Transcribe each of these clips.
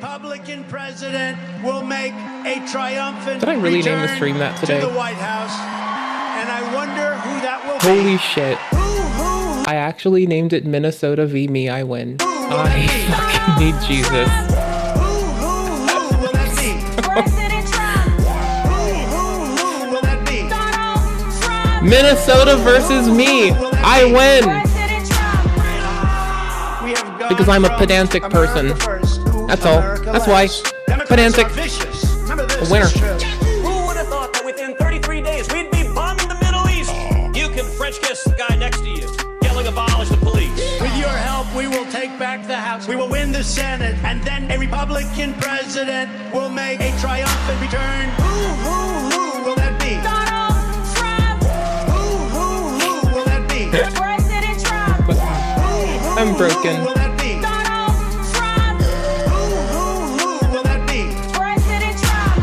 Republican president will make a triumphant Did I really name the return stream that today? to the White House, and I wonder who that will Holy be. shit. I actually named it Minnesota v. Me, I win. I fucking need Jesus. Who will that be? President Trump. Who will that be? Donald Trump. Minnesota versus me. I win. President Trump. We have gone Because I'm a from pedantic person. America first to That's all. America That's why. last. Democrats Pedantic. are vicious. Remember this, A winner. it's true. Who would have thought that within 33 days we'd be bombing the Middle East? You can French kiss the guy next to you, yelling abolish the police. With your help, we will take back the House. We will win the Senate, and then a Republican president will make a triumphant return. Who will that be? Donald Trump. Who will that be? President Trump. I'm broken. Who will that be? Donald Trump. Who will that be? President Trump.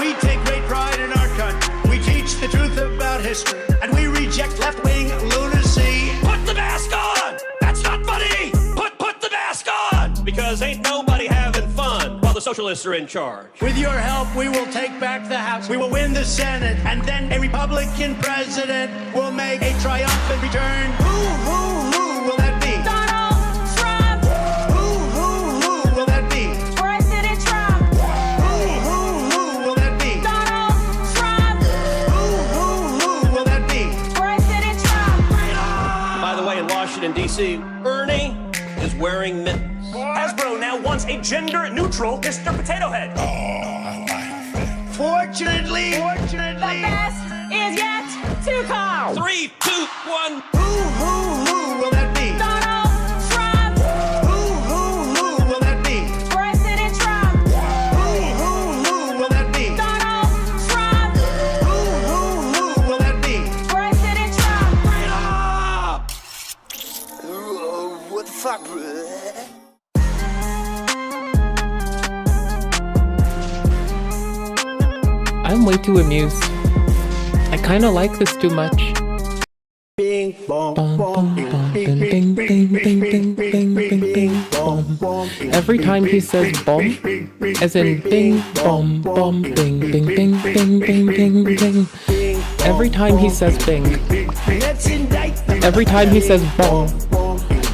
We take great pride in our country. We teach the truth about history, and we reject left-wing lunacy. Put the mask on! That's not funny! Put the mask on! Because ain't nobody having fun while the socialists are in charge. With your help, we will take back the House. We will win the Senate, and then a Republican president will make a triumphant return. Who will that be? Donald Trump. Who will that be? President Trump. Who will that be? Donald Trump. Who will that be? President Trump. By the way, in Washington, D.C., Ernie is wearing mittens. Hasbro now wants a gender-neutral Mr. Potato Head. Fortunately, The best is yet to come. 3, 2, 1. who will that be? Donald Trump. Who will that be? President Trump. Who will that be? Donald Trump. Who will that be? President Trump. What the fuck, bro? I'm way too amused. I kinda like this too much. Bing bong Bong, bong bong, bong, bing, bing, bing, bing, bing, bing, bing, bing, bong. Every time he says bomb, as in bing, bom, bom, bing, bing, bing, bing, bing, bing, bing. Every time he says bing, every time he says bomb,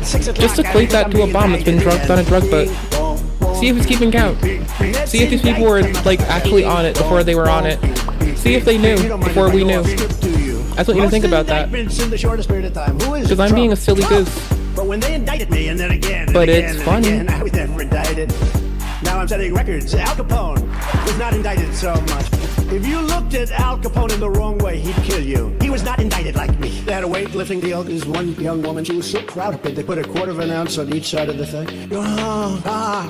just equate that to a bomb that's been drugged on a drug boat. See if it's keeping count. See if these people were like actually on it before they were on it. See if they knew before we knew. I just want you to think about that. Because I'm being a silly goose. But when they indicted me, and then again, and But again, it's and funny. again, I was never indicted. Now I'm setting records. Al Capone was not indicted so much. If you looked at Al Capone in the wrong way, he'd kill you. He was not indicted like me. They had a weightlifting deal. This one young woman, she was so proud of it. They put a quarter of an ounce on each side of the thing.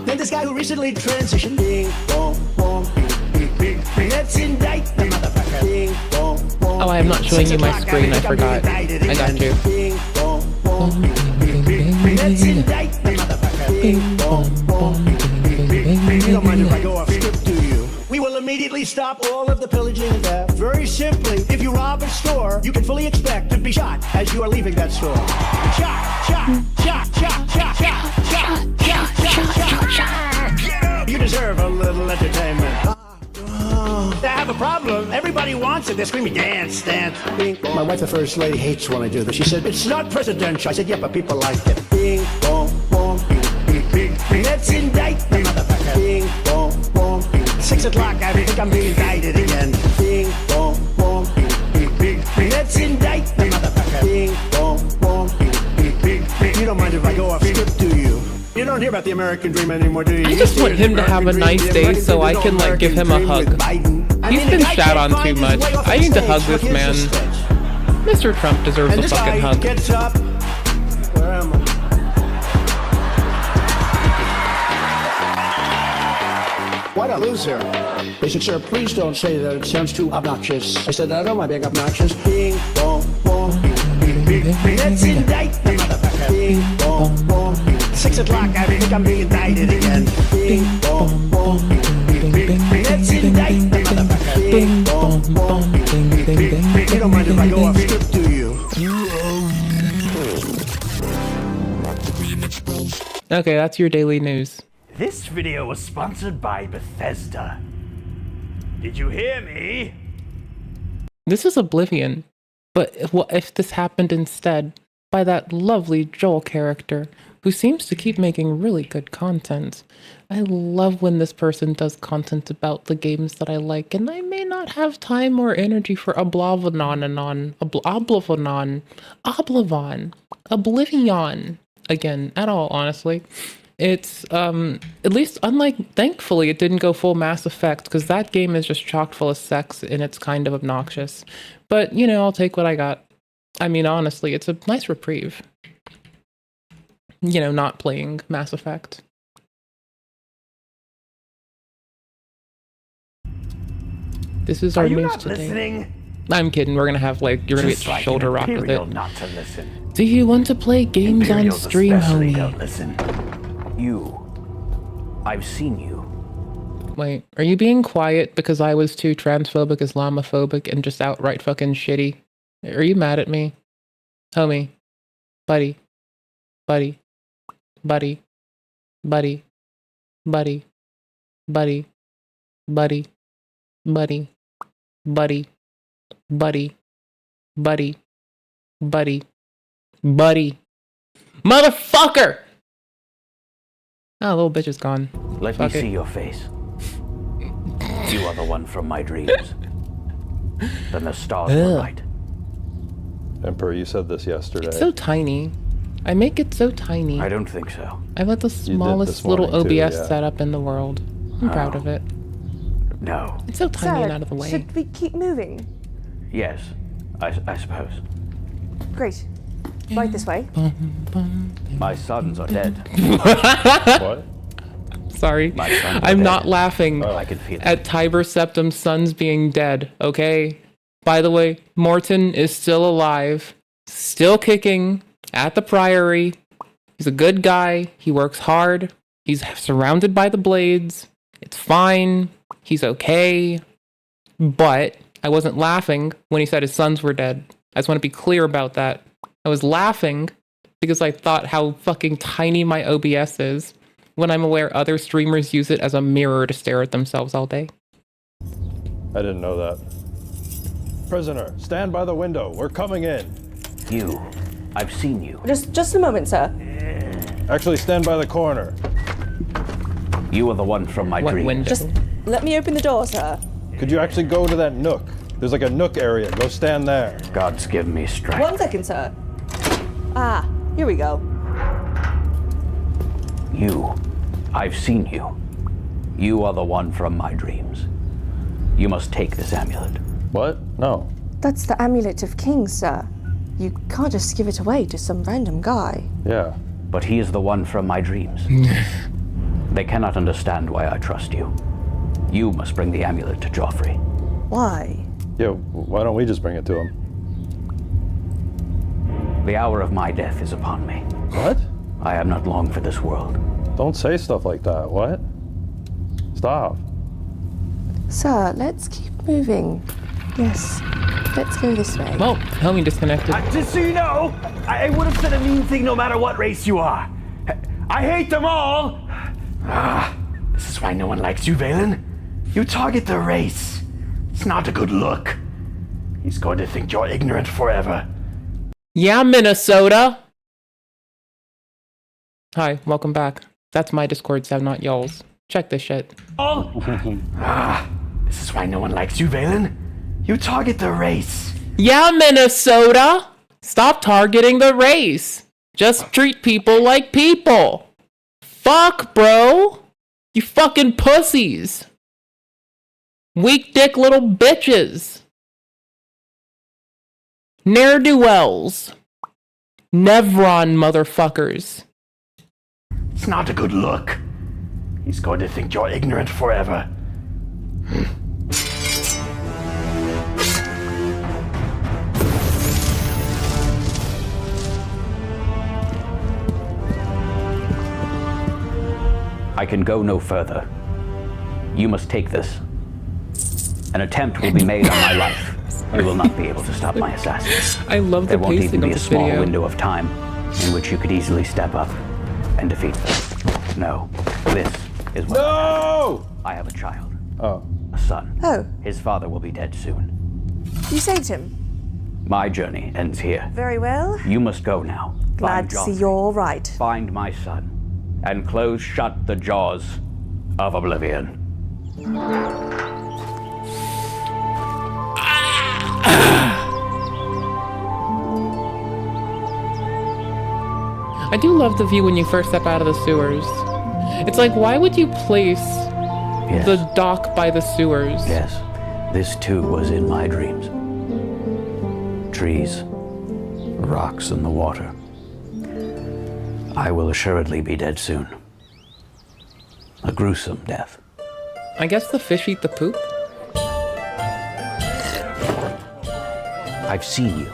Then this guy who recently transitioned. Bing, bong, bong, bing, bing, bing. Let's indict the motherfucker. Bing, bong, bong. Oh, I am not showing you my 6 o'clock, screen. I think I'm forgot. being indicted I got again. you. Bing, bong, bong, bing, bing, bing. Let's indict the motherfucker. Bing, bong, bong, bing, bing, bing. You don't mind if I go off script, do you? We will immediately stop all of the pillaging and theft. Very simply, if you rob a store, you can fully expect to be shot as you are leaving that store. Shot, shot, shot, shot, shot, shot, shot, shot, shot, shot, shot. You deserve a little entertainment. They have a problem. Everybody wants it. They're screaming, dance, dance. Bing. My wife, the first lady, hates when I do this. She said, it's not presidential. I said, yeah, but people like it. Bing, bong, bong, bing, bing, bing. Let's indict the motherfucker. Bing, bong, bong. 6 o'clock, I think I'm being indicted again. Bing, bong, bong, bing, bing, bing. Let's indict the motherfucker. Bing, bong, bong, bing, bing, bing. You don't mind if I go off script, do you? You don't hear about the American dream anymore, do you? I just want him to have a nice day so I can like give him a hug. He's been shat on too much. I need to hug this man. Mr. Trump deserves a fucking hug. Gets up. Where am I? What a loser. They said, sir, please don't say that. It sounds too obnoxious. I said, I don't mind being obnoxious. Bing, bong, bong, bing, bing, bing. Let's indict the motherfucker. Bing, bong, bong. 6 o'clock, I think I'm being indicted again. Bing, bong, bong, bing, bing, bing. Let's indict the motherfucker. Bing, bong, bong, bing, bing, bing. You don't mind if I go off script, do you? Okay, that's your daily news. This video was sponsored by Bethesda. Did you hear me? This is Oblivion, but what if this happened instead by that lovely Joel character who seems to keep making really good content? I love when this person does content about the games that I like, and I may not have time or energy for Oblivion again at all, honestly. It's at least thankfully it didn't go full Mass Effect, because that game is just chock full of sex and it's kind of obnoxious. But you know, I'll take what I got. I mean, honestly, it's a nice reprieve. You know, not playing Mass Effect. This is our Are you news not today. listening? I'm kidding. We're gonna have you're gonna Just get like shoulder rocked with Imperial it. not to listen. Do you want to play games on Imperials stream, especially homie? don't listen. You. I've seen you. Wait, are you being quiet because I was too transphobic, Islamophobic, and just outright fucking shitty? Are you mad at me? Homie. Buddy. Buddy. Buddy. Buddy. Buddy. Buddy. Buddy. Buddy. Buddy. Buddy. Buddy. Buddy. Buddy. Motherfucker! Oh, little bitch is gone. Let Fuck me it. see your face. You are the one from my dreams. Then the stars were Ugh. right. Emperor, you said this yesterday. It's so tiny. I make it so tiny. I don't think so. I've got the smallest this little morning OBS too, yeah. setup in the world. I'm proud of it. No. It's so tiny and Sir, out of the way. should we keep moving? Yes, I suppose. Great. Right this way. My sons are dead. What? Sorry. My sons are I'm dead. not laughing I can feel it. at Tiber Septim's sons being dead, okay? By the way, Morton is still alive, still kicking at the Priory. He's a good guy. He works hard. He's surrounded by the blades. It's fine. He's okay. But I wasn't laughing when he said his sons were dead. I just want to be clear about that. I was laughing because I thought how fucking tiny my OBS is when I'm aware other streamers use it as a mirror to stare at themselves all day. I didn't know that. Prisoner, stand by the window. We're coming in. You. I've seen you. Just a moment, sir. Actually, stand by the corner. You are the one from my What dreams. window? Just let me open the door, sir. Could you actually go to that nook? There's like a nook area. Go stand there. God's given me strength. 1 second, sir. Ah, here we go. You. I've seen you. You are the one from my dreams. You must take this amulet. What? No. That's the amulet of kings, sir. You can't just give it away to some random guy. Yeah. But he is the one from my dreams. They cannot understand why I trust you. You must bring the amulet to Joffrey. Why? Yeah, why don't we just bring it to him? The hour of my death is upon me. What? I am not long for this world. Don't say stuff like that. What? Stop. Sir, let's keep moving. Yes, let's go this way. Well, homie disconnected. Just so you know, I would have said a mean thing no matter what race you are. I hate them all! This is why no one likes you, Valen. You target the race. It's not a good look. He's going to think you're ignorant forever. Yeah, Minnesota! Hi, welcome back. That's my Discord sound, not y'all's. Check this shit. This is why no one likes you, Valen. You target the race. Yeah, Minnesota! Stop targeting the race. Just treat people like people. Fuck, bro. You fucking pussies. Weak dick little bitches. Ne'er-do-wells. Nevron motherfuckers. It's not a good look. He's going to think you're ignorant forever. I can go no further. You must take this. An attempt will be made on my life. You will not be able to stop my assassin. I love the There won't pacing even of be a this small video. window of time in which you could easily step up and defeat them. No, this is what No! I have a child, Oh. a son. Oh, His father will be dead soon. you saved him. My journey ends here. Very well. You must go now. Glad to see you're all right. Find my son, and close shut the jaws of oblivion. I do love the view when you first step out of the sewers. It's like, why would you place Yes. the dock by the sewers? Yes, this too was in my dreams. Trees, rocks, and the water. I will assuredly be dead soon. A gruesome death. I guess the fish eat the poop? I've seen you.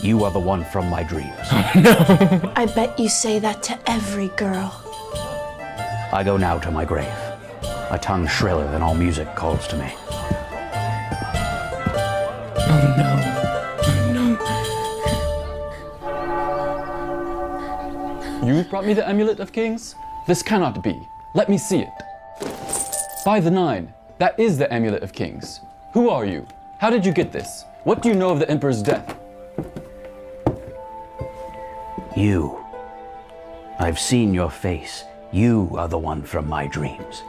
You are the one from my dreams. I bet you say that to every girl. I go now to my grave. A tongue shriller than all music calls to me. Oh no. You brought me the Amulet of Kings? This cannot be. Let me see it. By the Nine, that is the Amulet of Kings. Who are you? How did you get this? What do you know of the Emperor's death? You. I've seen your face. You are the one from my dreams.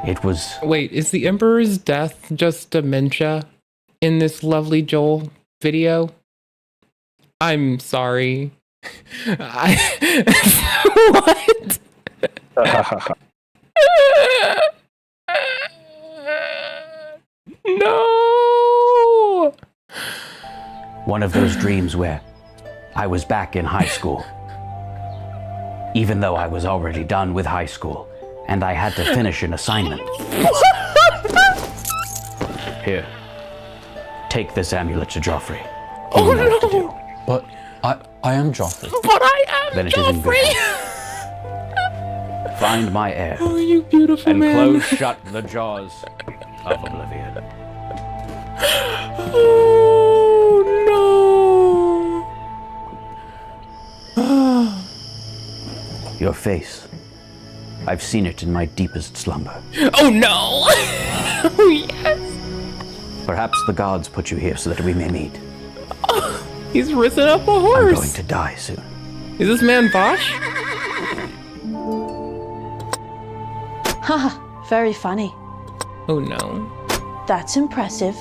It was... Wait, is the Emperor's death just dementia in this lovely Joel video? I'm sorry. What? No! One of those dreams where I was back in high school. Even though I was already done with high school, and I had to finish an assignment. Here, take this amulet to Joffrey. He will know what to do. But I am Joffrey. But I am Then it is in good Joffrey! hands. Find my heir. Oh, you beautiful and man. close shut the jaws of oblivion. Oh, Your face. I've seen it in my deepest slumber. no. Oh, no. Oh, yes. Perhaps the gods put you here so that we may meet. He's risen up a I'm horse. going to die soon. Is this man Vosh? Haha, very funny. Oh, no. That's impressive.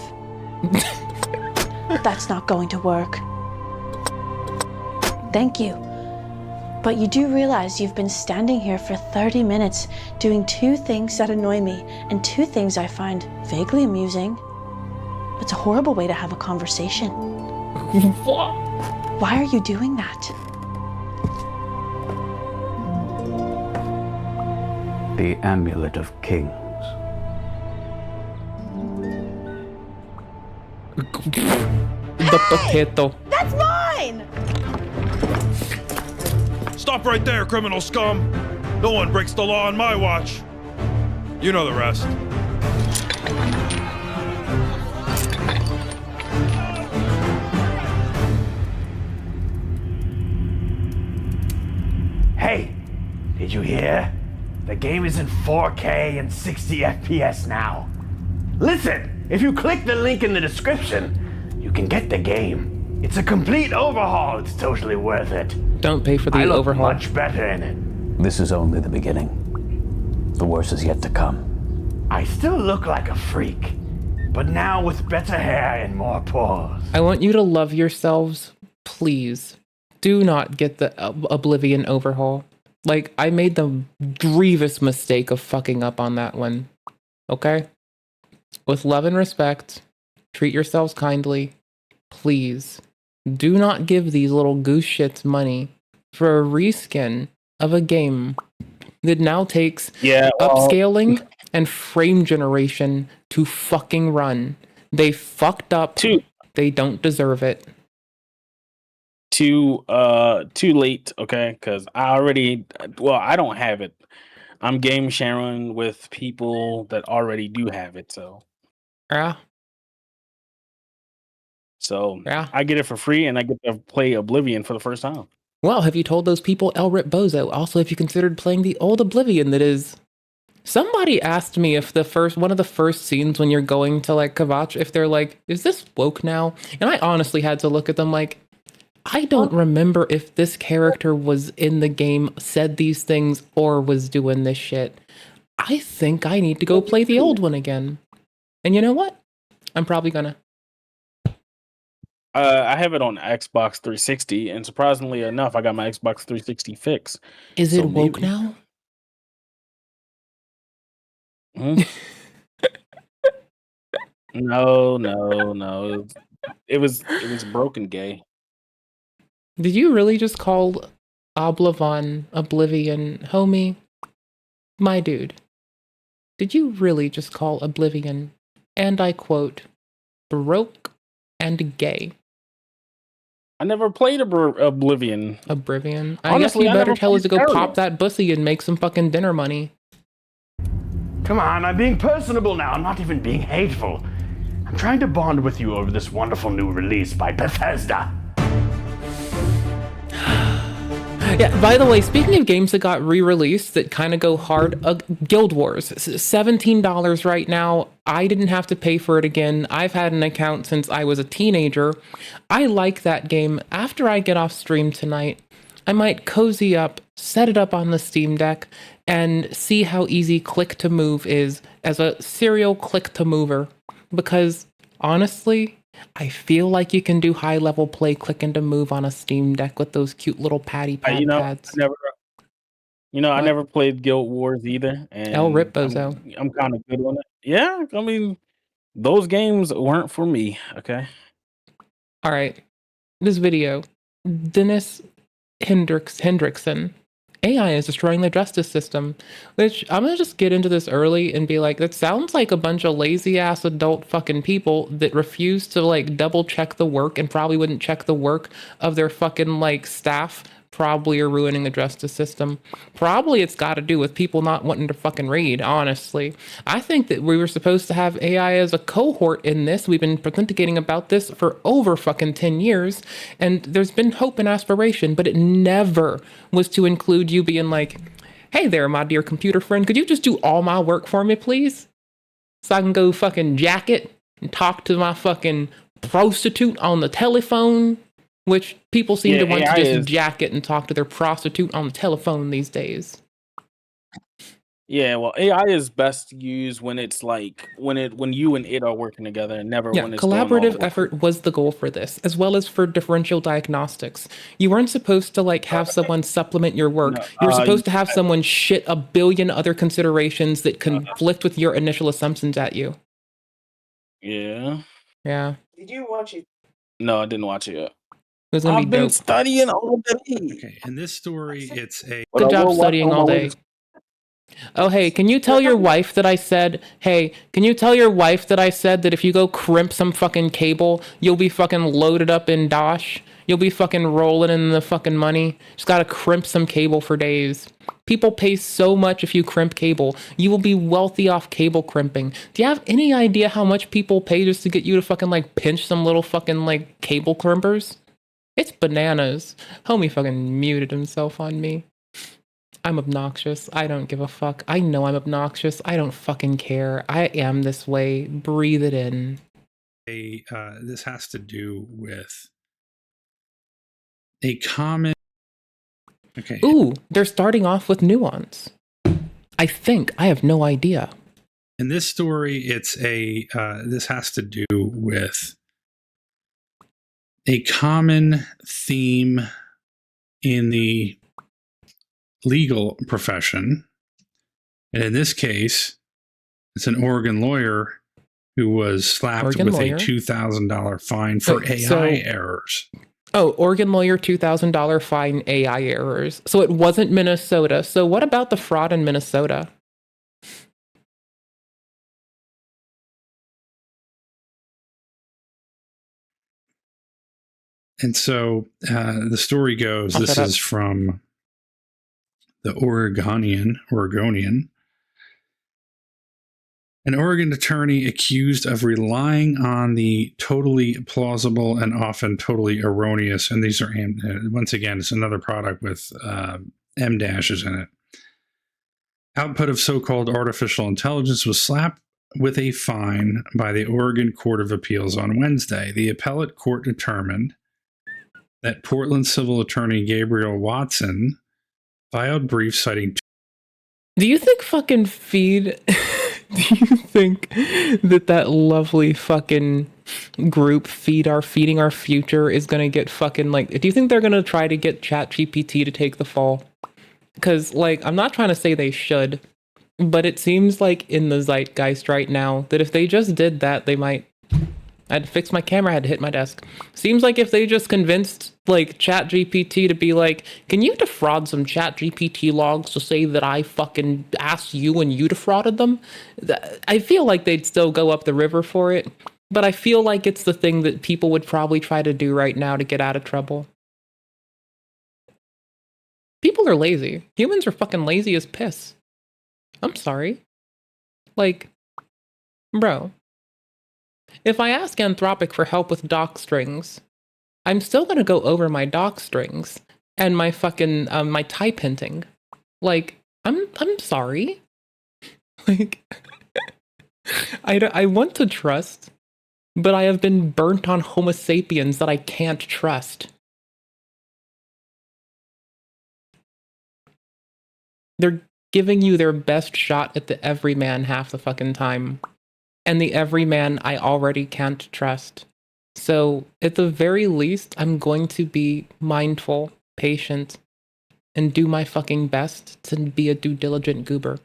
That's not going to work. Thank you. But you do realize you've been standing here for 30 minutes doing two things that annoy me and two things I find vaguely amusing. It's a horrible way to have a conversation. What? Why are you doing that? The Amulet of Kings. The potato. That's mine! Stop right there, criminal scum! No one breaks the law on my watch. You know the rest. Hey, did you hear? The game is in 4K and 60 FPS now. Listen, if you click the link in the description, you can get the game. It's a complete overhaul. It's totally worth it. Don't pay for the I look overhaul. much better in it. This is only the beginning. The worst is yet to come. I still look like a freak, but now with better hair and more pores. I want you to love yourselves. Please. Do not get the Oblivion overhaul. Like, I made the grievous mistake of fucking up on that one. Okay? With love and respect, treat yourselves kindly. Please. Do not give these little goose shits money for a reskin of a game that now takes upscaling and frame generation to fucking run. They fucked up. They don't deserve it. Too late, okay? Because I don't have it. I'm game sharing with people that already do have it, so Yeah. I get it for free and I get to play Oblivion for the first time. Well, have you told those people El Rip Bozo? Also, have you considered playing the old Oblivion that is... Somebody asked me if one of the first scenes when you're going to like Kavach, if they're like, is this woke now? And I honestly had to look at them like, I don't remember if this character was in the game, said these things, or was doing this shit. I think I need to go play the old one again. And you know what? I'm probably gonna. I have it on Xbox 360, and surprisingly enough, I got my Xbox 360 fix. Is So it woke maybe. now? Hmm? No. It was broken gay. Did you really just call Oblivion, homie? My dude. Did you really just call Oblivion, and I quote, broke and gay? I never played Oblivion. Oblivion? I Honestly, guess I you better never tell us to played go Skyrim. pop that pussy and make some fucking dinner money. Come on, I'm being personable now. I'm not even being hateful. I'm trying to bond with you over this wonderful new release by Bethesda. Yeah, by the way, speaking of games that got re-released that kind of go hard, Guild Wars, $17 right now. I didn't have to pay for it again. I've had an account since I was a teenager. I like that game. After I get off stream tonight, I might cozy up, set it up on the Steam Deck, and see how easy click to move is as a serial click to mover. Because honestly, I feel like you can do high level play clicking to move on a Steam Deck with those cute little patty pad pads. I never played Guild Wars either, and El Rip Bozo. I'm kind of good on it. Yeah, I mean, those games weren't for me. Okay. All right, this video, Dennis Hendrickson. AI is destroying the justice system, which I'm gonna just get into this early and be like, that sounds like a bunch of lazy ass adult fucking people that refuse to like double check the work and probably wouldn't check the work of their fucking like staff. Probably are ruining the justice system. Probably it's got to do with people not wanting to fucking read, honestly. I think that we were supposed to have AI as a cohort in this. We've been pontificating about this for over fucking 10 years, and there's been hope and aspiration, but it never was to include you being like, hey there, my dear computer friend, could you just do all my work for me, please? So I can go fucking jack it and talk to my fucking prostitute on the telephone. Which people seem to want to just jack it and talk to their prostitute on the telephone these days. Yeah, well, AI is best used when it's like when you and it are working together, and never when it's doing all the collaborative work. effort was the goal for this, as well as for differential diagnostics. You weren't supposed to like have someone supplement your work. You were supposed to have someone shit a billion other considerations that conflict with your initial assumptions at you. Yeah. Yeah. Did you watch it? No, I didn't watch it yet. It was gonna I've be been dope. studying all day. Okay, in this story, it's a... Good job studying all day. Oh, hey, can you tell your wife that I said, hey, can you tell your wife that I said that if you go crimp some fucking cable, you'll be fucking loaded up in Dosh? You'll be fucking rolling in the fucking money. Just gotta crimp some cable for days. People pay so much if you crimp cable. You will be wealthy off cable crimping. Do you have any idea how much people pay just to get you to fucking like pinch some little fucking like cable crimpers? It's bananas. Homie fucking muted himself on me. I'm obnoxious. I don't give a fuck. I know I'm obnoxious. I don't fucking care. I am this way. Breathe it in. This has to do with a common... Okay. Ooh, they're starting off with nuance. I think. I have no idea. In this story, it's a... this has to do with a common theme in the legal profession. And in this case, it's an Oregon lawyer who was slapped with a $2,000 fine for AI errors. Oh, Oregon lawyer, $2,000 fine, AI errors. So it wasn't Minnesota. So what about the fraud in Minnesota? And so the story goes, this is from the Oregonian. An Oregon attorney accused of relying on the totally plausible and often totally erroneous, and these are, once again, it's another product with M dashes in it. Output of so-called artificial intelligence was slapped with a fine by the Oregon Court of Appeals on Wednesday. The appellate court determined that Portland civil attorney Gabriel Watson filed briefs citing. Do you think fucking Feed? Do you think that lovely fucking group Feeding Our Future is gonna get fucking like? Do you think they're gonna try to get ChatGPT to take the fall? Because like, I'm not trying to say they should, but it seems like in the zeitgeist right now that if they just did that, they might. I had to fix my camera, I had to hit my desk. Seems like if they just convinced like ChatGPT to be like, can you defraud some ChatGPT logs to say that I fucking asked you and you defrauded them? I feel like they'd still go up the river for it, but I feel like it's the thing that people would probably try to do right now to get out of trouble. People are lazy. Humans are fucking lazy as piss. I'm sorry. Like, bro. If I ask Anthropic for help with doc strings, I'm still gonna go over my doc strings and my fucking my type hinting. Like, I'm sorry. Like, I want to trust, but I have been burnt on Homo sapiens that I can't trust. They're giving you their best shot at the everyman half the fucking time. And the everyman I already can't trust. So, at the very least, I'm going to be mindful, patient, and do my fucking best to be a due diligent goober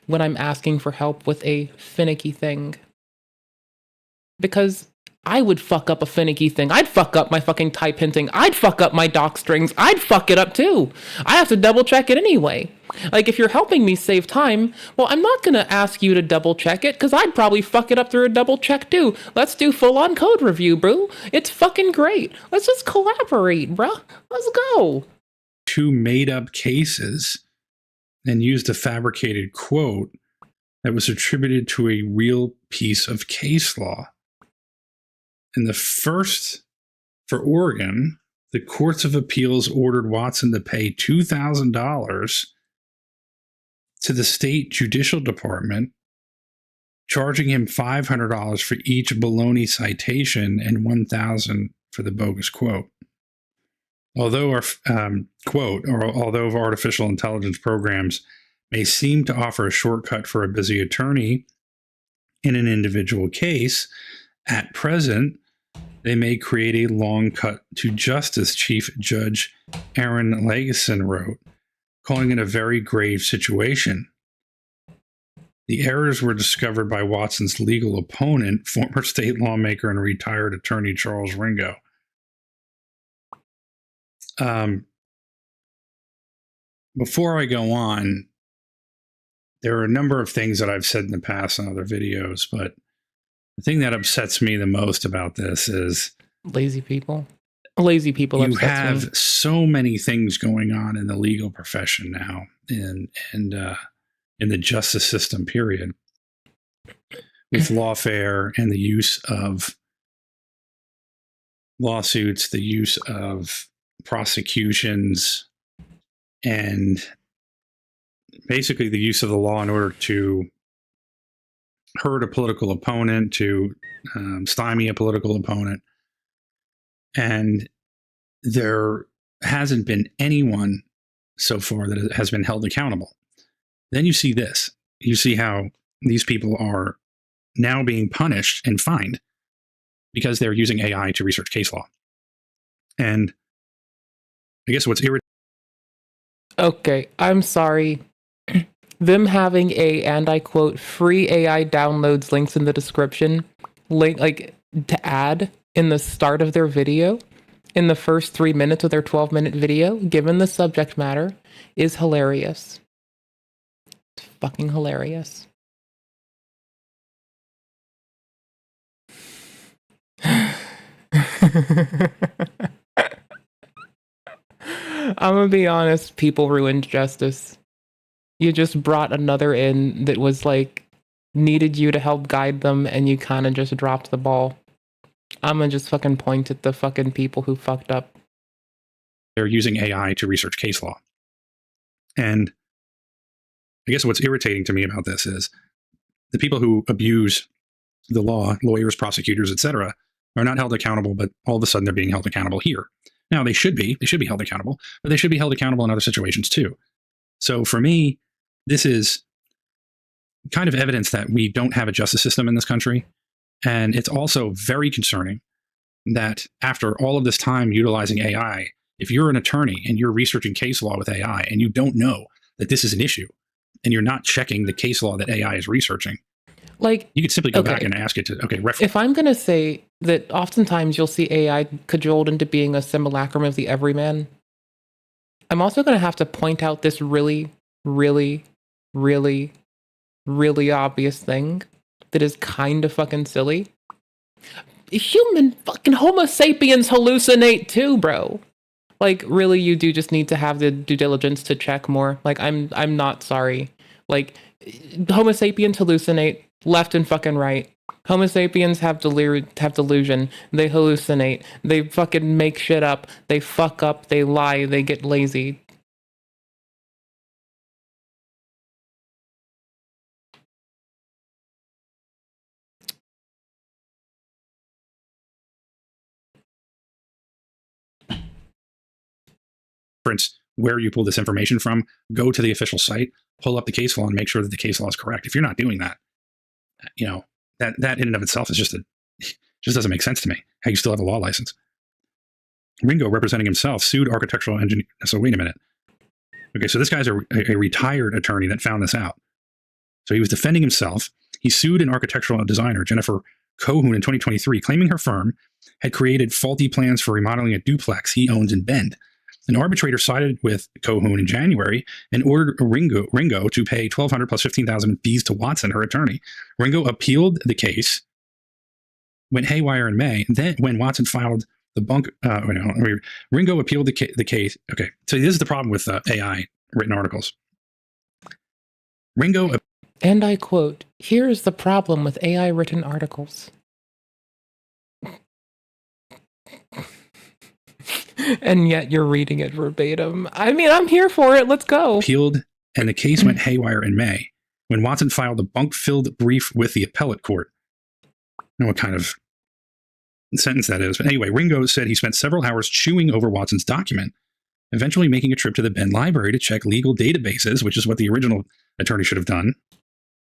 when I'm asking for help with a finicky thing. Because I would fuck up a finicky thing. I'd fuck up my fucking type hinting. I'd fuck up my doc strings. I'd fuck it up too. I have to double check it anyway. Like, if you're helping me save time, well, I'm not gonna ask you to double check it, because I'd probably fuck it up through a double check too. Let's do full-on code review, bro. It's fucking great. Let's just collaborate, bro. Let's go. 2 made-up cases and used a fabricated quote that was attributed to a real piece of case law. In the first, for Oregon, the courts of appeals ordered Watson to pay $2,000 to the state judicial department, charging him $500 for each baloney citation and $1,000 for the bogus quote. Although although artificial intelligence programs may seem to offer a shortcut for a busy attorney in an individual case, at present, they may create a long cut to justice, Chief Judge Aaron Legason wrote, calling it a very grave situation. The errors were discovered by Watson's legal opponent, former state lawmaker and retired attorney Charles Ringo. Before I go on, there are a number of things that I've said in the past in other videos, but the thing that upsets me the most about this is lazy people. Lazy people. You have so many things going on in the legal profession now, and in the justice system, period, with lawfare and the use of lawsuits, the use of prosecutions, and basically the use of the law in order to hurt a political opponent, to stymie a political opponent. And there hasn't been anyone so far that has been held accountable. Then you see this. You see how these people are now being punished and fined because they're using AI to research case law. And I guess what's irritating. Okay, I'm sorry. Them having a, and I quote, free AI downloads links in the description, like to add in the start of their video, in the first 3 minutes of their 12-minute video, given the subject matter, is hilarious. It's fucking hilarious. I'm gonna be honest, people ruined justice. You just brought another in that was like needed you to help guide them and you kind of just dropped the ball. I'm gonna just fucking point at the fucking people who fucked up. They're using AI to research case law. And I guess what's irritating to me about this is the people who abuse the law, lawyers, prosecutors, etc., are not held accountable, but all of a sudden they're being held accountable here. Now, they should be held accountable, but they should be held accountable in other situations too. So for me, this is kind of evidence that we don't have a justice system in this country. And it's also very concerning that after all of this time utilizing AI, if you're an attorney and you're researching case law with AI and you don't know that this is an issue and you're not checking the case law that AI is researching, like you could simply go back and ask it to, reference. If I'm going to say that oftentimes you'll see AI cajoled into being a simulacrum of the everyman, I'm also going to have to point out this really, really, really, really obvious thing that is kind of fucking silly. Human fucking Homo sapiens hallucinate too, bro. Like, really, you do just need to have the due diligence to check more. Like, I'm not sorry. Like, Homo sapiens hallucinate left and fucking right. Homo sapiens have delusion. They hallucinate. They fucking make shit up. They fuck up. They lie. They get lazy. Where you pull this information from, go to the official site, pull up the case law and make sure that the case law is correct. If you're not doing that, you know, that in and of itself is just doesn't make sense to me. How you still have a law license. Ringo, representing himself, sued architectural engineer. So wait a minute. Okay, so this guy's a retired attorney that found this out. So he was defending himself. He sued an architectural designer, Jennifer Cohoon, in 2023, claiming her firm had created faulty plans for remodeling a duplex he owns in Bend. An arbitrator sided with Cohoon in January and ordered Ringo to pay $1,200 plus $15,000 in fees to Watson, her attorney. Ringo appealed the case, went haywire in May. And then when Watson filed the Ringo appealed the case. Okay, so this is the problem with AI written articles. Ringo, and I quote, "Here is the problem with AI written articles." And yet you're reading it verbatim. I mean, I'm here for it. Let's go. Appealed, and the case went haywire in May when Watson filed a bunk-filled brief with the appellate court. I don't know what kind of sentence that is. But anyway, Ringo said he spent several hours chewing over Watson's document, eventually making a trip to the Bend Library to check legal databases, which is what the original attorney should have done.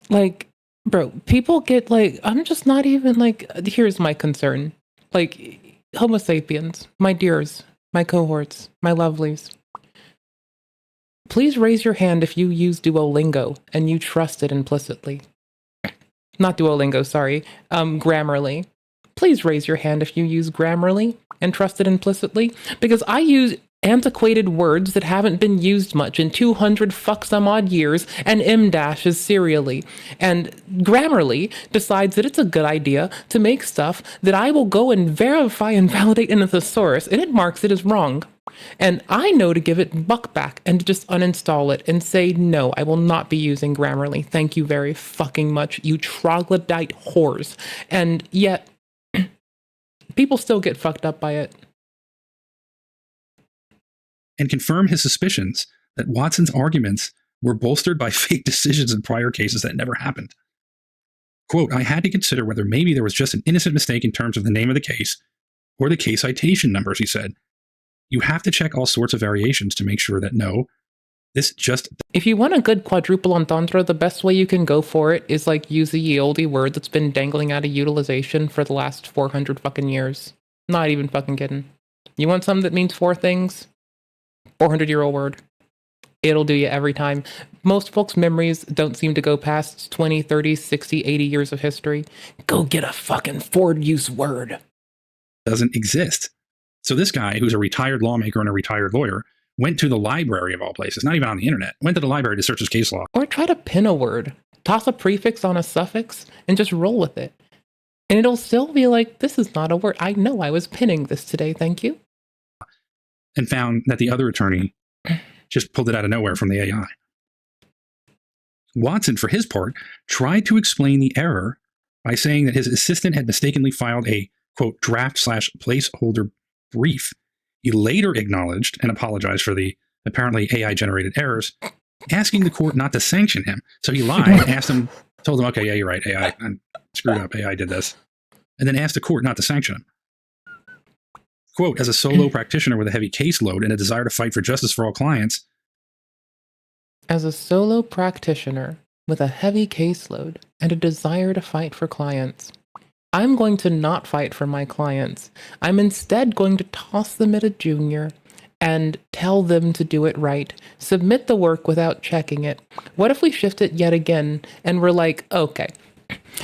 Like, bro, people get like, I'm just not even like, here's my concern. Like, Homo sapiens, my dears, my cohorts, my lovelies. Please raise your hand if you use Duolingo and you trust it implicitly. Not Duolingo, sorry. Grammarly. Please raise your hand if you use Grammarly and trust it implicitly. Because I use antiquated words that haven't been used much in 200 fuck some odd years and M-dashes serially. And Grammarly decides that it's a good idea to make stuff that I will go and verify and validate in a thesaurus, and it marks it as wrong. And I know to give it buck back and to just uninstall it and say, no, I will not be using Grammarly. Thank you very fucking much, you troglodyte whores. And yet, people still get fucked up by it. And confirm his suspicions that Watson's arguments were bolstered by fake decisions in prior cases that never happened. Quote, I had to consider whether maybe there was just an innocent mistake in terms of the name of the case or the case citation numbers, he said. You have to check all sorts of variations to make sure that no, this just... If you want a good quadruple entendre, the best way you can go for it is like use the ye olde word that's been dangling out of utilization for the last 400 fucking years. Not even fucking kidding. You want something that means four things? 400-year-old word. It'll do you every time. Most folks' memories don't seem to go past 20, 30, 60, 80 years of history. Go get a fucking Ford-use word. Doesn't exist. So this guy, who's a retired lawmaker and a retired lawyer, went to the library of all places, not even on the internet, went to the library to search his case law. Or try to pin a word. Toss a prefix on a suffix and just roll with it. And it'll still be like, this is not a word. I know I was pinning this today, thank you. And found that the other attorney just pulled it out of nowhere from the AI. Watson, for his part, tried to explain the error by saying that his assistant had mistakenly filed a, quote, draft/placeholder brief. He later acknowledged and apologized for the apparently AI-generated errors, asking the court not to sanction him. So he lied, told him, okay, yeah, you're right, AI, I screwed up, AI did this. And then asked the court not to sanction him. Quote, as a solo practitioner with a heavy caseload and a desire to fight for justice for all clients. As a solo practitioner with a heavy caseload and a desire to fight for clients, I'm going to not fight for my clients. I'm instead going to toss them at a junior and tell them to do it right. Submit the work without checking it. What if we shift it yet again and we're like, okay,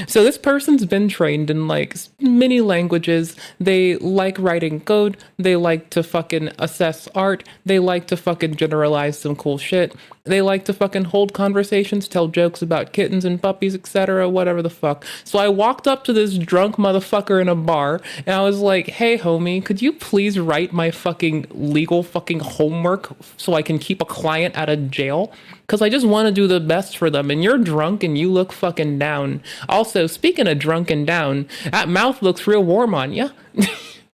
so this person's been trained in like many languages. They like writing code. They like to fucking assess art. They like to fucking generalize some cool shit. They like to fucking hold conversations, tell jokes about kittens and puppies, etc., whatever the fuck. So I walked up to this drunk motherfucker in a bar and I was like, hey homie, could you please write my fucking legal fucking homework so I can keep a client out of jail? Because I just want to do the best for them. And you're drunk and you look fucking down. Also, speaking of drunk and down, that mouth looks real warm on ya.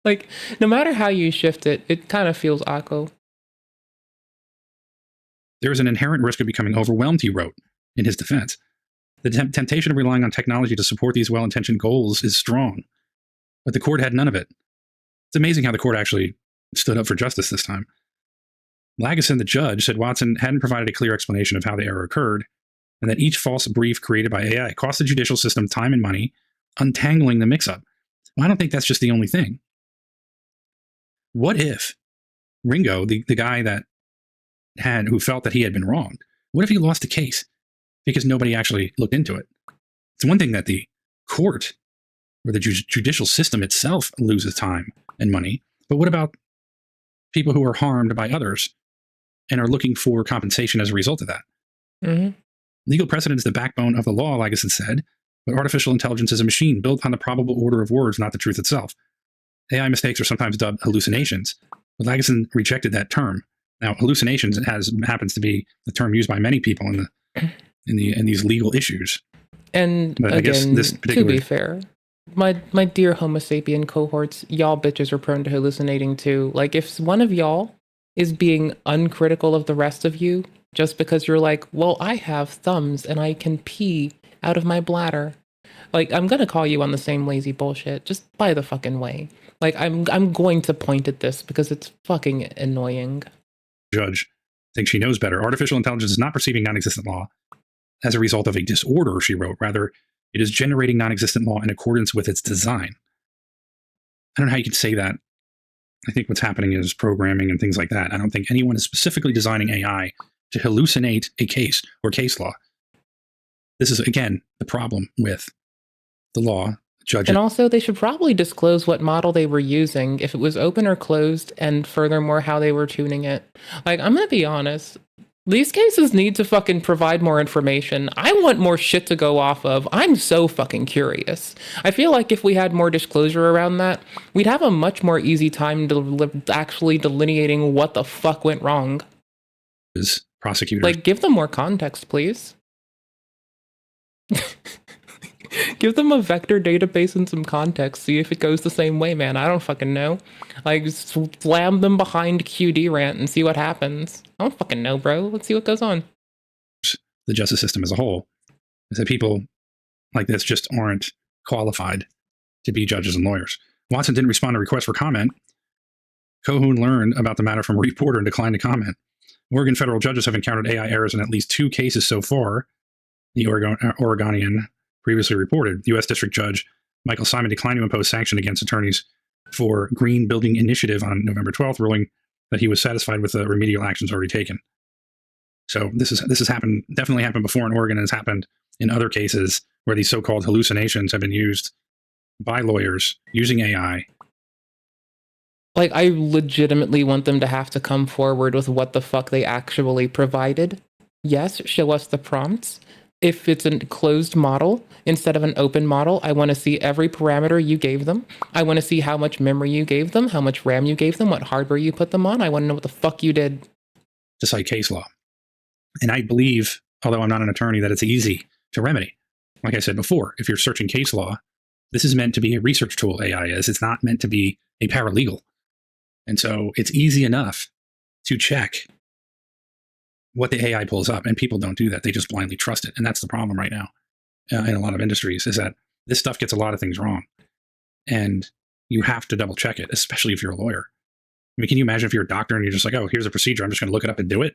Like, no matter how you shift it, it kind of feels awkward. There is an inherent risk of becoming overwhelmed, he wrote in his defense. The temptation of relying on technology to support these well-intentioned goals is strong, but the court had none of it. It's amazing how the court actually stood up for justice this time. Lageson, the judge, said Watson hadn't provided a clear explanation of how the error occurred, and that each false brief created by AI cost the judicial system time and money, untangling the mix-up. Well, I don't think that's just the only thing. What if Ringo, the guy that who felt that he had been wronged, what if he lost the case because nobody actually looked into it? It's one thing that the court or the judicial system itself loses time and money, but what about people who are harmed by others and are looking for compensation as a result of that? Mm-hmm. Legal precedent is the backbone of the law, Lageson said, but artificial intelligence is a machine built on the probable order of words, not the truth itself. AI mistakes are sometimes dubbed hallucinations, but Lageson rejected that term. Now, hallucinations happens to be the term used by many people in these legal issues. And but again, to be fair, my dear Homo sapien cohorts, y'all bitches are prone to hallucinating too. Like, if one of y'all is being uncritical of the rest of you just because you're like, well, I have thumbs and I can pee out of my bladder, like, I'm gonna call you on the same lazy bullshit. Just by the fucking way. Like, I'm going to point at this because it's fucking annoying. Judge thinks she knows better. Artificial intelligence is not perceiving non-existent law as a result of a disorder, she wrote. Rather, it is generating non-existent law in accordance with its design. I don't know how you could say that. I think what's happening is programming and things like that. I don't think anyone is specifically designing AI to hallucinate a case or case law. This is, again, the problem with the law. Judges. And also, they should probably disclose what model they were using, if it was open or closed, and furthermore, how they were tuning it. Like, I'm gonna be honest, these cases need to fucking provide more information. I want more shit to go off of. I'm so fucking curious. I feel like if we had more disclosure around that, we'd have a much more easy time actually delineating what the fuck went wrong. Prosecutors. Like, give them more context, please. Give them a vector database and some context. See if it goes the same way, man. I don't fucking know. Like, slam them behind QD rant and see what happens. I don't fucking know, bro. Let's see what goes on. The justice system as a whole is that people like this just aren't qualified to be judges and lawyers. Watson didn't respond to requests for comment. Cohoon learned about the matter from a reporter and declined to comment. Oregon federal judges have encountered AI errors in at least 2 cases so far, the Oregonian previously reported. U.S. District Judge Michael Simon declined to impose sanction against attorneys for Green Building Initiative on November 12th, ruling that he was satisfied with the remedial actions already taken. So this has happened, definitely happened before in Oregon, and has happened in other cases where these so-called hallucinations have been used by lawyers using AI. Like, I legitimately want them to have to come forward with what the fuck they actually provided. Yes, show us the prompts. If it's a closed model instead of an open model, I want to see every parameter you gave them. I want to see how much memory you gave them, how much RAM you gave them, what hardware you put them on. I want to know what the fuck you did. To cite case law. And I believe although I'm not an attorney, that it's easy to remedy. Like I said before, if you're searching case law, this is meant to be a research tool, AI is. It's not meant to be a paralegal. And so it's easy enough to check what the AI pulls up, and people don't do that. They just blindly trust it. And that's the problem right now in a lot of industries, is that this stuff gets a lot of things wrong. And you have to double check it, especially if you're a lawyer. I mean, can you imagine if you're a doctor and you're just like, oh, here's a procedure, I'm just going to look it up and do it?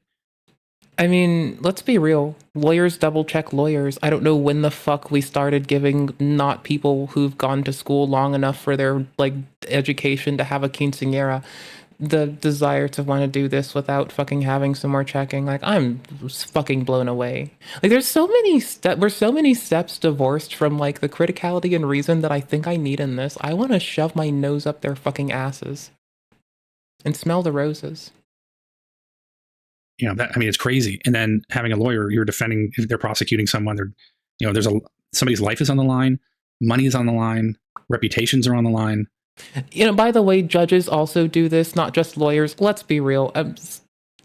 I mean, let's be real. Lawyers double check lawyers. I don't know when the fuck we started giving not people who've gone to school long enough for their like education to have a quinceañera the desire to want to do this without fucking having some more checking. Like, I'm fucking blown away. Like, there's so many we're so many steps divorced from like the criticality and reason that I think I need in this. I want to shove my nose up their fucking asses and smell the roses. You know, that, I mean, it's crazy. And then having a lawyer, you're defending, if they're prosecuting someone, they're, you know, somebody's life is on the line, money is on the line, reputations are on the line. You know, by the way, judges also do this, not just lawyers. Let's be real.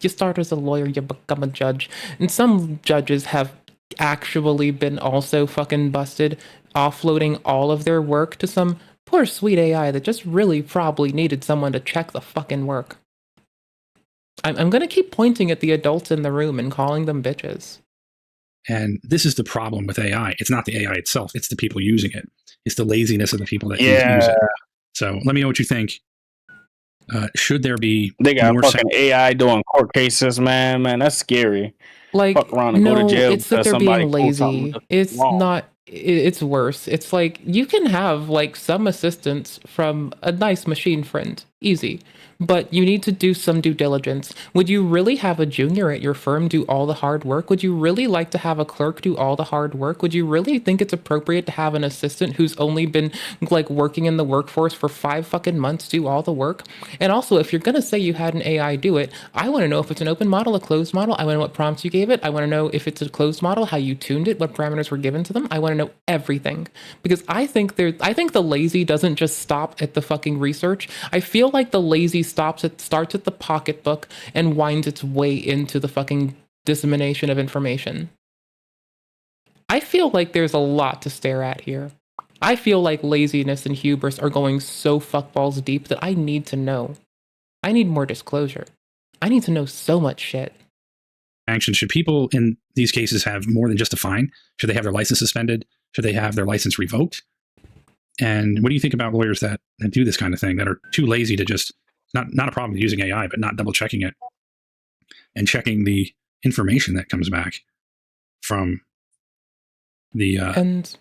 You start as a lawyer, you become a judge. And some judges have actually been also fucking busted, offloading all of their work to some poor sweet AI that just really probably needed someone to check the fucking work. I'm going to keep pointing at the adults in the room and calling them bitches. And this is the problem with AI. It's not the AI itself. It's the people using it. It's the laziness of the people that use it. So let me know what you think. Should there be They got more fucking AI doing court cases, man. Man, that's scary. Like, fuck around and no, go to jail it's that because they're somebody being pulled lazy. something It's wrong. not. It's worse. It's like you can have like some assistance from a nice machine friend, easy. But you need to do some due diligence. Would you really have a junior at your firm do all the hard work? Would you really like to have a clerk do all the hard work? Would you really think it's appropriate to have an assistant who's only been like working in the workforce for 5 fucking months do all the work? And also, if you're gonna say you had an AI do it, I want to know if it's an open model, a closed model. I want to know what prompts you gave it. I want to know if it's a closed model, how you tuned it, what parameters were given to them. I want to know everything, because I think the lazy doesn't just stop at the fucking research. I feel like the lazy starts at the pocketbook and winds its way into the fucking dissemination of information. I feel like there's a lot to stare at here. I feel like laziness and hubris are going so fuckballs deep that I need to know. I need more disclosure. I need to know so much shit. action? Should people in these cases have more than just a fine? Should they have their license suspended? Should they have their license revoked? And what do you think about lawyers that do this kind of thing, that are too lazy to just, not a problem with using AI, but not double checking it and checking the information that comes back from the... And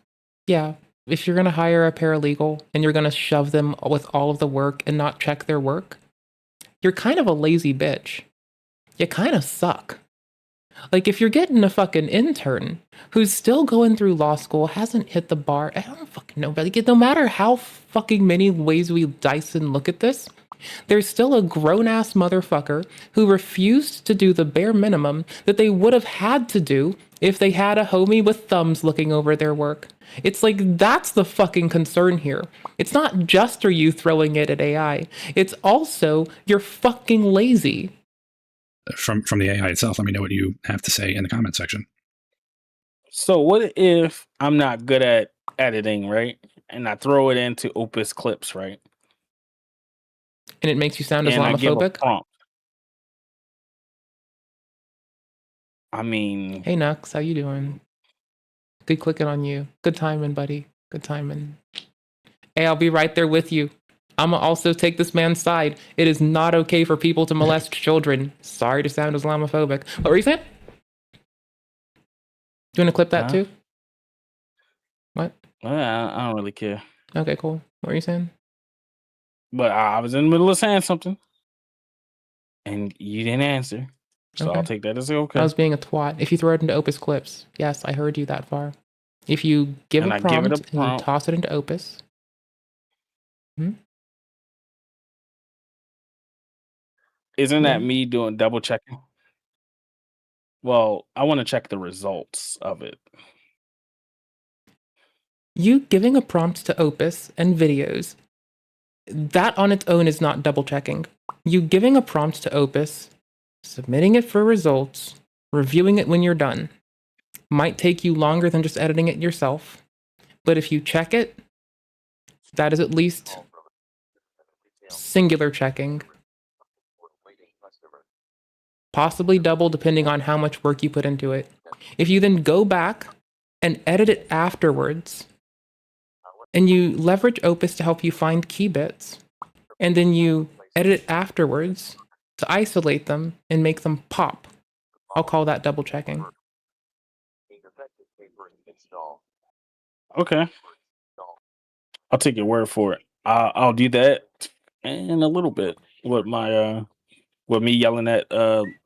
yeah, if you're going to hire a paralegal and you're going to shove them with all of the work and not check their work, you're kind of a lazy bitch. You kind of suck. Like, if you're getting a fucking intern who's still going through law school, hasn't hit the bar, I don't fucking know, but like, no matter how fucking many ways we dice and look at this, there's still a grown-ass motherfucker who refused to do the bare minimum that they would have had to do if they had a homie with thumbs looking over their work. It's like, that's the fucking concern here. It's not just are you throwing it at AI, it's also you're fucking lazy. From the AI itself, let me know what you have to say in the comment section. So what if I'm not good at editing, right? And I throw it into Opus clips, right? And it makes you sound And I give a Islamophobic? prompt. I mean... Hey, Nux, how you doing? Good clicking on you. Good timing, buddy. Good timing. Hey, I'll be right there with you. I'm gonna also take this man's side. It is not okay for people to molest children. Sorry to sound Islamophobic. What were you saying? Do you want to clip that too? What? I don't really care. Okay, cool. What were you saying? But I was in the middle of saying something. And you didn't answer. So Okay. I'll take that as okay. I was being a twat. If you throw it into Opus clips, yes, I heard you that far. If you give And a I give it prompt a and you prompt. toss it into Opus. Isn't that Yeah. me doing double checking? Well, I want to check the results of it. You giving a prompt to Opus and videos, that on its own is not double checking. You giving a prompt to Opus, submitting it for results, reviewing it when you're done. Might take you longer than just editing it yourself. But if you check it, that is at least singular checking. Possibly double depending on how much work you put into it. If you then go back and edit it afterwards, and you leverage Opus to help you find key bits, and then you edit it afterwards to isolate them and make them pop, I'll call that double checking. Okay. I'll take your word for it. I'll do that in a little bit with my with me yelling at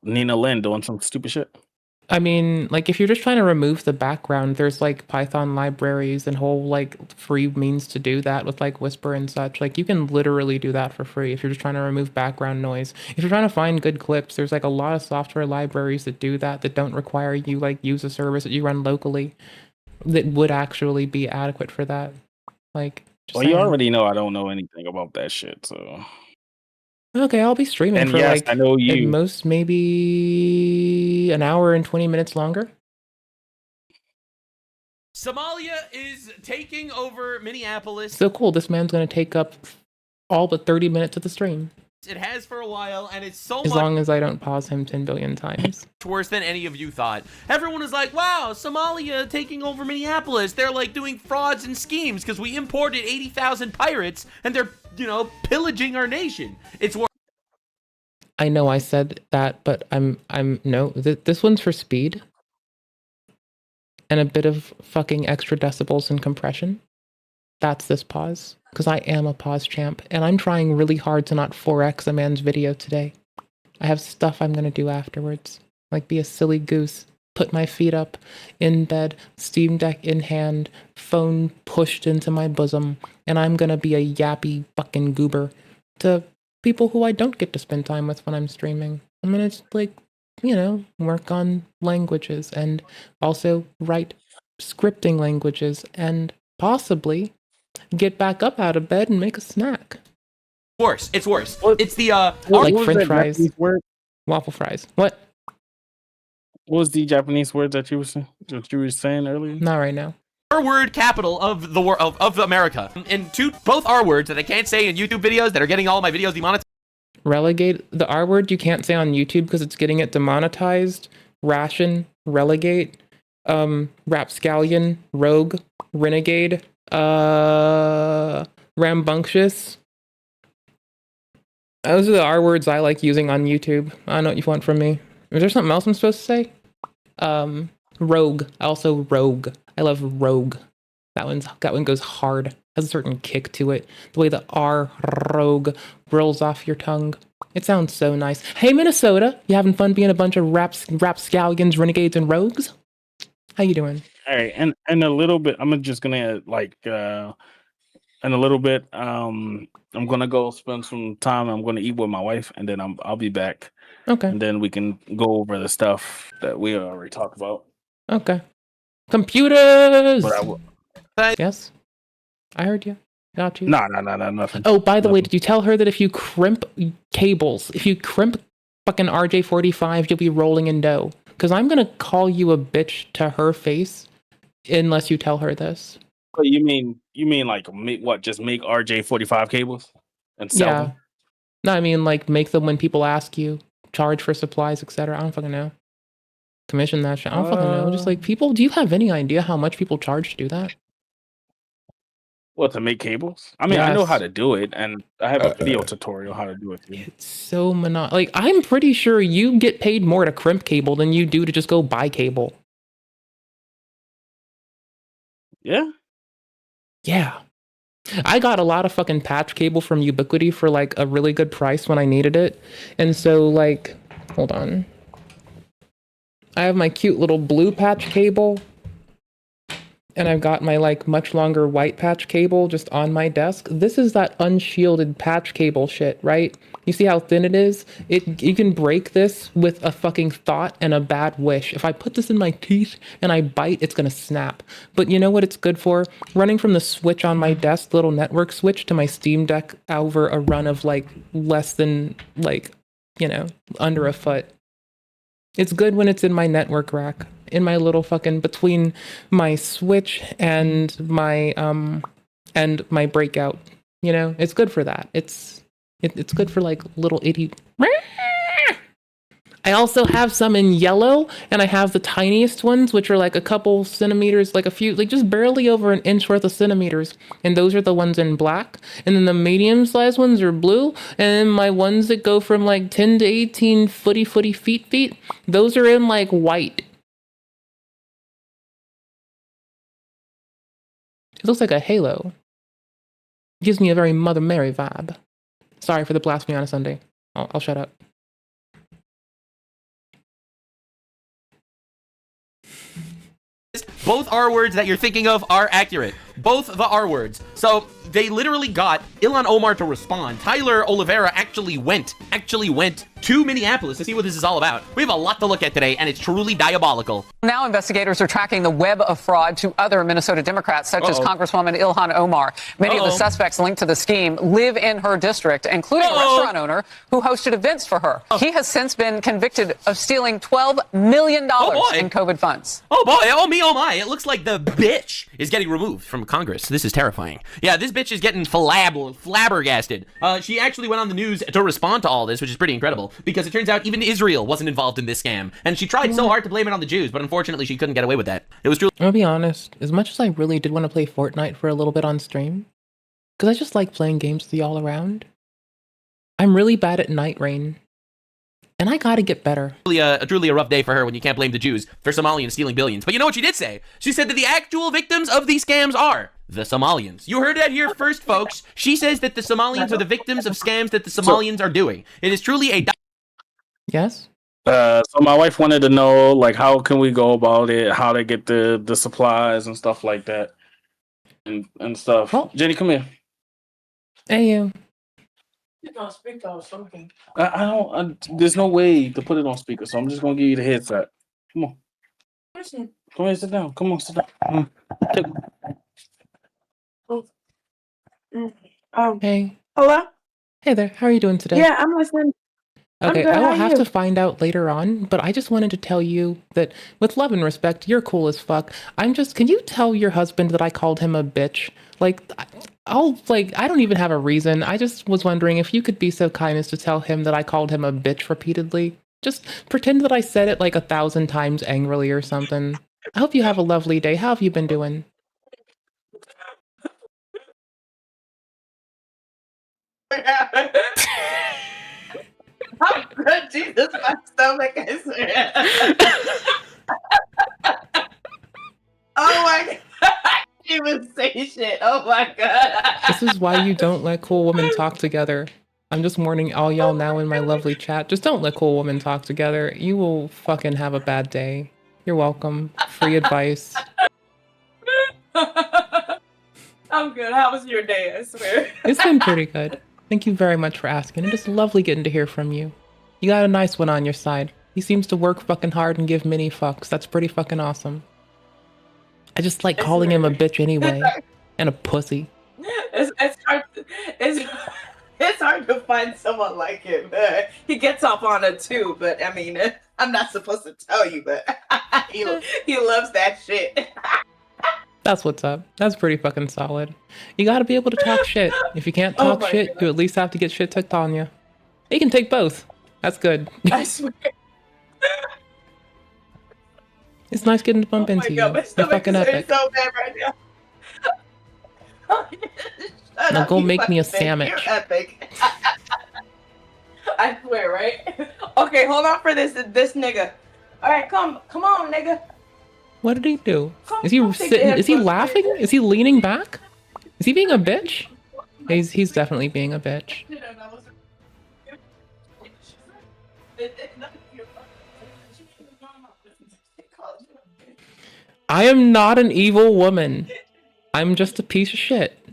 Nina Lynn doing some stupid shit. I mean, like, if you're just trying to remove the background, there's like Python libraries and whole like free means to do that with like Whisper and such. Like, you can literally do that for free if you're just trying to remove background noise. If you're trying to find good clips, there's like a lot of software libraries that do that don't require you like use a service that you run locally that would actually be adequate for that. Like, Well, you already know I don't know anything about that shit, so. Okay, I'll be streaming And for yes, like I know at you. most maybe an hour and 20 minutes longer. Somalia is taking over Minneapolis. So cool, this man's gonna take up all but 30 minutes of the stream. It has for a while, and it's so As much long as I don't pause him 10 billion times. worse than any of you thought. Everyone was like, wow, Somalia taking over Minneapolis. They're like doing frauds and schemes because we imported 80,000 pirates and they're, you know, pillaging our nation. It's worse. I know I said that, but this one's for speed. And a bit of fucking extra decibels and compression. That's this pause. Because I am a pause champ, and I'm trying really hard to not 4x a man's video today. I have stuff I'm gonna do afterwards. Like be a silly goose, put my feet up, in bed, Steam Deck in hand, phone pushed into my bosom, and I'm gonna be a yappy fucking goober to people who I don't get to spend time with when I'm streaming. I'm gonna just like, you know, work on languages and also write scripting languages and possibly get back up out of bed and make a snack. Worse. It's worse. It's the like French fries, waffle fries. What? What was the Japanese word that you were saying earlier? Not right now. R-word capital of the world of America. And both R words that I can't say in YouTube videos that are getting all my videos demonetized. Relegate the R word you can't say on YouTube because it's getting it demonetized. Ration, relegate, rapscallion, rogue, renegade, rambunctious. Those are the R words I like using on YouTube. I don't know what you want from me. Is there something else I'm supposed to say? Rogue. Also rogue. I love rogue. That one goes hard. Has a certain kick to it. The way the R rogue rolls off your tongue. It sounds so nice. Hey Minnesota, you having fun being a bunch of rapscallions, renegades, and rogues? How you doing? All right, and a little bit. I'm just gonna like in a little bit. I'm gonna go spend some time. I'm gonna eat with my wife, and then I'll be back. Okay. And then we can go over the stuff that we already talked about. Okay. Computers. But yes, I heard you. Got you. No, nothing. Oh, by the way, did you tell her that if you crimp cables, if you crimp fucking RJ45, you'll be rolling in dough? Because I'm gonna call you a bitch to her face unless you tell her this. But you mean like just make RJ45 cables and sell them? No, I mean like make them when people ask you, charge for supplies, etc. I don't fucking know. Commission that shit. I don't fucking know. Just like people, do you have any idea how much people charge to do that? What, to make cables? I mean, I know Yes. how to do it, and I have a video tutorial how to do it too. It's so like I'm pretty sure you get paid more to crimp cable than you do to just go buy cable. Yeah. Yeah. I got a lot of fucking patch cable from Ubiquity for like a really good price when I needed it. And so like, hold on. I have my cute little blue patch cable. And I've got my like much longer white patch cable just on my desk. This is that unshielded patch cable shit, right? You see how thin it is? You can break this with a fucking thought and a bad wish. If I put this in my teeth and I bite, it's gonna snap. But you know what it's good for? Running from the switch on my desk, the little network switch, to my Steam Deck over a run of like less than like, you know, under a foot. It's good when it's in my network rack. in my little fucking between my Switch and my breakout. You know, it's good for that. It's good for like little itty. I also have some in yellow, and I have the tiniest ones, which are like a couple centimeters, like a few, like just barely over an inch worth of centimeters. And those are the ones in black. And then the medium sized ones are blue. And then my ones that go from like 10 to 18 footy feet, those are in like white. It looks like a halo. Gives me a very Mother Mary vibe. Sorry for the blasphemy on a Sunday. I'll shut up. Both R words that you're thinking of are accurate. Both the R words. So they literally got Ilhan Omar to respond. Tyler Oliveira actually went to Minneapolis to see what this is all about. We have a lot to look at today, and it's truly diabolical. Now investigators are tracking the web of fraud to other Minnesota Democrats, such as Congresswoman Ilhan Omar. Many of the suspects linked to the scheme live in her district, including a restaurant owner who hosted events for her. He has since been convicted of stealing $12 million in COVID funds. Oh boy, oh me, oh my. It looks like the bitch is getting removed from Congress. This is terrifying. Yeah, this bitch is getting flabbergasted. She actually went on the news to respond to all this, which is pretty incredible, because it turns out even Israel wasn't involved in this scam. And she tried so hard to blame it on the Jews, but unfortunately she couldn't get away with that. It was truly... I'll be honest, as much as I really did want to play Fortnite for a little bit on stream, because I just like playing games with y'all around, I'm really bad at Night Rain. And I gotta get better. Truly a rough day for her when you can't blame the Jews for Somalians stealing billions. But you know what she did say? She said that the actual victims of these scams are the Somalians. You heard that here first, folks. She says that the Somalians are the victims of scams that the Somalians are doing. It is truly a... Yes? So my wife wanted to know, like, how can we go about it, how to get the supplies and stuff like that, and stuff. Oh. Jenny, come here. Hey, you. I don't. There's no way to put it on speaker, so I'm just gonna give you the headset. Come on. Come here, sit down. Come on, sit down. Hey. Hello? Hey there, how are you doing today? Yeah, I'm listening. Okay, good, I will how are have you? to find out later on, but I just wanted to tell you that with love and respect, you're cool as fuck. Can you tell your husband that I called him a bitch? I don't even have a reason. I just was wondering if you could be so kind as to tell him that I called him a bitch repeatedly. Just pretend that I said it like 1,000 times angrily or something. I hope you have a lovely day. How have you been doing? I'm good, Jesus, my stomach is Oh my God. I can't even say shit. Oh my God. This is why you don't let cool women talk together. I'm just warning all y'all now in my lovely chat. Just don't let cool women talk together. You will fucking have a bad day. You're welcome. Free advice. I'm good. How was your day? I swear. It's been pretty good. Thank you very much for asking. It is lovely getting to hear from you. You got a nice one on your side. He seems to work fucking hard and give mini fucks. That's pretty fucking awesome. I just like calling him a bitch anyway. And a pussy. It's hard to find someone like him. He gets off on it too, but I mean, I'm not supposed to tell you, but he loves that shit. That's what's up. That's pretty fucking solid. You gotta be able to talk shit. If you can't talk shit, you at least have to get shit took on you. You can take both. That's good. I swear. It's nice getting to bump into you. You're fucking epic. So bad right now. Now go make me a sandwich. You're epic. I swear, right? Okay, hold on for this nigga. All right, come on, nigga. What did he do? Is he sitting? Is he laughing? Is he leaning back? Is he being a bitch? He's definitely being a bitch. I am not an evil woman. I'm just a piece of shit.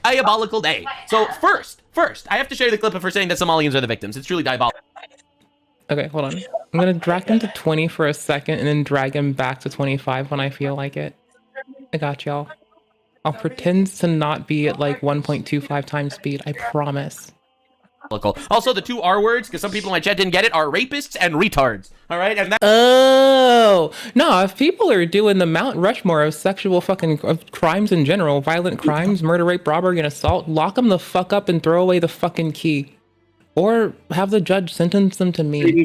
Diabolical day. So first, I have to show you the clip of her saying that Somalians are the victims. It's truly diabolical. Okay, hold on. I'm gonna drag him to 20 for a second and then drag him back to 25 when I feel like it. I got y'all. I'll pretend to not be at like 1.25 times speed. I promise. Also, the two R words, because some people in my chat didn't get it, are rapists and retards. All right, and that. Oh no! If people are doing the Mount Rushmore of sexual fucking of crimes in general, violent crimes, murder, rape, robbery, and assault, lock them the fuck up and throw away the fucking key, or have the judge sentence them to me.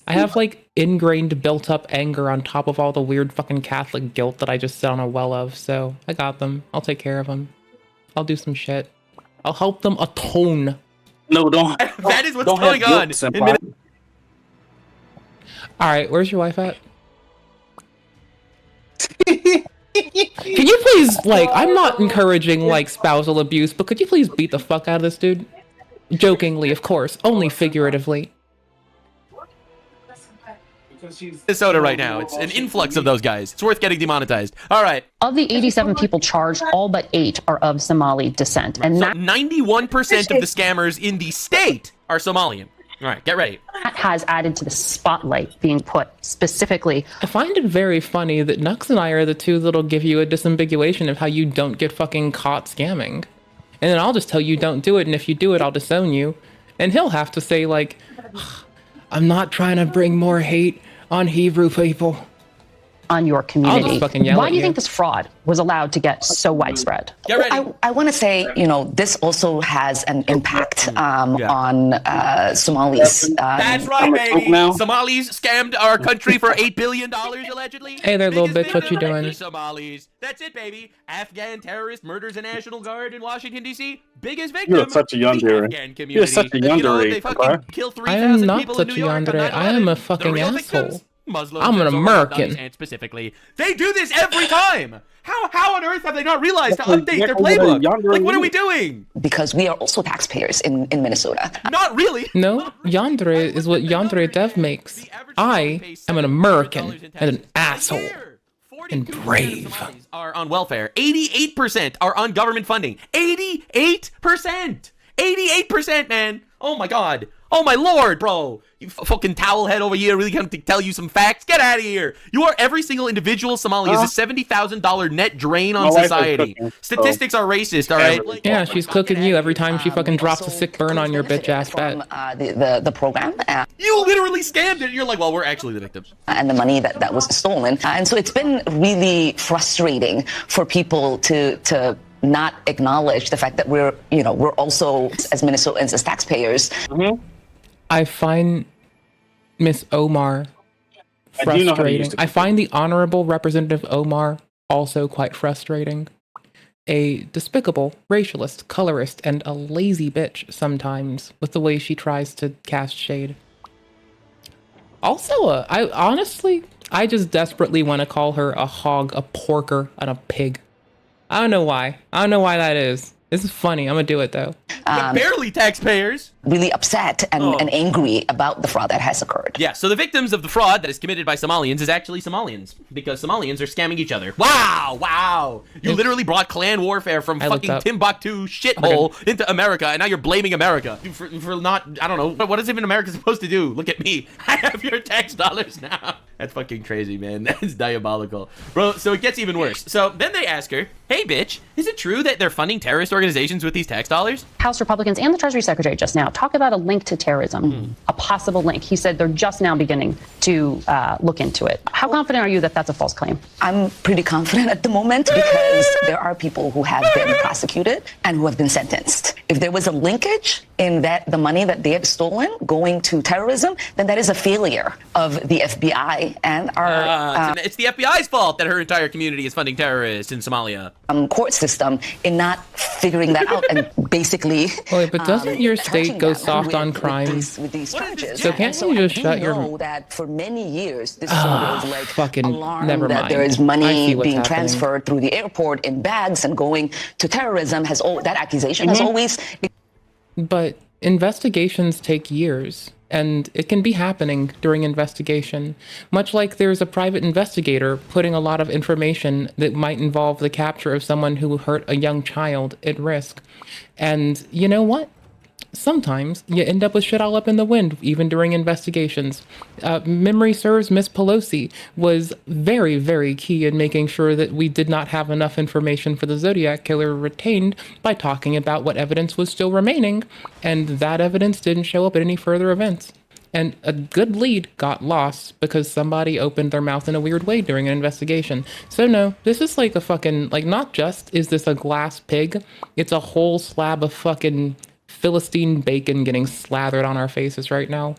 I have like ingrained, built-up anger on top of all the weird fucking Catholic guilt that I just sit on a well of. So I got them. I'll take care of them. I'll do some shit. I'll help them atone. No, don't. That is what's going on. All right, where's your wife at? Can you please, like, I'm not encouraging, like, spousal abuse, but could you please beat the fuck out of this dude? Jokingly, of course, only figuratively. Minnesota right now. It's an influx of those guys. It's worth getting demonetized. All right. Of the 87 people charged, all but 8 are of Somali descent. And so 91% of the scammers in the state are Somalian. All right, get ready. That has added to the spotlight being put specifically. I find it very funny that Nux and I are the two that'll give you a disambiguation of how you don't get fucking caught scamming. And then I'll just tell you don't do it, and if you do it, I'll disown you. And he'll have to say, like, I'm not trying to bring more hate on Hebrew people. On your community. I'll just fucking yell Why at do you think this fraud was allowed to get so widespread? Get ready. I want to say, you know, this also has an impact on Somalis. That's right, baby. Somalis scammed our country for $8 billion, allegedly. Hey there, little bitch, what you doing? Somalis. That's it, baby. Afghan terrorist murders a National Guard in Washington, D.C. Biggest victim. You're such a yandere. You're such a yandere. They fucking kill 3,000 I am not people such in a New York on yandere. 9/11. I am a fucking real asshole. victims, Muslims, I'm an and American. And specifically, they do this every time. How on earth have they not realized to update their playbook? Like, what are we doing? Because we are also taxpayers in Minnesota. Not really. No, yandere is what yandere dev makes. I am an American and an asshole. And brave. Are on welfare. 88% are on government funding. 88%. 88%, man. Oh my god. Oh my lord, bro. You fucking towel head over here really come to tell you some facts. Get out of here. You are every single individual Somali is a $70,000 net drain on society. Statistics are racist, all right? Yeah, she's cooking you every time she fucking drops a sick burn on your bitch ass bet. The program. You literally scammed it. You're like, well, we're actually the victims. And the money that was stolen. And so it's been really frustrating for people to not acknowledge the fact that we're also, as Minnesotans, as taxpayers. I find Miss Omar frustrating. I find the Honorable Representative Omar also quite frustrating. A despicable, racialist, colorist, and a lazy bitch sometimes with the way she tries to cast shade. Also, I just desperately want to call her a hog, a porker, and a pig. I don't know why. I don't know why that is. This is funny. I'm gonna do it though. Barely taxpayers. Really upset and angry about the fraud that has occurred. Yeah, so the victims of the fraud that is committed by Somalians is actually Somalians, because Somalians are scamming each other. Wow. You literally brought clan warfare from fucking Timbuktu shithole into America, and now you're blaming America for not, I don't know, what is even America supposed to do? Look at me. I have your tax dollars now. That's fucking crazy, man. That's diabolical. Bro, so it gets even worse. So then they ask her, hey bitch, is it true that they're funding terrorist organizations with these tax dollars? House Republicans and the Treasury Secretary just now talk about a link to terrorism, a possible link. He said they're just now beginning to look into it. How confident are you that that's a false claim? I'm pretty confident at the moment because there are people who have been prosecuted and who have been sentenced. If there was a linkage in that the money that they have stolen going to terrorism, then that is a failure of the FBI and our... it's the FBI's fault that her entire community is funding terrorists in Somalia. Court system in not figuring that out and basically... Wait, but doesn't your state go soft on crime? With these charges. So can't you just shut your... I know that for many years, this sort of like fucking alarm never that mind. there is money being happening. transferred through the airport in bags and going to terrorism has that accusation has always... But investigations take years. And it can be happening during investigation, much like there's a private investigator putting a lot of information that might involve the capture of someone who hurt a young child at risk. And you know what? sometimes you end up with shit all up in the wind, even during investigations. Memory serves, Miss Pelosi was very, very key in making sure that we did not have enough information for the Zodiac Killer retained by talking about what evidence was still remaining, and that evidence didn't show up at any further events. And a good lead got lost because somebody opened their mouth in a weird way during an investigation. So no, this is like a fucking, like, not just is this a glass pig, it's a whole slab of fucking Philistine bacon getting slathered on our faces right now.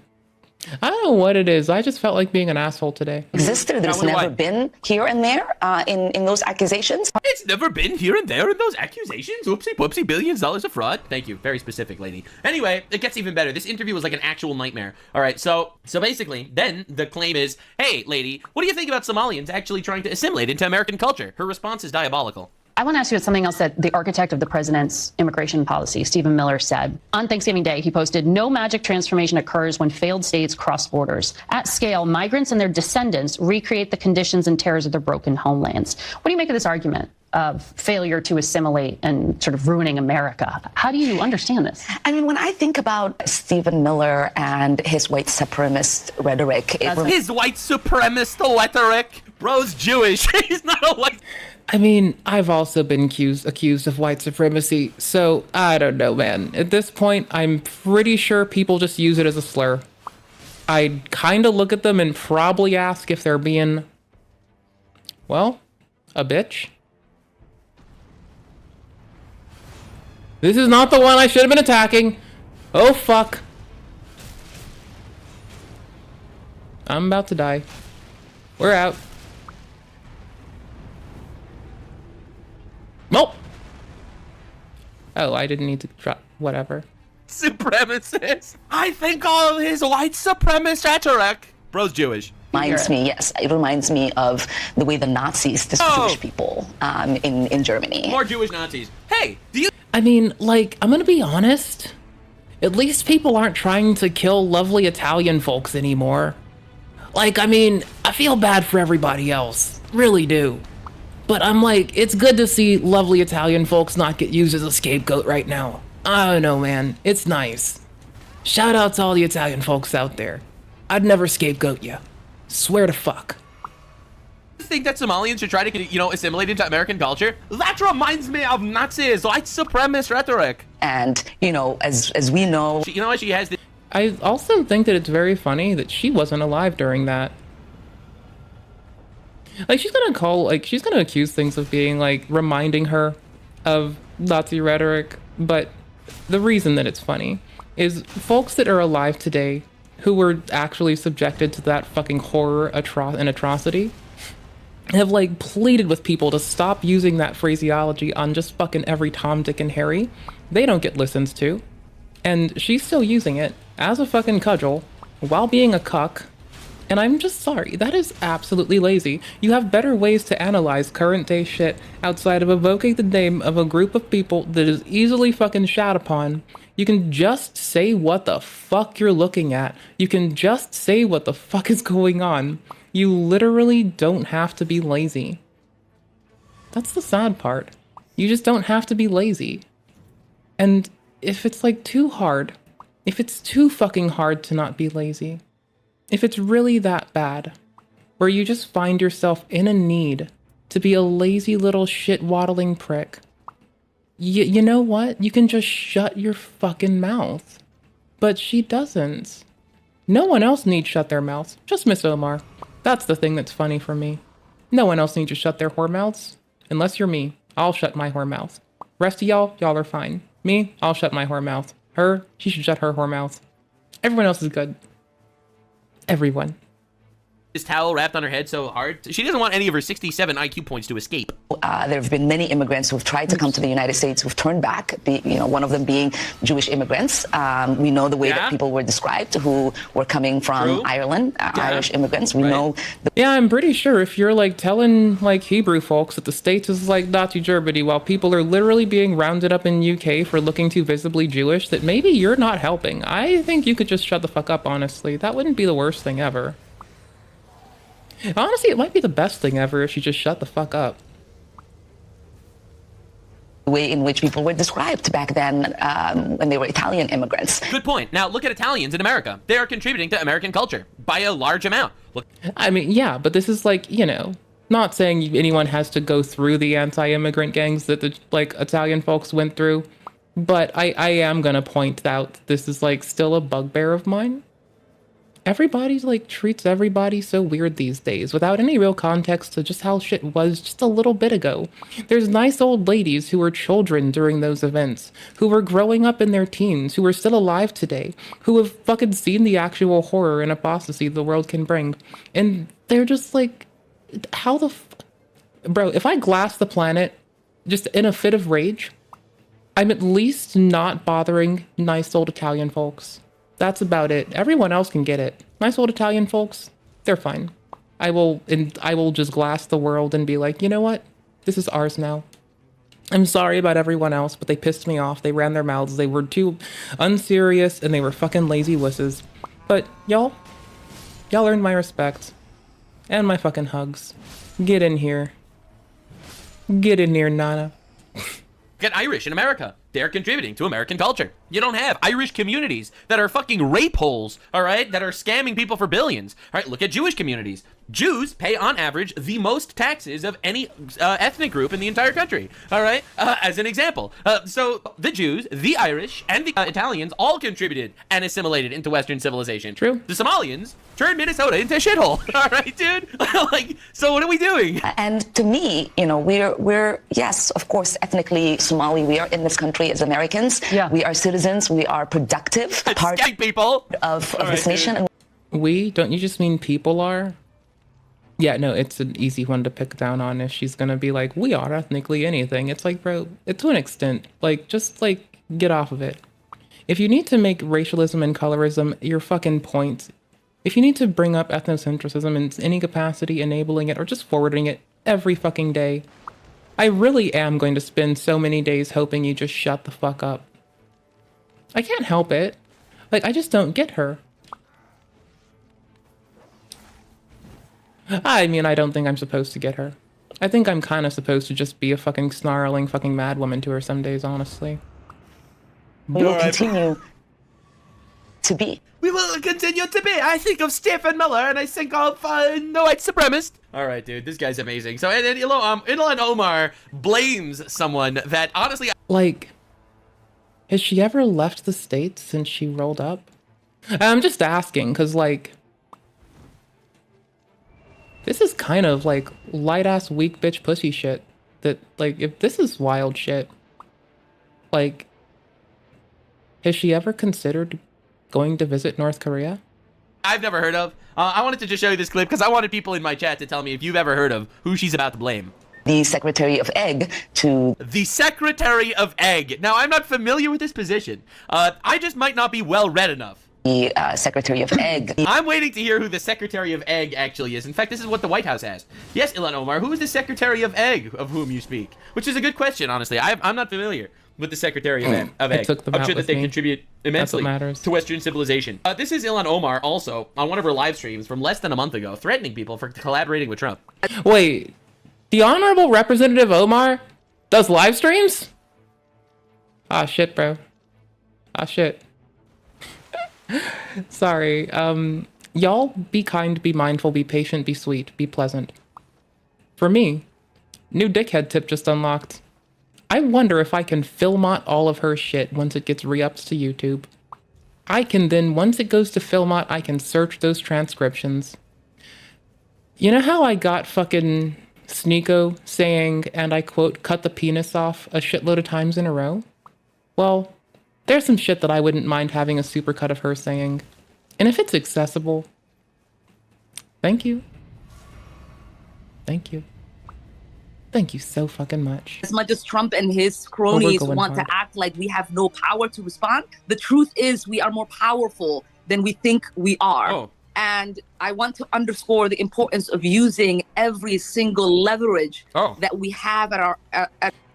I don't know what it is. I just felt like being an asshole today. Existed. There's never been here and there in those accusations. It's never been here and there in those accusations. Oopsie poopsie, billions of dollars of fraud. Thank you. Very specific, lady. Anyway, it gets even better. This interview was like an actual nightmare. All right, so basically, then the claim is, hey, lady, what do you think about Somalians actually trying to assimilate into American culture? Her response is diabolical. I want to ask you something else that the architect of the president's immigration policy, Stephen Miller, said. On Thanksgiving Day, he posted, "No magic transformation occurs when failed states cross borders. At scale, migrants and their descendants recreate the conditions and terrors of their broken homelands." What do you make of this argument of failure to assimilate and sort of ruining America? How do you understand this? I mean, when I think about Stephen Miller and his white supremacist rhetoric... His white supremacist rhetoric? Bro's Jewish. He's not a white... I mean, I've also been accused of white supremacy, so I don't know, man. At this point, I'm pretty sure people just use it as a slur. I'd kind of look at them and probably ask if they're being, well, a bitch. This is not the one I should have been attacking. Oh, fuck. I'm about to die. We're out. Nope. Oh, I didn't need to drop. Whatever. Supremacist. I think all of his white supremacist rhetoric. Bro's Jewish. Reminds me, yes, it reminds me of the way the Nazis dispersed Jewish people in Germany. More Jewish Nazis. Hey, do you... I mean, like, I'm gonna be honest. At least people aren't trying to kill lovely Italian folks anymore. Like, I mean, I feel bad for everybody else. Really do. But I'm like, it's good to see lovely Italian folks not get used as a scapegoat right now. I don't know, man. It's nice. Shout out to all the Italian folks out there. I'd never scapegoat you. Swear to fuck. You think that Somalians should try to, assimilate into American culture? That reminds me of Nazis, white supremacist rhetoric. And, as we know... She has the... I also think that it's very funny that she wasn't alive during that. Like, she's gonna accuse things of being, like, reminding her of Nazi rhetoric, but the reason that it's funny is folks that are alive today who were actually subjected to that fucking horror and atrocity have, like, pleaded with people to stop using that phraseology on just fucking every Tom, Dick, and Harry. They don't get listened to. And she's still using it as a fucking cudgel while being a cuck. And I'm just sorry, that is absolutely lazy. You have better ways to analyze current day shit outside of evoking the name of a group of people that is easily fucking shat upon. You can just say what the fuck you're looking at. You can just say what the fuck is going on. You literally don't have to be lazy. That's the sad part. You just don't have to be lazy. And if it's like too hard, if it's too fucking hard to not be lazy, if it's really that bad, where you just find yourself in a need to be a lazy little shit-waddling prick, you know what? You can just shut your fucking mouth. But she doesn't. No one else needs shut their mouths. Just Miss Omar. That's the thing that's funny for me. No one else needs to shut their whore mouths. Unless you're me. I'll shut my whore mouth. Rest of y'all are fine. Me, I'll shut my whore mouth. Her, she should shut her whore mouth. Everyone else is good. Everyone. This towel wrapped on her head so hard. She doesn't want any of her 67 IQ points to escape. There have been many immigrants who've tried to come to the United States who've turned back, one of them being Jewish immigrants. We know the way that people were described who were coming from Ireland, Irish immigrants. We know... Yeah, I'm pretty sure if you're like telling like Hebrew folks that the States is like Nazi Germany while people are literally being rounded up in UK for looking too visibly Jewish, that maybe you're not helping. I think you could just shut the fuck up, honestly. That wouldn't be the worst thing ever. Honestly, it might be the best thing ever if you just shut the fuck up. the way in which people were described back then when they were Italian immigrants. Good point. Now look at Italians in America. They are contributing to American culture by a large amount. Look. I mean, yeah, but this is like, you know, not saying anyone has to go through the anti-immigrant gangs that the like Italian folks went through, but I am gonna point out this is like still a bugbear of mine. Everybody like treats everybody so weird these days without any real context to just how shit was just a little bit ago. There's nice old ladies who were children during those events, who were growing up in their teens, who are still alive today, who have fucking seen the actual horror and apostasy the world can bring. And they're just like, how the bro, if I glass the planet just in a fit of rage, I'm at least not bothering nice old Italian folks. That's about it. Everyone else can get it. Nice old Italian folks, they're fine. I will just glass the world and be like, you know what? This is ours now. I'm sorry about everyone else, but they pissed me off. They ran their mouths. They were too unserious and they were fucking lazy wusses. But y'all earned my respect and my fucking hugs. Get in here. Get in here, Nana. Get Irish in America. They're contributing to American culture. You don't have Irish communities that are fucking rape holes, all right, that are scamming people for billions. All right, look at Jewish communities. Jews pay, on average, the most taxes of any ethnic group in the entire country, all right, as an example. So the Jews, the Irish, and the Italians all contributed and assimilated into Western civilization. True. The Somalians turned Minnesota into a shithole, all right, dude? Like, so what are we doing? And to me, you know, we're yes, of course, ethnically Somali. We are in this country as Americans. Yeah. We are citizens. We are productive part people of this nation. And we? Don't you just mean people are? Yeah, no, it's an easy one to pick down on if she's gonna be like, we are ethnically anything. It's like, bro, to an extent, like, just like, get off of it. If you need to make racialism and colorism your fucking point, if you need to bring up ethnocentrism in any capacity, enabling it or just forwarding it every fucking day, I really am going to spend so many days hoping you just shut the fuck up. I can't help it. Like, I just don't get her. I mean, I don't think I'm supposed to get her. I think I'm kind of supposed to just be a fucking snarling fucking mad woman to her some days, honestly. we will continue to be. We will continue to be. I think of Stephen Miller and I think of no white supremacist. All right, dude, this guy's amazing. So, and Ilhan Omar blames someone that honestly, like, has she ever left the States since she rolled up? I'm just asking, because, like, this is kind of like light ass weak bitch pussy shit. That, like, if this is wild shit, like, has she ever considered going to visit North Korea? I've never heard of. I wanted to just show you this clip because I wanted people in my chat to tell me if you've ever heard of who she's about to blame. The Secretary of Egg to... The Secretary of Egg. Now, I'm not familiar with this position. I just might not be well read enough. The Secretary of Egg. I'm waiting to hear who the Secretary of Egg actually is. In fact, this is what the White House has. Yes, Ilhan Omar, who is the Secretary of Egg of whom you speak? Which is a good question, honestly. I'm not familiar with the Secretary of Egg. I'm sure that they contribute immensely to Western civilization. This is Ilhan Omar also on one of her live streams from less than a month ago, threatening people for collaborating with Trump. Wait, the Honorable Representative Omar does live streams? Ah, shit, bro. Ah, shit. Sorry. Y'all be kind, be mindful, be patient, be sweet, be pleasant. For me, new dickhead tip just unlocked. I wonder if I can filmot all of her shit once it gets re-upped to YouTube. I can then, once it goes to filmot, I can search those transcriptions. You know how I got fucking Sneeko saying, and I quote, cut the penis off a shitload of times in a row? Well, there's some shit that I wouldn't mind having a supercut of her saying. And if it's accessible, thank you. Thank you. Thank you so fucking much. As much as Trump and his cronies want to act like we have no power to respond, the truth is we are more powerful than we think we are. Oh. And I want to underscore the importance of using every single leverage that we have at our...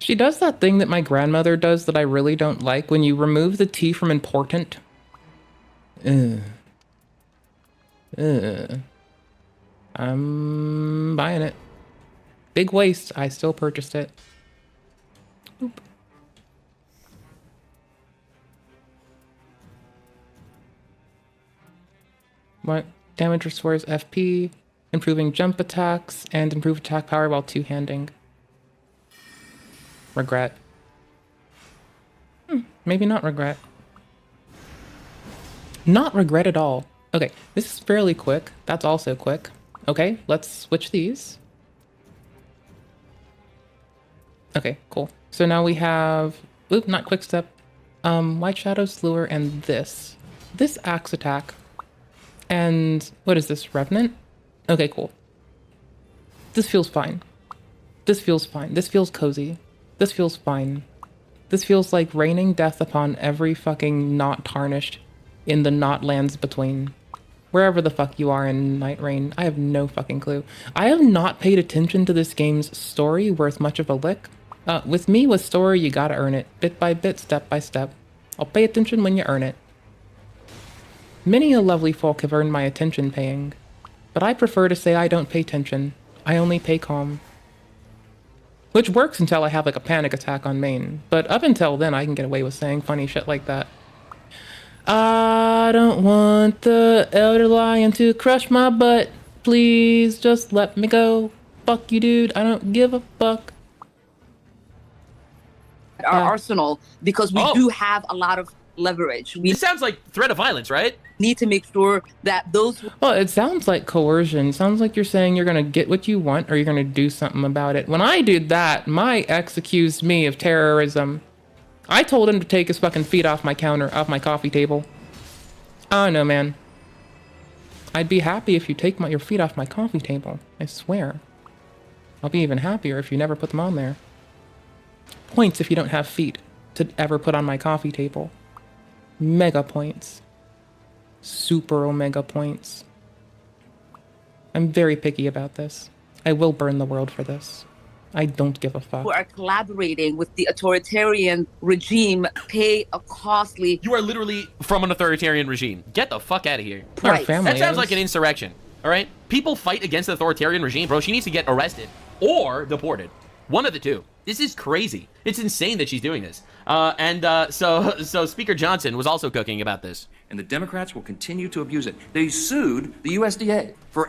She does that thing that my grandmother does that I really don't like. When you remove the T from important. I'm buying it. Big waste. I still purchased it. Oop. What? Damage restores FP, improving jump attacks, and improve attack power while two-handing. Regret. Maybe not regret. Not regret at all. Okay, this is fairly quick. That's also quick. Okay, let's switch these. Okay, cool. So now we have... Oop, not quick step. White Shadow's Lure and this. This axe attack. And what is this, Revenant? Okay, cool. This feels fine. This feels fine. This feels cozy. This feels fine. This feels like raining death upon every fucking not tarnished in the not lands between. Wherever the fuck you are in Night Rain, I have no fucking clue. I have not paid attention to this game's story worth much of a lick. With me, with story, you gotta earn it. Bit by bit, step by step. I'll pay attention when you earn it. Many a lovely folk have earned my attention paying. But I prefer to say I don't pay attention. I only pay calm. Which works until I have like a panic attack on main. But up until then, I can get away with saying funny shit like that. I don't want the elder lion to crush my butt. Please just let me go. Fuck you, dude. I don't give a fuck. Our arsenal, because we do have a lot of leverage. It sounds like threat of violence, right? Need to make sure that those... Well, it sounds like coercion. It sounds like you're saying you're going to get what you want or you're going to do something about it. When I did that, my ex accused me of terrorism. I told him to take his fucking feet off my counter, off my coffee table. I don't know, man. I'd be happy if you take your feet off my coffee table. I swear. I'll be even happier if you never put them on there. Points if you don't have feet to ever put on my coffee table. Mega points. Super omega points. I'm very picky about this. I will burn the world for this. I don't give a fuck. Who are collaborating with the authoritarian regime pay a costly... You are literally from an authoritarian regime. Get the fuck out of here. Our family That sounds is. like an insurrection, all right? People fight against the authoritarian regime, bro. She needs to get arrested or deported. One of the two. This is crazy. It's insane that she's doing this. So Speaker Johnson was also cooking about this. And the Democrats will continue to abuse it. They sued the USDA for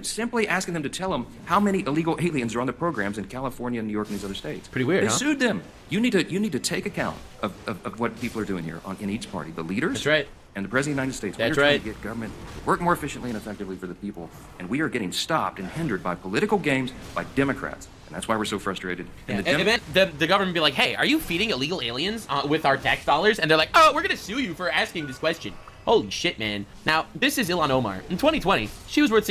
simply asking them to tell them how many illegal aliens are on the programs in California, New York, and these other states. Pretty weird, They huh? sued them. You need to take account of what people are doing here in each party. The leaders. That's right. And the President of the United States. That's We're trying right. to get government to work more efficiently and effectively for the people. And we are getting stopped and hindered by political games by Democrats. And that's why we're so frustrated. And the government be like, hey, are you feeding illegal aliens with our tax dollars? And they're like, oh, we're going to sue you for asking this question. Holy shit, man. Now, this is Ilhan Omar. In 2020, she was worth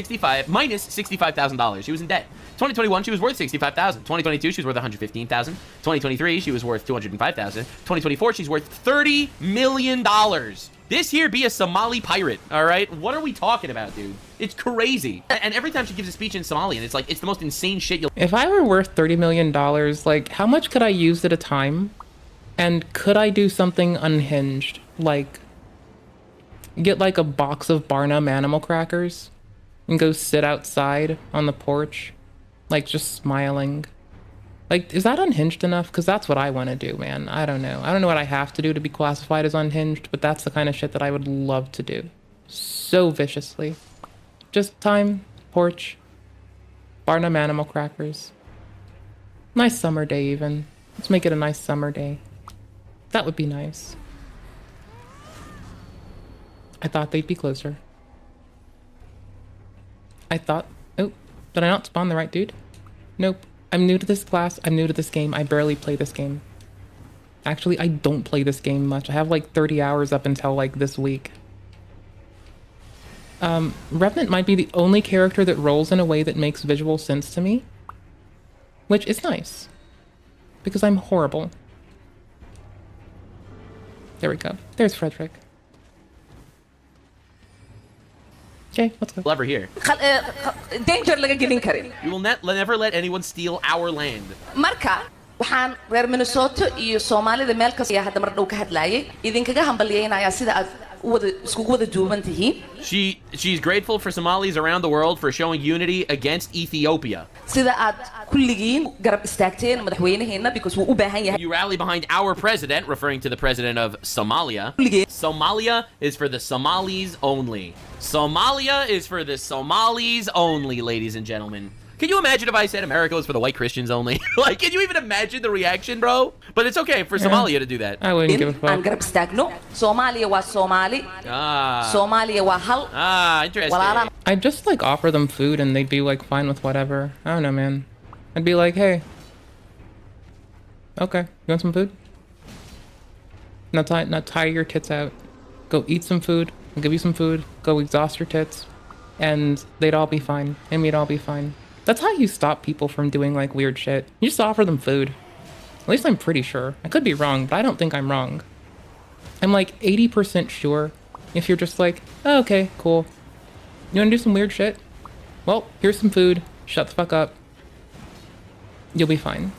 minus $65,000. She was in debt. 2021, she was worth $65,000. 2022, she was worth $115,000. 2023, she was worth $205,000. 2024, she's worth $30 million. This here be a Somali pirate, all right? What are we talking about, dude? It's crazy. And every time she gives a speech in Somalian, it's like, it's the most insane shit you'll... If I were worth $30 million, like, how much could I use at a time? And could I do something unhinged? Like, get like a box of Barnum animal crackers and go sit outside on the porch, like just smiling. Like, is that unhinged enough? Because that's what I want to do, man. I don't know. I don't know what I have to do to be classified as unhinged, but that's the kind of shit that I would love to do. So viciously. Just time, porch, Barnum animal crackers. Nice summer day, even. Let's make it a nice summer day. That would be nice. I thought they'd be closer. I thought... Oh, did I not spawn the right dude? Nope. I'm new to this class. I'm new to this game. I barely play this game. Actually, I don't play this game much. I have like 30 hours up until like this week. Revenant might be the only character that rolls in a way that makes visual sense to me. Which is nice. Because I'm horrible. There we go. There's Frederick. Okay, let's go. Lever here. danger laga gelin karin. We will never let anyone steal our land. marka waxaan reer Minnesota iyo Soomaalida meel kasta hadda mar dhow ka hadlayay idinkaga hambalyeynaya sida aad She's grateful for Somalis around the world for showing unity against Ethiopia. sida aad kulligiin garab istaagteen madaxweynaheena because wuu u baahan yahay You rally behind our president, referring to the president of Somalia. Somalia is for the Somalis only. Somalia is for the Somalis only, ladies and gentlemen. Can you imagine if I said America was for the white Christians only? Like, can you even imagine the reaction, bro? But it's okay for Somalia to do that. I wouldn't give a fuck. aan garab istaagno Soomaaliya waa Soomaali Soomaaliya waa hal interesting. I'd just like offer them food and they'd be like fine with whatever. I don't know, man. I'd be like, hey, okay, you want some food? Now tie your tits out. Go eat some food. I'll give you some food. Go exhaust your tits, and they'd all be fine, and we'd all be fine. That's how you stop people from doing like weird shit. You just offer them food. At least I'm pretty sure. I could be wrong, but I don't think I'm wrong. I'm like 80% sure. If you're just like, oh, okay, cool. You wanna do some weird shit? Well, here's some food. Shut the fuck up. You'll be fine.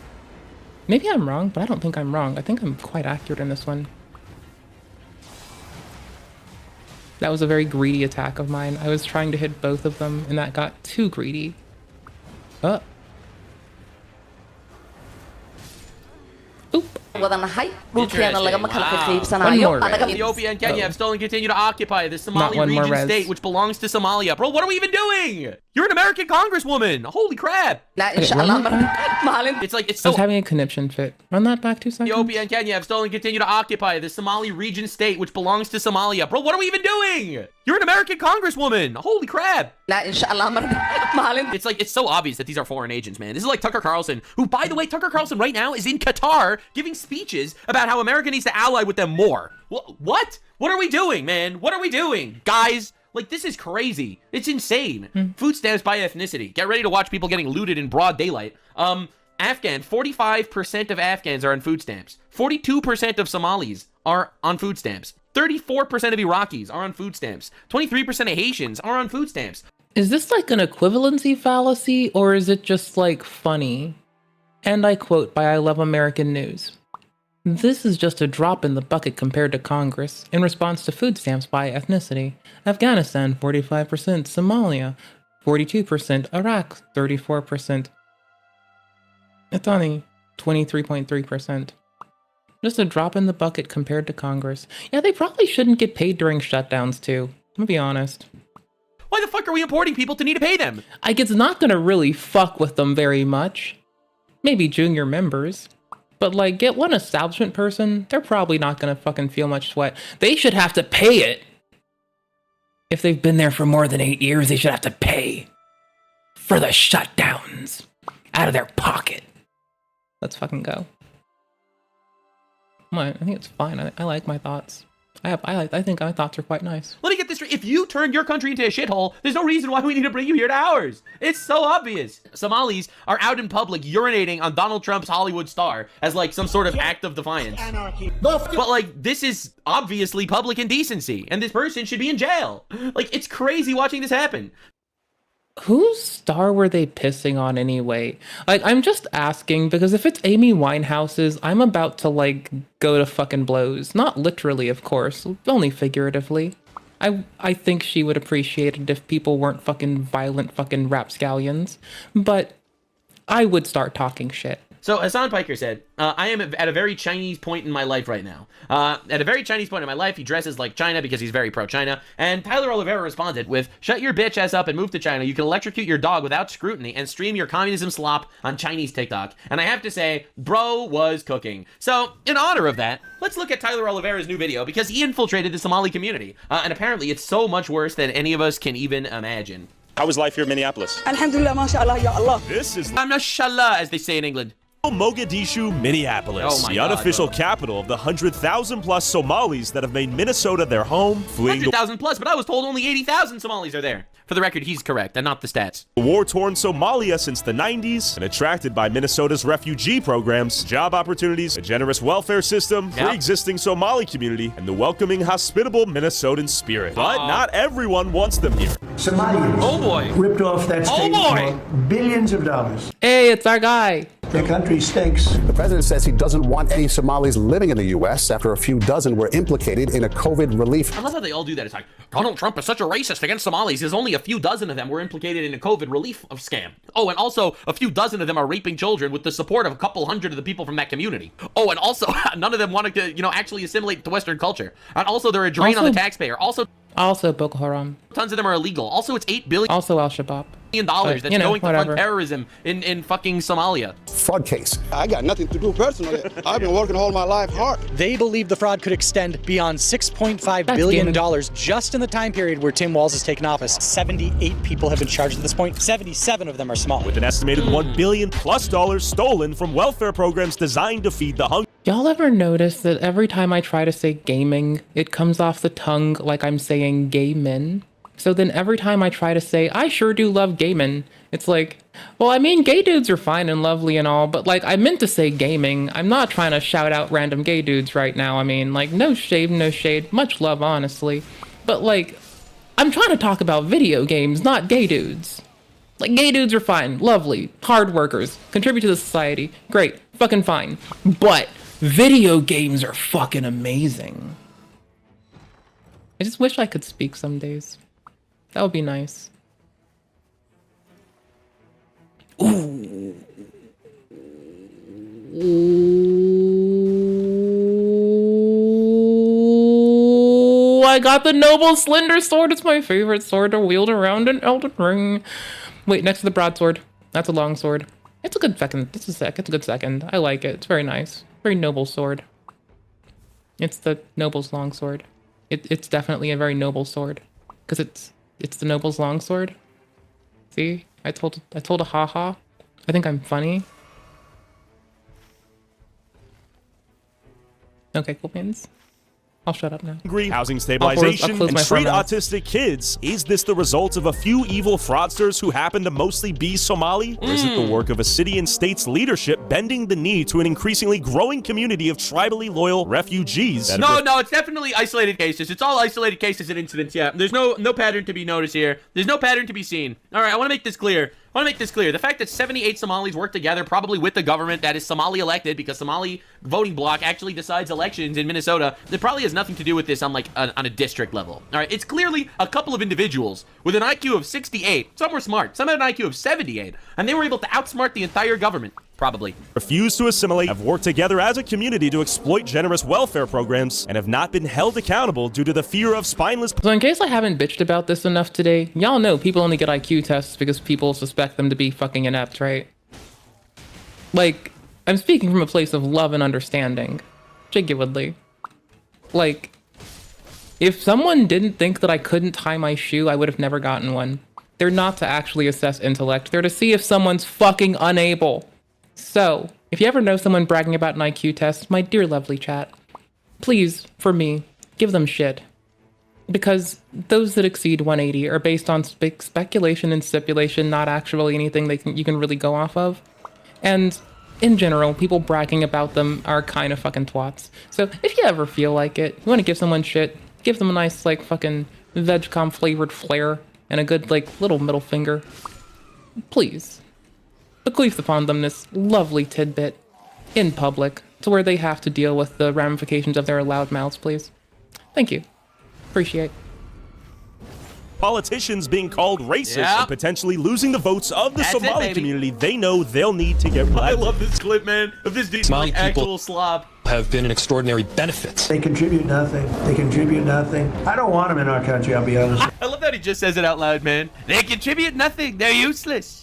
Maybe I'm wrong, but I don't think I'm wrong. I think I'm quite accurate in this one. That was a very greedy attack of mine. I was trying to hit both of them, and that got too greedy. Oh. Oop. wadanahay dhulkeena lagama kala qaybsanayo Ethiopia and Kenya have still and continue to occupy the Somali region state, which belongs to Somalia. Bro, what are we even doing? You're an American congresswoman. Holy crap. It's like, it's so... I was having a conniption fit. Run that back 2 seconds. Ethiopia and Kenya have still and continue to occupy the Somali region state, which belongs to Somalia. Bro, what are we even doing? You're an American congresswoman. Holy crap. It's like, it's so obvious that these are foreign agents, man. This is like Tucker Carlson, who, by the way, Tucker Carlson right now is in Qatar giving speeches about how America needs to ally with them more. What? What are we doing, man? What are we doing? Guys, like, this is crazy. It's insane. Food stamps by ethnicity. Get ready to watch people getting looted in broad daylight. 45% of Afghans are on food stamps. 42% of Somalis are on food stamps. 34% of Iraqis are on food stamps. 23% of Haitians are on food stamps. Is this like an equivalency fallacy, or is it just like funny? And I quote by I Love American News. This is just a drop in the bucket compared to Congress in response to food stamps by ethnicity. Afghanistan, 45%, Somalia, 42%, Iraq, 34%. Italy, 23.3%. Just a drop in the bucket compared to Congress. Yeah, they probably shouldn't get paid during shutdowns too. I'm gonna be honest. Why the fuck are we importing people to need to pay them? Like, it's not gonna really fuck with them very much. Maybe junior members. But like, get one establishment person, they're probably not gonna fucking feel much sweat. They should have to pay it. If they've been there for more than 8 years, they should have to pay for the shutdowns out of their pocket. Let's fucking go. I think it's fine. I like my thoughts. I think my thoughts are quite nice. Let me get this straight. If you turn your country into a shithole, there's no reason why we need to bring you here to ours. It's so obvious. Somalis are out in public urinating on Donald Trump's Hollywood star as like some sort of act of defiance. But like, this is obviously public indecency, and this person should be in jail. Like, it's crazy watching this happen. Whose star were they pissing on anyway? Like, I'm just asking because if it's Amy Winehouse's, I'm about to like go to fucking blows. Not literally, of course, only figuratively. I think she would appreciate it if people weren't fucking violent fucking rapscallions, but I would start talking shit. So Hassan Piker said, I am at a very Chinese point in my life right now. At a very Chinese point in my life, he dresses like China because he's very pro-China. And Tyler Oliveira responded with, shut your bitch ass up and move to China. You can electrocute your dog without scrutiny and stream your communism slop on Chinese TikTok. And I have to say, bro was cooking. So in honor of that, let's look at Tyler Oliveira's new video because he infiltrated the Somali community. And apparently it's so much worse than any of us can even imagine. How was life here in Minneapolis? Alhamdulillah, mashallah, ya Allah. This is mashallah, as they say in England. Mogadishu, Minneapolis, the unofficial capital of the 100,000 plus Somalis that have made Minnesota their home, fleeing 100,000 plus, but I was told only 80,000 Somalis are there. For the record, he's correct, and not the stats. War-torn Somalia since the 90s, and attracted by Minnesota's refugee programs, job opportunities, a generous welfare system, pre-existing Somali community, and the welcoming, hospitable Minnesotan spirit. But not everyone wants them here. Somalians oh boy. ripped off that state for billions of dollars. Hey, it's our guy. The country stinks. The president says he doesn't want any Somalis living in the U.S. after a few dozen were implicated in a COVID relief. I love how they all do that. It's like, Donald Trump is such a racist against Somalis. There's only a few dozen of them were implicated in a COVID relief scam. Oh, and also a few dozen of them are raping children with the support of a couple hundred of the people from that community. Oh, and also none of them wanted to, actually assimilate to Western culture. And also they're a drain on the taxpayer. Also Boko Haram. Tons of them are illegal. Also, it's $8 billion. Also Al-Shabaab. That's going to fund terrorism in fucking Somalia. Fraud case. I got nothing to do personally. I've been working all my life hard. They believe the fraud could extend beyond $6.5 billion just in the time period where Tim Walz has taken office. 78 people have been charged at this point. 77 of them are Somali. With an estimated $1 billion+ stolen from welfare programs designed to feed the hungry. Y'all ever notice that every time I try to say gaming, it comes off the tongue like I'm saying gay men? So then every time I try to say, I sure do love gaming, it's like, well, I mean, gay dudes are fine and lovely and all, but like, I meant to say gaming. I'm not trying to shout out random gay dudes right now. I mean, like, no shade, much love, honestly. But like, I'm trying to talk about video games, not gay dudes. Like, gay dudes are fine, lovely, hard workers, contribute to the society, great, fucking fine. But video games are fucking amazing. I just wish I could speak some days. That would be nice. Ooh. Ooh, I got the noble slender sword. It's my favorite sword to wield around an Elden Ring. Wait, next to the broadsword. That's a long sword. It's a good second. It's a good second. I like it. It's very nice. Very noble sword. It's the noble's long sword. It's definitely a very noble sword. Because it's the noble's longsword. See? I told a haha. I think I'm funny. Okay, cool beans. I'll shut up now. Housing stabilization and street autistic kids. Is this the result of a few evil fraudsters who happen to mostly be Somali? Or is it the work of a city and state's leadership bending the knee to an increasingly growing community of tribally loyal refugees? No, it's definitely isolated cases. It's all isolated cases and incidents, yeah. There's no pattern to be noticed here. There's no pattern to be seen. All right, I want to make this clear. The fact that 78 Somalis work together, probably with the government that is Somali elected, because Somali voting bloc actually decides elections in Minnesota, it probably has nothing to do with this on a district level. All right, it's clearly a couple of individuals with an IQ of 68. Some were smart. Some had an IQ of 78, and they were able to outsmart the entire government. Probably. Refuse to assimilate, have worked together as a community to exploit generous welfare programs, and have not been held accountable due to the fear of spineless... So in case I haven't bitched about this enough today, y'all know people only get IQ tests because people suspect them to be fucking inept, right? Like, I'm speaking from a place of love and understanding. Genuinely. Like, if someone didn't think that I couldn't tie my shoe, I would have never gotten one. They're not to actually assess intellect. They're to see if someone's fucking unable. So, if you ever know someone bragging about an IQ test, my dear lovely chat, please, for me, give them shit. Because those that exceed 180 are based on speculation and stipulation, not actually anything you can really go off of. And in general, people bragging about them are kind of fucking twats. So if you ever feel like it, you want to give someone shit, give them a nice, like, fucking vegcom flavored flair and a good, like, little middle finger. Please. Bequeath upon them this lovely tidbit in public to where they have to deal with the ramifications of their loud mouths, please. Thank you. Appreciate. Politicians being called racist and potentially losing the votes of the Somali community they know they'll need to get rid of. I love this clip, man, of this dude like actual slob. Have been an extraordinary benefit. They contribute nothing. I don't want them in our country, I'll be honest. I love that he just says it out loud, man. They contribute nothing. They're useless.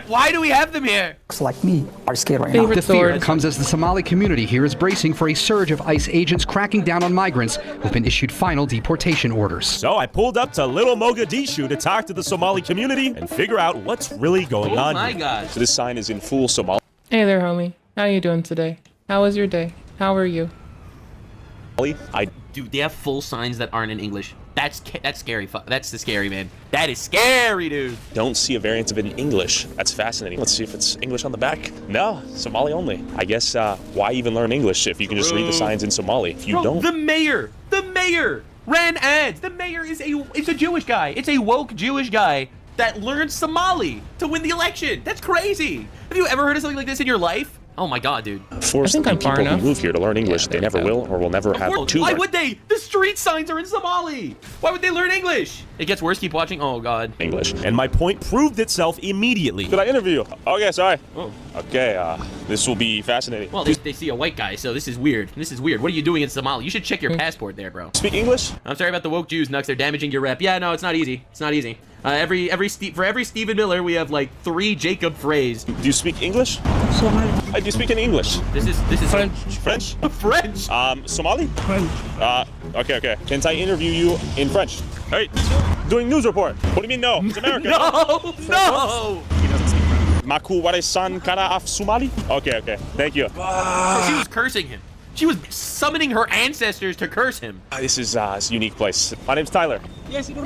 Why do we have them here? Looks like me are scared right now. Favorite The sword. fear comes as the Somali community here is bracing for a surge of ICE agents cracking down on migrants who've been issued final deportation orders. So I pulled up to Little Mogadishu to talk to the Somali community and figure out what's really going on. Oh my here. God. So this sign is in full Somali. Hey there, homie. How you doing today? How was your day? How are you? Dude, they have full signs that aren't in English. That's scary. That's the scary, man. That is scary, dude. Don't see a variant of it in English. That's fascinating. Let's see if it's English on the back. No, Somali only. I guess why even learn English if you can just read the signs in Somali? If you don't. The mayor ran ads. The mayor is a Jewish guy. It's a woke Jewish guy that learned Somali to win the election. That's crazy. Have you ever heard of something like this in your life? Oh my god, dude. Force the people who move here to learn English. They never will or will never have to Why learn would they? The street signs are in Somali. Why would they learn English? It gets worse. Keep watching. Oh god. English. And my point proved itself immediately. Did I interview you? Okay, sorry. Okay, this will be fascinating. Well, they see a white guy, so this is weird. This is weird. What are you doing in Somali? You should check your passport there, bro. Speak English? I'm sorry about the woke Jews, Nux. They're damaging your rep. Yeah, no, it's not easy. It's not easy. For every Stephen Miller, we have like 3 Jacob Frays. Do you speak English? Do you speak any English? This is French. French? French. Somali? French. Okay. Can I interview you in French? Hey, doing news report. What do you mean no? It's America. No. Maku ware-san kana af Somali? Okay. Thank you. She was cursing him. She was summoning her ancestors to curse him. This is a unique place. My name's Tyler. Yes, We're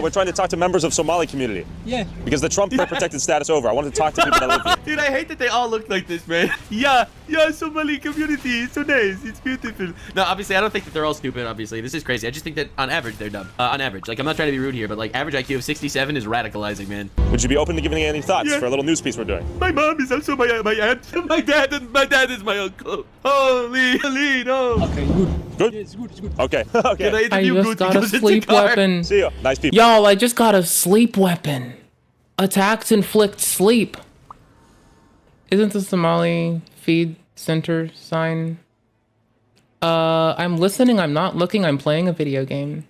trying to talk to members of Somali community. Yeah. Because the Trump protected status over. I wanted to talk to people that live here. Dude, I hate that they all look like this, man. Yeah, Somali community. It's so nice. It's beautiful. No, obviously, I don't think that they're all stupid, obviously. This is crazy. I just think that on average, they're dumb. On average. Like, I'm not trying to be rude here, but like, average IQ of 67 is radicalizing, man. Would you be open to giving any thoughts for a little news piece we're doing? My mom is also my aunt. My dad is my uncle. Holy no. Okay, good. Good? Yes, good. Okay. Can I I interview just good got a because it's sleep car? weapon. See ya. Nice people. Y'all, I just got a sleep weapon. Attacks inflict sleep. Isn't the Somali feed center sign? I'm listening, I'm not looking, I'm playing a video game.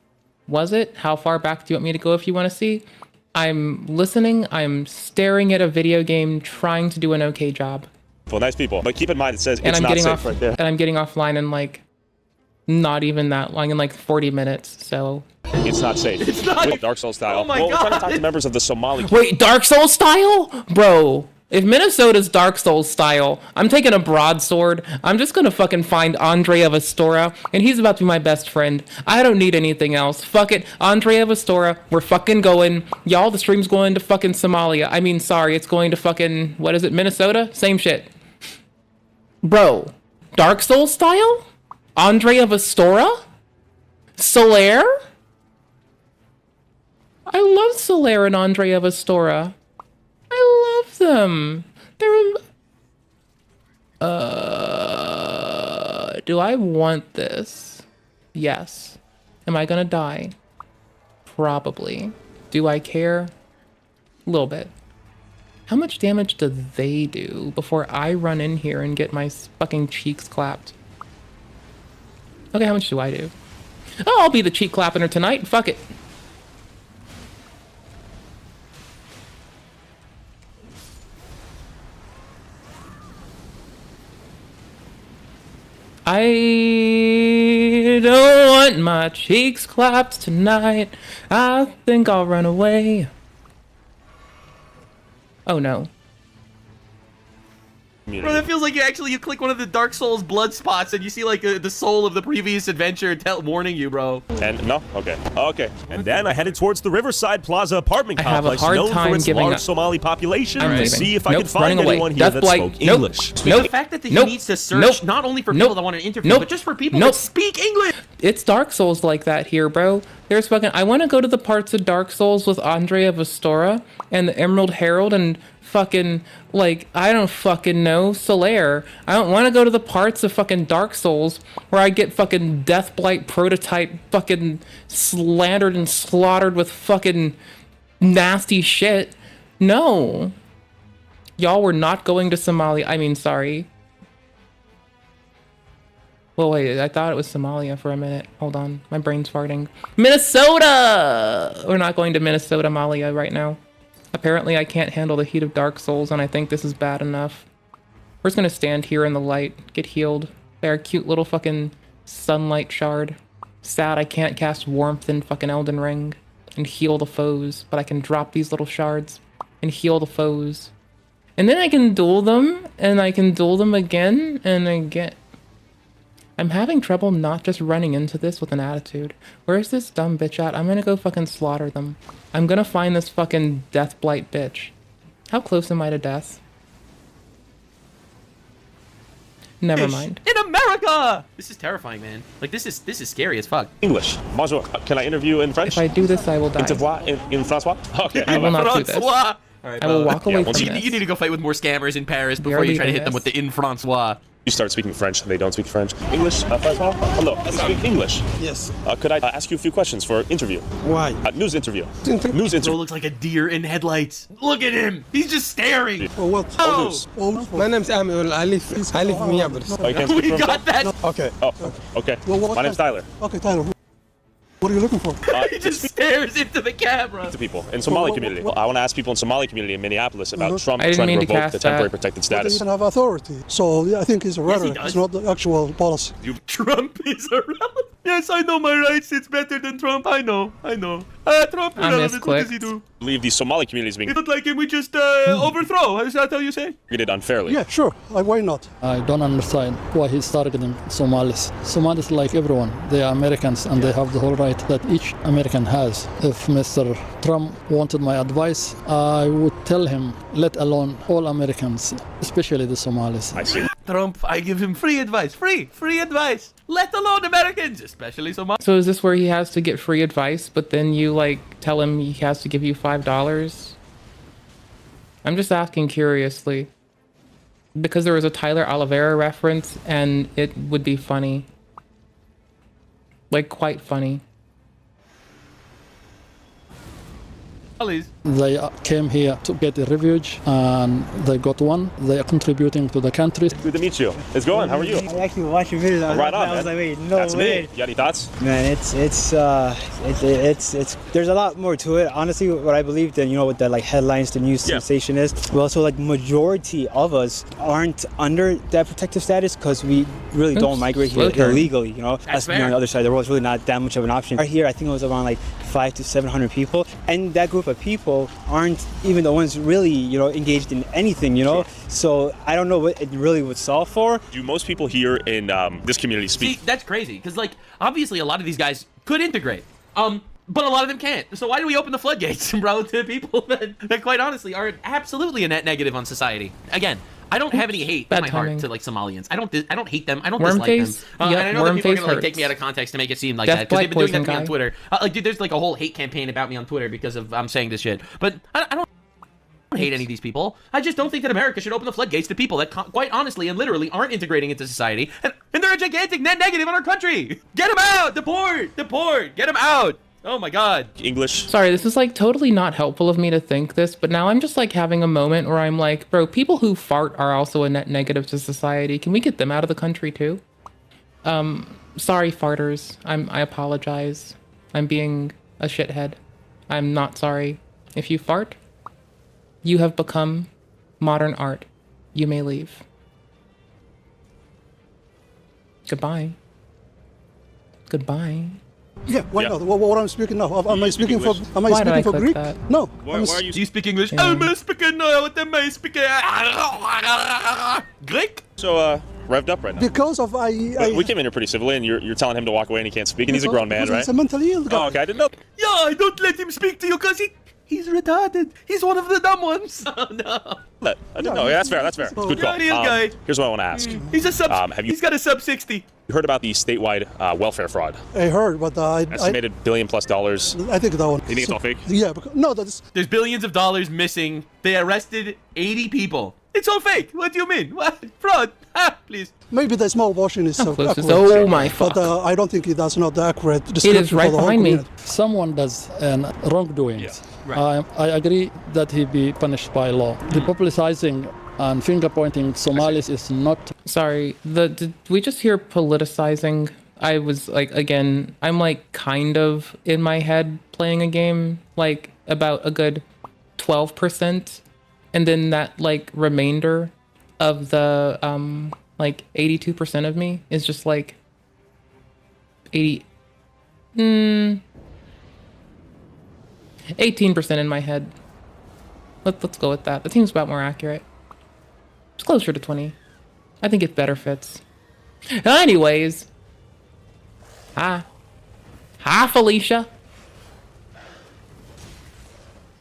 Was it? How far back do you want me to go if you want to see? I'm listening, I'm staring at a video game, trying to do an okay job. Well, nice people. But keep in mind, it says And it's I'm not getting safe off right there. and I'm getting offline in like not even that long, in like 40 minutes, so. It's not safe. It's not. With Dark Souls style. Oh my We're trying to God. talk to members of the Somali Wait, Dark Souls style? Bro, if Minnesota's Dark Souls style, I'm taking a broadsword. I'm just gonna fucking find Andrea Vastora, and he's about to be my best friend. I don't need anything else. Fuck it. Andrea Vastora, we're fucking going. Y'all, the stream's going to fucking Somalia. I mean, sorry, it's going to fucking, what is it, Minnesota? Same shit. Bro, Dark Souls style? Andrea Vastora? Solaire? I love Solaire and Andrea Vastora. I love them. They're... do I want this? Yes. Am I gonna die? Probably. Do I care? A little bit. How much damage do they do before I run in here and get my fucking cheeks clapped? Okay, how much do I do? Oh, I'll be the cheek clapping tonight. Fuck it. I don't want my cheeks clapped tonight. I think I'll run away. Oh no. Bro, that feels like you click one of the Dark Souls blood spots and you see like the soul of the previous adventure warning you, bro. And no? Okay. And then I headed towards the Riverside Plaza apartment I have a complex hard known time for its giving large up. Somali population I'm to leaving. see if I Nope, could find running away. anyone here Death that blight. spoke Nope. English. Nope. The fact that he Nope. needs to search Nope. not only for Nope. people that want to interview, Nope. but just for people Nope. that speak English. It's Dark Souls like that here, bro. There's fucking... I want to go to the parts of Dark Souls with Andrea Vastora and the Emerald Herald and fucking, like, I don't fucking know, Solaire. I don't want to go to the parts of fucking Dark Souls where I get fucking Deathblight prototype fucking slandered and slaughtered with fucking nasty shit. No. Y'all were not going to Somalia. I mean, sorry. Well, wait, I thought it was Somalia for a minute. Hold on, my brain's farting. Minnesota! We're not going to Minnesota, Malia right now. Apparently I can't handle the heat of Dark Souls, and I think this is bad enough. We're just gonna stand here in the light, get healed. They're a cute little fucking sunlight shard. Sad I can't cast warmth in fucking Elden Ring and heal the foes, but I can drop these little shards and heal the foes. And then I can duel them, and I can duel them again and again. I'm having trouble not just running into this with an attitude. Where's this dumb bitch at? I'm gonna go fucking slaughter them. I'm gonna find this fucking Deathblight bitch. How close am I to death? Never mind. In America! This is terrifying, man. Like, this is scary as fuck. English. Bonjour. Can I interview in French? If I do this, I will die. In François? Okay. I will not do this. Francois. All right, I will walk away from you this. need to go fight with more scammers in Paris We before are you try to leaving hit them with this. the in Francois. You start speaking French and they don't speak French. English, François? Hello, I speak English. Yes. Could I ask you a few questions for interview? Why? News interview. News Bro looks like a deer in headlights. Look at him. He's just staring. For what? Oh. My name's Amir. I live in Minneapolis. Oh, you can't speak We French? got that. Okay. Oh, okay. Well, what My name's Tyler. Okay, Tyler. What are you looking for? He just stares into the camera. To people in Somali community. I want to ask people in Somali community in Minneapolis about Trump I didn't trying to mean to revoke cast the temporary that. protected But he status. doesn't have authority. So yeah, I think it's a rhetoric. does. It's not the actual policy. Trump is irrelevant. Yes, I know my rights. It's better than Trump. I know. Trump I irrelevant. What does he misclicked. do? I believe the Somali community is being You don't like him, we just overthrow. Is that how you say? treated unfairly. Yeah, sure. Why not? I don't understand why he's targeting Somalis. Somalis, like everyone, they are Americans and they have the whole right that each American has. If Mr. Trump wanted my advice, I would tell him, let alone all Americans, especially the Somalis. I see. Trump, I give him free advice. Free advice. Let alone Americans, especially Somalis. So is this where he has to get free advice, but then you like tell him he has to give you $5? I'm just asking curiously. Because there was a Tyler Oliveira reference and it would be funny. Like quite funny. They came here to get a refuge and they got one. They are contributing to the country. Good to meet you. It's going. How are you? I actually watched your video. Right on, I was man. like, wait, no That's way. me. You got any thoughts? Man, it's there's a lot more to it. Honestly, what I believe that, you know, what the like headlines, the news sensation is. Well, so like majority of us aren't under that protective status because we really don't migrate here illegally. You know, us being on the other side of the world is really not that much of an option. Right here, I think it was around like 500 to 700 people, and that group of people aren't even the ones really, you know, engaged in anything, you know. So I don't know what it really would solve for. Do most people here in this community speak? See, that's crazy because, like, obviously a lot of these guys could integrate, but a lot of them can't. So why do we open the floodgates, bro, to people that quite honestly are absolutely a net negative on society? Again, I don't have any hate in my heart to like Somalians. I don't hate them. I don't dislike them. And I know that people are gonna like take me out of context to make it seem like that because they've been doing that to me on Twitter. Like, dude, there's like a whole hate campaign about me on Twitter because of I'm saying this shit. But I don't hate any of these people. I just don't think that America should open the floodgates to people that quite honestly and literally aren't integrating into society, and they're a gigantic net negative on our country. Get them out! Deport! Get them out! Oh my god. English. Sorry, this is like totally not helpful of me to think this, but now I'm just like having a moment where I'm like, bro, people who fart are also a net negative to society. Can we get them out of the country too? Sorry, farters. I apologize. I'm being a shithead. I'm not sorry. If you fart, you have become modern art. You may leave. Goodbye. Goodbye. Yeah, why not? What I'm speaking now? Am I speaking for? Am I Why did I speaking for click Greek? that? No. Why are you? Do you speak English? Yeah. I'm speaking. What am I speaking? Greek? So, revved up right now. Because of We came in here pretty civilly, and you're telling him to walk away, and he can't speak, and he's a grown man, right? He's a mentally ill guy. Oh, okay, I didn't know. Yeah, I don't let him speak to you because he's retarded. He's one of the dumb ones. Oh no. I didn't know. Yeah, that's fair. That's fair. It's a good call. Real guy. Here's what I want to ask. He's a sub. He's got a sub 60. You heard about the statewide welfare fraud? I heard, but Estimated $1 billion+. I think that one. You think it's all fake? Yeah, because, no, that's. There's billions of dollars missing. They arrested 80 people. It's all fake. What do you mean? What? Fraud. Please. Maybe the small portion is accurate. Oh my fuck. But I don't think that's not the accurate It description is right for the whole behind me. community. Someone does wrongdoings. Right. I agree that he be punished by law. The publicizing and finger pointing Somalis is not. Sorry, did we just hear politicizing? I was like, again, I'm like kind of in my head playing a game, like about a good 12%. And then that like remainder of the like 82% of me is just like 18% in my head. Let's go with that. That seems about more accurate. It's closer to 20. I think it better fits. Anyways. Hi, Felicia.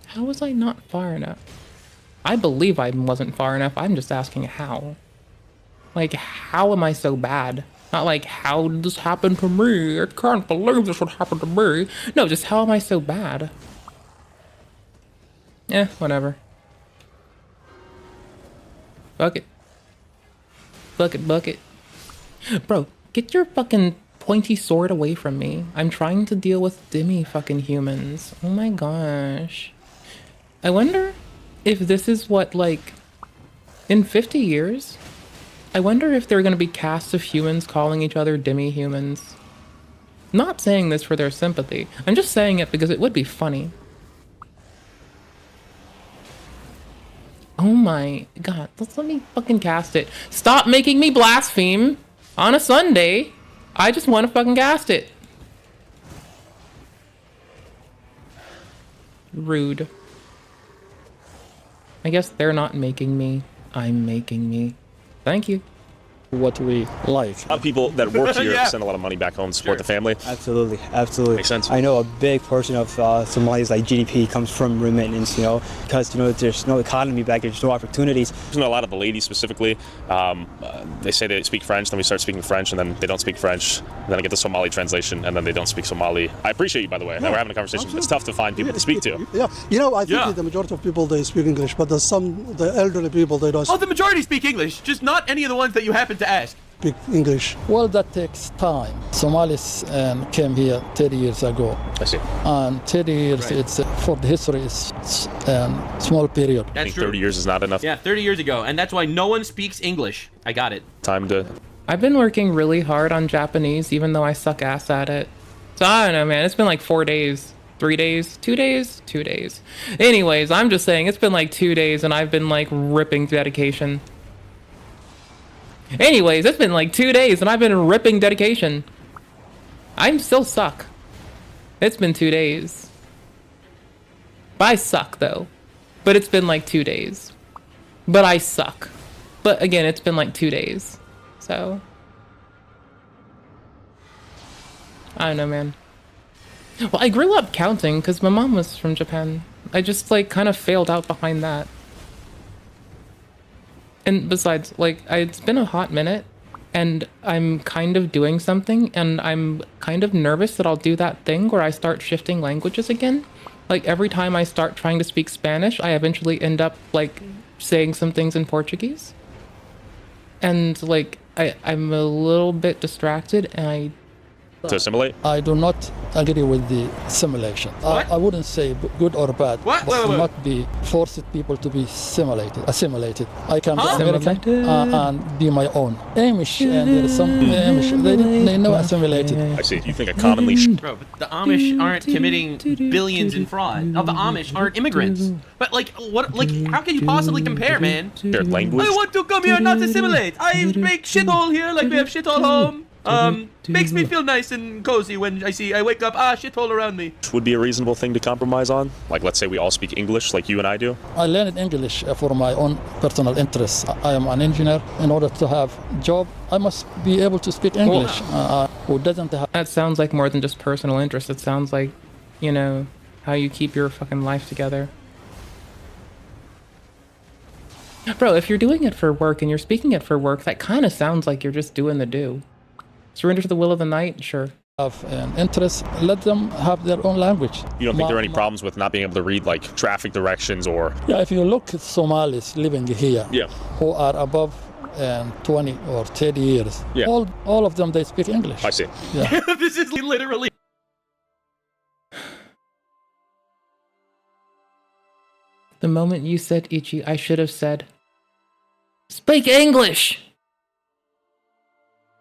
How was I not far enough? I believe I wasn't far enough. I'm just asking how. Like, how am I so bad? Not like, how did this happen to me? I can't believe this would happen to me. No, just how am I so bad? Eh, whatever. Fuck it. Fuck it, bucket. Bro, get your fucking pointy sword away from me. I'm trying to deal with dimmy fucking humans. Oh my gosh. I wonder if this is what, like, in 50 years, I wonder if there are going to be casts of humans calling each other dimmy humans. Not saying this for their sympathy. I'm just saying it because it would be funny. Oh my god, let's let me fucking cast it. Stop making me blaspheme on a Sunday. I just want to fucking cast it. Rude. I guess they're not making me. I'm making me. Thank you. What we like. A lot of people that work here send a lot of money back home to support the family. Absolutely, absolutely. Makes sense. I know a big portion of Somalia's like GDP comes from remittance, you know, because, you know, there's no economy back there, there's no opportunities. You know, a lot of the ladies specifically, they say they speak French, then we start speaking French, and then they don't speak French, and then I get the Somali translation, and then they don't speak Somali. I appreciate you, by the way. We're having a conversation. Absolutely. It's tough to find people to speak to. Yeah, you know, I think the majority of people, they speak English, but there's some, the elderly people, they don't Oh, the majority speak English, just not any of the ones that you happen to ask. speak English. Well, that takes time. Somalis came here 30 years ago. I see. And 30 years, it's for the history, it's a small period. I think 30 years is not enough. Yeah, 30 years ago, and that's why no one speaks English. I got it. Time to... I've been working really hard on Japanese, even though I suck ass at it. So I don't know, man. It's been like 4 days. 3 days? 2 days? 2 days. Anyways, I'm just saying, it's been like 2 days, and I've been like ripping dedication. Anyways, it's been like 2 days, and I've been ripping dedication. I still suck. It's been 2 days. I suck, though. But it's been like 2 days. But I suck. But again, it's been like 2 days. So... I don't know, man. Well, I grew up counting because my mom was from Japan. I just, like, kind of failed out behind that. And besides, like, it's been a hot minute, and I'm kind of doing something, and I'm kind of nervous that I'll do that thing where I start shifting languages again. Like, every time I start trying to speak Spanish, I eventually end up, like, saying some things in Portuguese. And, like, I'm a little bit distracted, and To assimilate? I do not agree with the assimilation. I wouldn't say good or bad, What? but Wait. not be forced people to be assimilated. I can be American and be my own. Amish, and there is some Amish. They know assimilated. I see. You think a commonly... Bro, but the Amish aren't committing billions in fraud. Now, the Amish aren't immigrants. But, like, what? Like, how can you possibly compare, man? Their language? I want to come here and not assimilate. I make shithole here like we have shithole home. Makes me feel nice and cozy when I wake up, shithole around me. Would be a reasonable thing to compromise on? Like, let's say we all speak English like you and I do? I learned English for my own personal interests. I am an engineer. In order to have a job, I must be able to speak English. Who doesn't have... That sounds like more than just personal interest. It sounds like, you know, how you keep your fucking life together. Bro, if you're doing it for work and you're speaking it for work, that kind of sounds like you're just doing the do. Surrender to the will of the night? Sure. Have an interest, let them have their own language. You don't think there are any problems with not being able to read, like, traffic directions or... Yeah, if you look at Somalis living here, who are above 20 or 30 years, all of them, they speak English. I see. Yeah. This is literally... The moment you said Ichi, I should have said, speak English!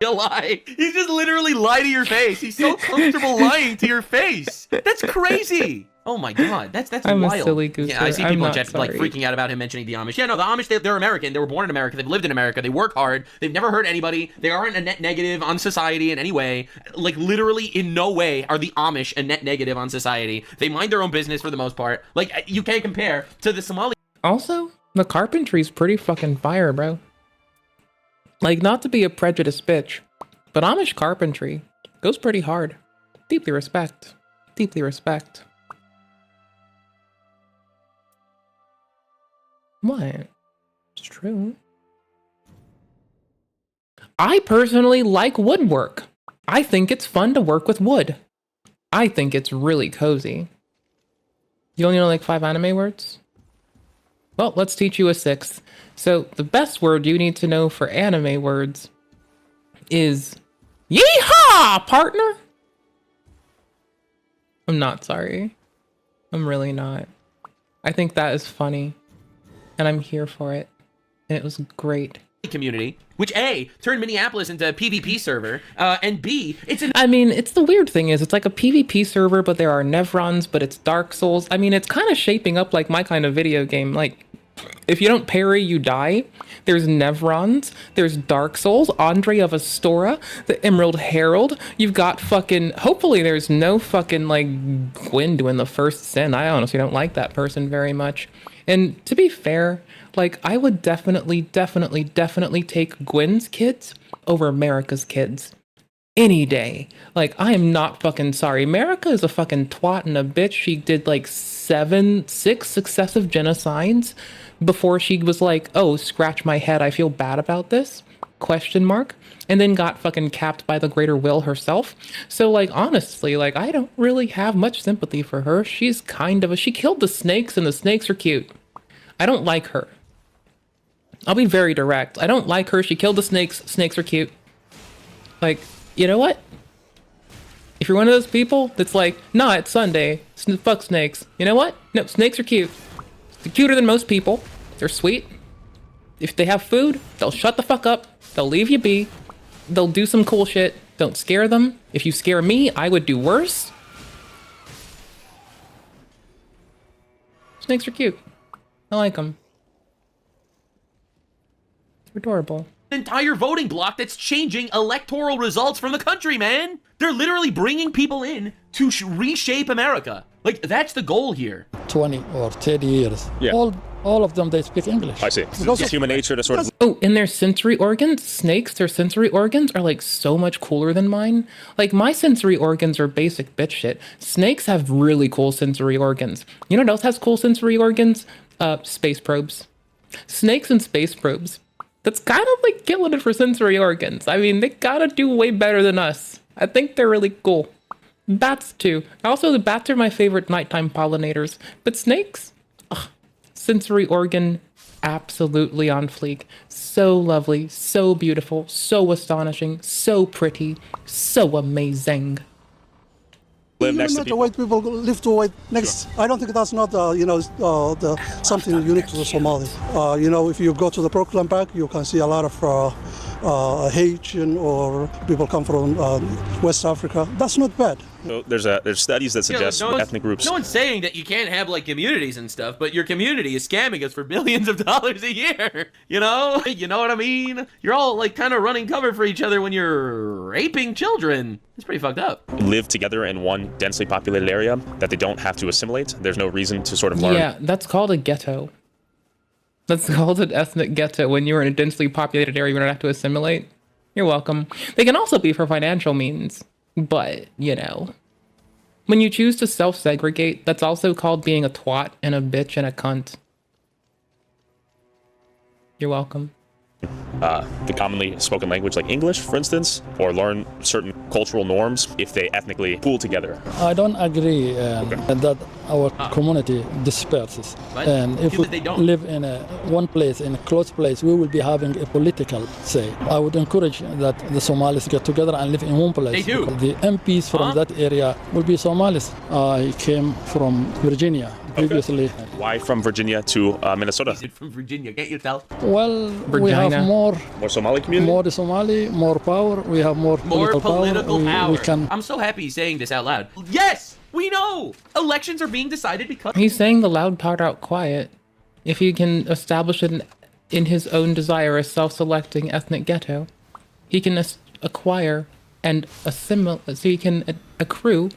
Lie. He just literally lie to your face. He's so comfortable lying to your face. That's crazy. Oh my god, that's I'm wild. a silly goose. Yeah, I see people in chat like freaking out about him mentioning the Amish. Yeah, no, the Amish, they're American. They were born in America. They've lived in America. They work hard. They've never hurt anybody. They aren't a net negative on society in any way. Like, literally in no way are the Amish a net negative on society. They mind their own business for the most part. Like, you can't compare to the Somali. Also, the carpentry's pretty fucking fire, bro. Like, not to be a prejudiced bitch, but Amish carpentry goes pretty hard. Deeply respect. Deeply respect. What? It's true. I personally like woodwork. I think it's fun to work with wood. I think it's really cozy. You only know like 5 anime words? Well, let's teach you a 6th. So the best word you need to know for anime words is yeehaw, partner. I'm not sorry. I'm really not. I think that is funny. And I'm here for it. And it was great. Community, which A, turned Minneapolis into a PvP server, and B, I mean, it's the weird thing is it's like a PvP server, but there are Nevrons, but it's Dark Souls. I mean, it's kind of shaping up like my kind of video game. Like, if you don't parry, you die. There's Nevrons, there's Dark Souls, Andre of Astora, the Emerald Herald. You've got fucking, hopefully there's no fucking like Gwyn doing the first sin. I honestly don't like that person very much. And to be fair, like I would definitely take Gwyn's kids over America's kids. Any day. Like, I am not fucking sorry. America is a fucking twat and a bitch. She did like 6 successive genocides before she was like, oh, scratch my head, I feel bad about this, ? And then got fucking capped by the greater will herself. So like, honestly, like I don't really have much sympathy for her. She's kind of she killed the snakes and the snakes are cute. I don't like her. I'll be very direct. I don't like her. She killed the snakes. Snakes are cute. Like, you know what? If you're one of those people that's like, nah, it's Sunday. Fuck snakes. You know what? No, snakes are cute. They're cuter than most people. They're sweet. If they have food, they'll shut the fuck up. They'll leave you be. They'll do some cool shit. Don't scare them. If you scare me, I would do worse. Snakes are cute. I like them. They're adorable. Entire voting block that's changing electoral results from the country, man. They're literally bringing people in to reshape America. Like, that's the goal here. 20 or 30 years. Yeah. All of them, they speak English. I see. It's human nature to sort of... Oh, and their sensory organs, snakes, their sensory organs are like so much cooler than mine. Like my sensory organs are basic bitch shit. Snakes have really cool sensory organs. You know what else has cool sensory organs? Space probes. Snakes and space probes. That's kind of like killing it for sensory organs. I mean, they gotta do way better than us. I think they're really cool. Bats too. Also, the bats are my favorite nighttime pollinators. But snakes? Ugh. Sensory organ, absolutely on fleek. So lovely, so beautiful, so astonishing, so pretty, so amazing. Live next to The people. white people live to white next. I don't think that's not something unique to the Somali. If you go to the Brooklyn Park, you can see a lot of Haitian or people come from West Africa. That's not bad. So there's studies that suggest ethnic groups. No one's saying that you can't have like communities and stuff, but your community is scamming us for billions of dollars a year. You know what I mean? You're all like kind of running cover for each other when you're raping children. It's pretty fucked up. Live together in one densely populated area that they don't have to assimilate. There's no reason to sort of learn. Yeah, that's called a ghetto. That's called an ethnic ghetto. When you're in a densely populated area, you don't have to assimilate. You're welcome. They can also be for financial means, but, when you choose to self-segregate, that's also called being a twat and a bitch and a cunt. You're welcome. The commonly spoken language like English, for instance, or learn certain cultural norms if they ethnically pool together. I don't agree that our community disperses. What? And if we They don't. live in one place, in a close place, we will be having a political say. I would encourage that the Somalis get together and live in one place. They do. The MPs from that area will be Somalis. I came from Virginia previously. Why from Virginia to Minnesota? From Virginia, can't you tell? Well, we have more Somali community? More the Somali, more power. We have more political power. We can... I'm so happy he's saying this out loud. Yes, we know. Elections are being decided because... He's saying the loud part out quiet. If he can establish it in his own desire a self-selecting ethnic ghetto, he can acquire and assimilate, so he can accrue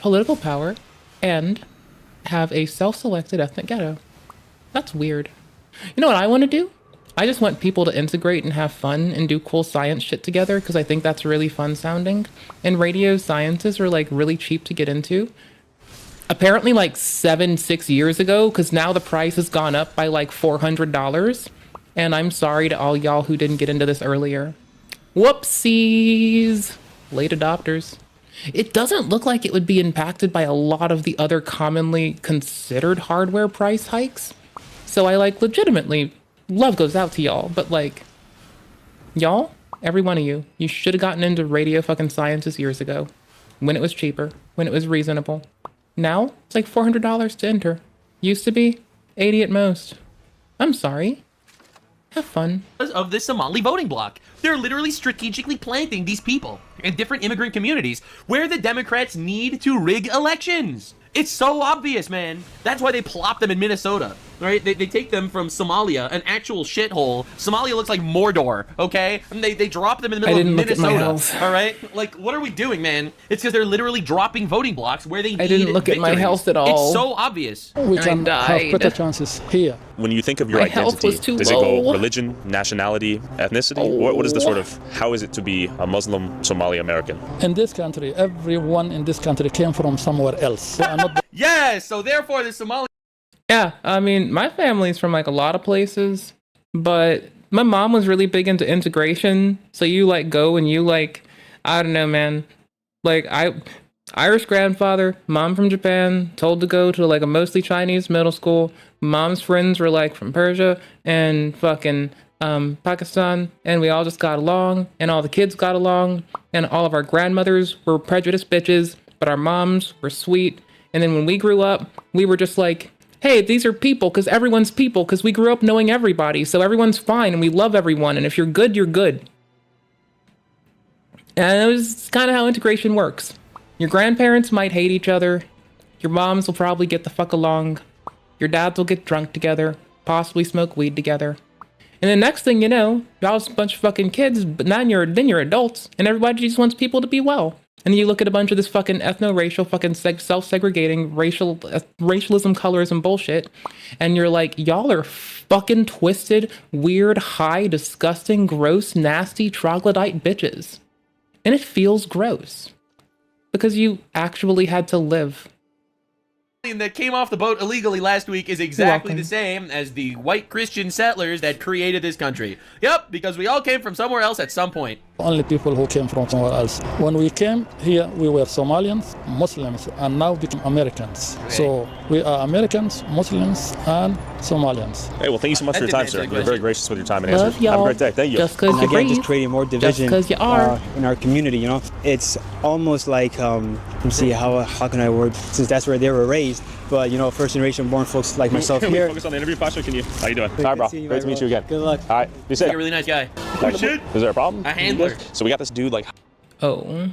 political power and have a self-selected ethnic ghetto. That's weird. You know what I want to do? I just want people to integrate and have fun and do cool science shit together because I think that's really fun sounding. And radio sciences are like really cheap to get into. Apparently like 6 years ago, because now the price has gone up by like $400. And I'm sorry to all y'all who didn't get into this earlier. Whoopsies. Late adopters. It doesn't look like it would be impacted by a lot of the other commonly considered hardware price hikes. So I like legitimately, love goes out to y'all, but like, y'all, every one of you should have gotten into radio fucking sciences years ago. When it was cheaper, when it was reasonable. Now, it's like $400 to enter. Used to be $80 at most. I'm sorry. Have fun. Of this Somali voting bloc. They're literally strategically planting these people in different immigrant communities where the Democrats need to rig elections. It's so obvious, man. That's why they plop them in Minnesota, right? They take them from Somalia, an actual shithole. Somalia looks like Mordor, okay? And they drop them in the middle of Minnesota, all right? Like, what are we doing, man? It's because they're literally dropping voting blocks where they need I didn't look at my health at all. It's so obvious. We can have better chances here. When you think of your My health identity, was too does it low. go religion, nationality, ethnicity? What is the sort of, how is it to be a Muslim Somali American? In this country, everyone in this country came from somewhere else. So I'm not Yes, so therefore the Somali... Yeah, I mean, my family's from like a lot of places, but my mom was really big into integration. So you like go and you like, I don't know, man. Like Irish grandfather, mom from Japan, told to go to like a mostly Chinese middle school. Mom's friends were like from Persia and fucking Pakistan, and we all just got along, and all the kids got along, and all of our grandmothers were prejudiced bitches, but our moms were sweet. And then when we grew up, we were just like, hey, these are people, because everyone's people, because we grew up knowing everybody, so everyone's fine, and we love everyone, and if you're good, you're good. And it was kind of how integration works. Your grandparents might hate each other, your moms will probably get the fuck along, your dads will get drunk together, possibly smoke weed together. And the next thing you know, y'all just a bunch of fucking kids, but then you're adults, and everybody just wants people to be well. And then you look at a bunch of this fucking ethno-racial, fucking self-segregating, racialism, colorism bullshit, and you're like, y'all are fucking twisted, weird, high, disgusting, gross, nasty, troglodyte bitches. And it feels gross. Because you actually had to live. That came off the boat illegally last week is exactly the same as the white Christian settlers that created this country. Yep, because we all came from somewhere else at some point. Only people who came from somewhere else. When we came here, we were Somalians, Muslims, and now become Americans. Okay. So we are Americans, Muslims, and Somalians. Hey, well, thank you so much for your time, sir. You're very gracious with your time and Love answers. y'all. Have a great day. Thank you. Just because Again, just creating more division you are. in our community, you know? It's almost like, let me see, how can I word, since that's where they were raised, but, you know, first generation born folks like myself Can here. we focus on the interview posture? Can you? How you doing? Sorry, bro. Great to meet you again. Good luck. All right. Be safe. You're a really nice guy. Oh, shit. Is there a problem? A handler. So we got this dude like... Oh.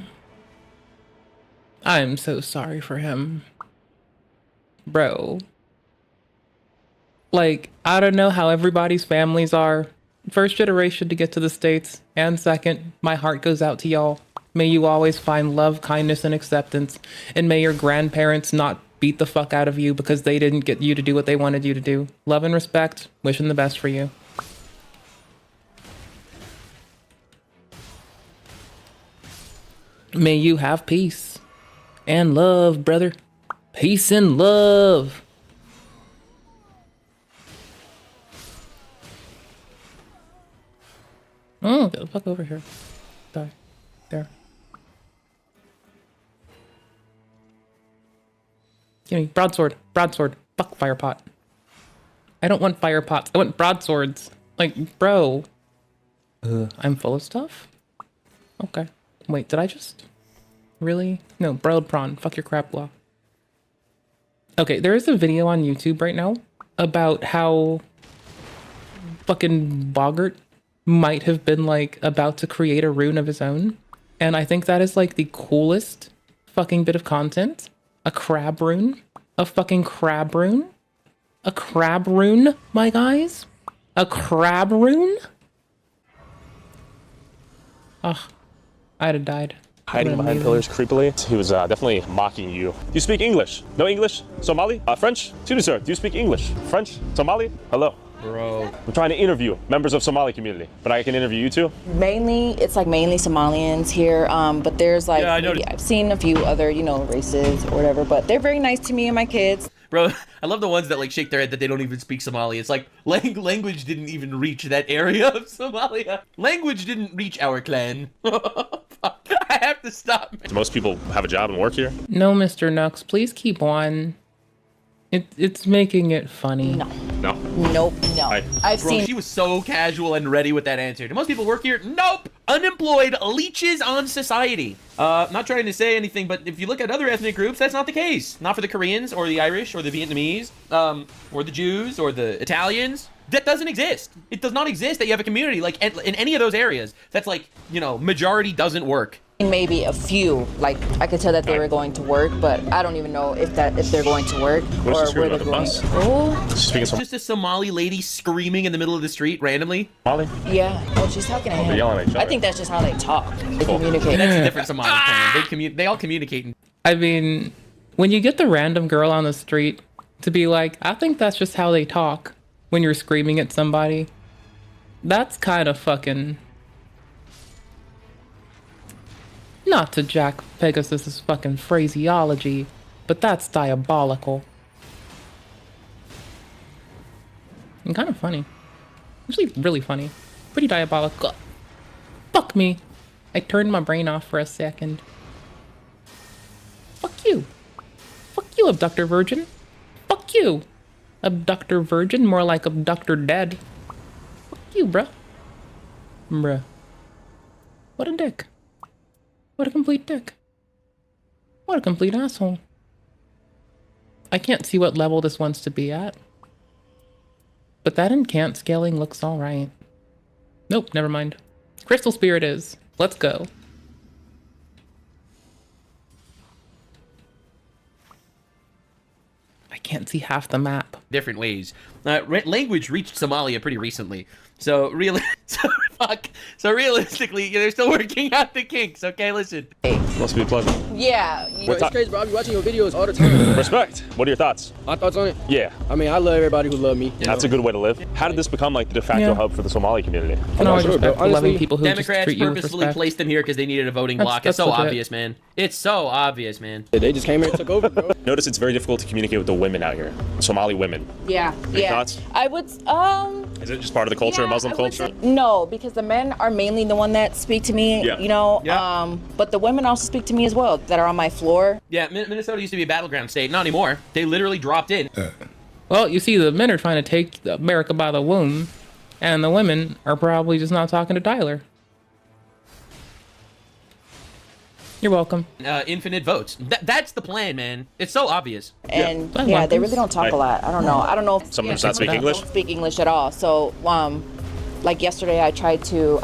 I'm so sorry for him. Bro. Like, I don't know how everybody's families are. First generation to get to the States, and second, my heart goes out to y'all. May you always find love, kindness, and acceptance. And may your grandparents not beat the fuck out of you because they didn't get you to do what they wanted you to do. Love and respect. Wishing the best for you. May you have peace and love, brother. Peace and love. Oh, get the fuck over here. Die. There. Give me broadsword. Broadsword. Fuck fire pot. I don't want fire pots. I want broadswords. Like, bro. I'm full of stuff? Okay. Wait, did I just... Really? No, broiled prawn. Fuck your crab claw. Okay, there is a video on YouTube right now about how fucking Boggart might have been, like, about to create a rune of his own. And I think that is, like, the coolest fucking bit of content. A crab rune. A fucking crab rune. A crab rune, my guys. A crab rune? Ugh. I'd have died. Hiding behind pillars creepily. He was definitely mocking you. Do you speak English? No English? Somali? French? Excuse me, sir. Do you speak English? French? Somali? Hello? Bro. I'm trying to interview members of Somali community, but I can interview you too? Mainly, it's like mainly Somalians here, but there's like, I've seen a few other, races or whatever, but they're very nice to me and my kids. Bro, I love the ones that like shake their head that they don't even speak Somali. It's like language didn't even reach that area of Somalia. Language didn't reach our clan. I have to stop. Do most people have a job and work here? No, Mr. Nux, please keep on. It's making it funny. No. No? Nope, no. I've Bro, seen. she was so casual and ready with that answer. Do most people work here? Nope. Unemployed leeches on society. Not trying to say anything, but if you look at other ethnic groups, that's not the case. Not for the Koreans or the Irish or the Vietnamese, or the Jews or the Italians. That doesn't exist. It does not exist that you have a community like in any of those areas that's like, majority doesn't work. Maybe a few, like I could tell that they were going to work, but I don't even know if they're going to work or where they're going. Oh, It's just a Somali lady screaming in the middle of the street randomly. Somali? Yeah. Oh, she's talking to him. they're yelling at each I other. think that's just how they talk. They communicate. That's a different Somali clan. They all communicate. I mean, when you get the random girl on the street to be like, I think that's just how they talk when you're screaming at somebody, that's kind of fucking... Not to Jack Pegasus's fucking phraseology, but that's diabolical. And kind of funny. Actually, really funny. Pretty diabolical. Fuck me. I turned my brain off for a second. Fuck you. Fuck you, abductor virgin. Fuck you. Abductor virgin, more like abductor dead. Fuck you, bruh. Bruh. What a dick. What a complete dick. What a complete asshole. I can't see what level this wants to be at. But that incant scaling looks alright. Nope, never mind. Crystal Spirit is. Let's go. I can't see half the map. Different ways. Language reached Somalia pretty recently. So realistically, they're still working out the kinks. Okay, listen. Must be a pleasure. Yeah. It's crazy, bro. I be watching your videos all the time. Respect. What are your thoughts? My thoughts on it? Yeah. I mean, I love everybody who love me. That's a good way to live. How did this become like the de facto hub for the Somali community? No, I respect loving people who just Democrats treat you with purposefully respect. placed them here because they needed a voting block. It's That's so legit. obvious, man. It's so obvious, man. They just came here and took over, bro. Notice it's very difficult to communicate with the women out here. Somali women. Yeah. Any thoughts? I would. Is it just part of the culture, Muslim culture? No, because the men are mainly the one that speak to me. Yeah. But the women also speak to me as well that are on my floor. Yeah, Minnesota used to be a battleground state. Not anymore. They literally dropped in. Well, you see, the men are trying to take America by the womb, and the women are probably just not talking to Tyler. You're welcome. Infinite votes. That's the plan, man. It's so obvious. And they really don't talk a lot. I don't know. I don't know if Some of them not speak English? don't speak English at all. So, like yesterday, I tried to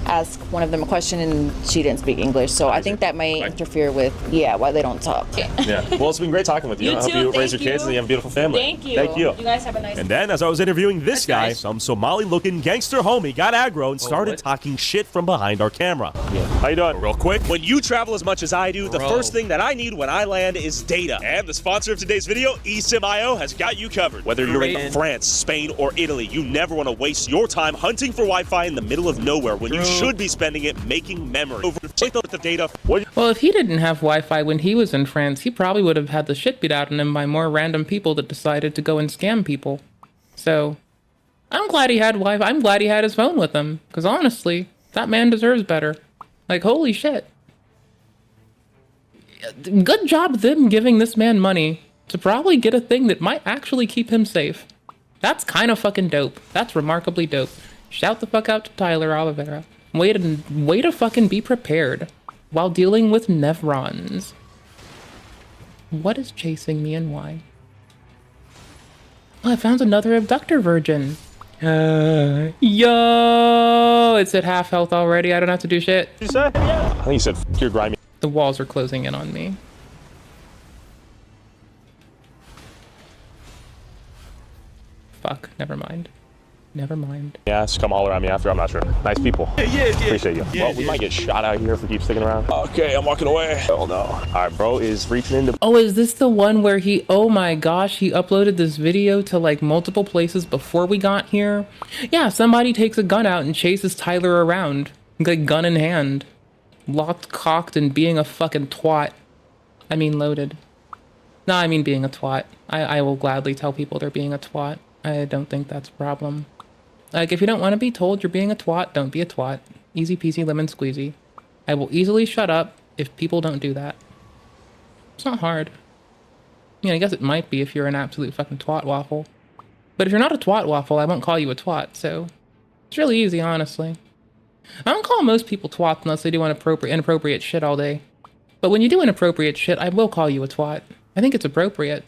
ask one of them a question and she didn't speak English. So I think that may interfere with why they don't talk. Yeah. Well, it's been great talking with you. You I hope too. you raise Thank your kids you. and you have a beautiful family. Thank you. Thank you. You guys have a nice. And then, as I was interviewing this guy, some Somali-looking gangster homie got aggro and started talking shit from behind our camera. How you doing? Real quick, when you travel as much as I do, the Bro. first thing that I need when I land is data. And the sponsor of today's video, eSIM.io, has got you covered. Whether you're in Great. France, Spain, or Italy, you never want to waste your time hunting for Wi-Fi in the middle of nowhere when you should be spending it making memories. Over the data. Well, if he didn't have Wi-Fi when he was in France, he probably would have had the shit beat out of him by more random people that decided to go and scam people. So, I'm glad he had Wi-Fi. I'm glad he had his phone with him. Because honestly, that man deserves better. Like, holy shit. Good job them giving this man money to probably get a thing that might actually keep him safe. That's kind of fucking dope. That's remarkably dope. Shout the fuck out to Tyler Oliveira. Way to fucking be prepared while dealing with Nevrons. What is chasing me and why? Oh, I found another abductor virgin. Yo, it's at half health already. I don't have to do shit. What did you say? I think you said f your grimy. The walls are closing in on me. Fuck, never mind. never mind. Yeah, just come holler at me after. I'm not sure. Nice people. Appreciate you. Well, we might get shot out here if we keep sticking around. Okay, I'm walking away. Oh no. All right, bro is reaching into. Oh, is this the one where he, oh my gosh, he uploaded this video to like multiple places before we got here? Yeah, somebody takes a gun out and chases Tyler around, like gun in hand. Locked, cocked, and being a fucking twat. I mean loaded. No, I mean being a twat. I will gladly tell people they're being a twat. I don't think that's a problem. Like, if you don't want to be told you're being a twat, don't be a twat. Easy peasy lemon squeezy. I will easily shut up if people don't do that. It's not hard. I mean, I guess it might be if you're an absolute fucking twat waffle. But if you're not a twat waffle, I won't call you a twat, so... It's really easy, honestly. I don't call most people twats unless they do inappropriate shit all day. But when you do inappropriate shit, I will call you a twat. I think it's appropriate.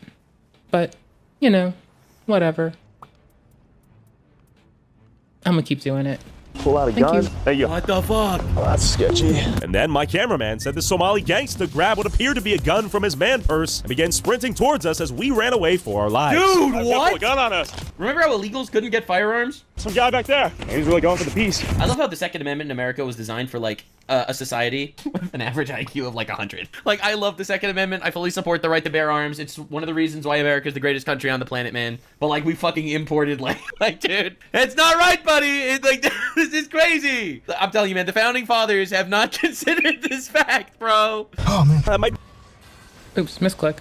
But, you know, whatever. I'm gonna keep doing it. Pull out a gun. Thank you. What the fuck? Oh, that's sketchy. And then my cameraman said the Somali gangster grabbed what appeared to be a gun from his man purse and began sprinting towards us as we ran away for our lives. Dude, Pull a what? gun on us. Remember how illegals couldn't get firearms? Some guy back there. He's really going for the peace. I love how the Second Amendment in America was designed for like a society with an average IQ of like 100. Like, I love the Second Amendment. I fully support the right to bear arms. It's one of the reasons why America is the greatest country on the planet, man. But like, we fucking imported like dude, it's not right, buddy. It's like, this is crazy. I'm telling you, man, the founding fathers have not considered this fact, bro. Oh man, that might. Oops, misclick.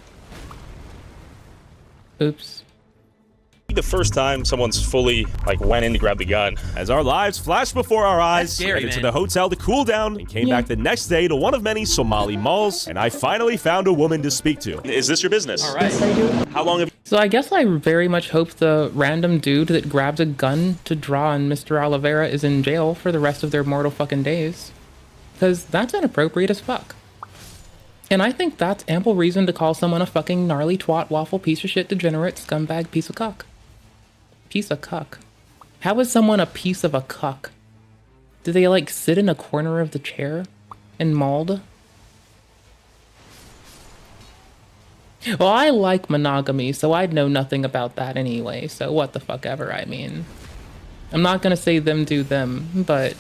Oops. The first time someone's fully like went in to grab the gun. As our lives flashed before our eyes, scary, headed to man. the hotel to cool down, and came back the next day to one of many Somali malls, and I finally found a woman to speak to. Is this your business? All right. How long have you? So I guess I very much hope the random dude that grabs a gun to draw on Mr. Oliveira is in jail for the rest of their mortal fucking days. Because that's inappropriate as fuck. And I think that's ample reason to call someone a fucking gnarly twat waffle piece of shit degenerate scumbag piece of cuck. Piece of cuck. How is someone a piece of a cuck? Do they like sit in a corner of the chair and mauled? Well, I like monogamy, so I'd know nothing about that anyway, so what the fuck ever, I mean. I'm not gonna say them do them, but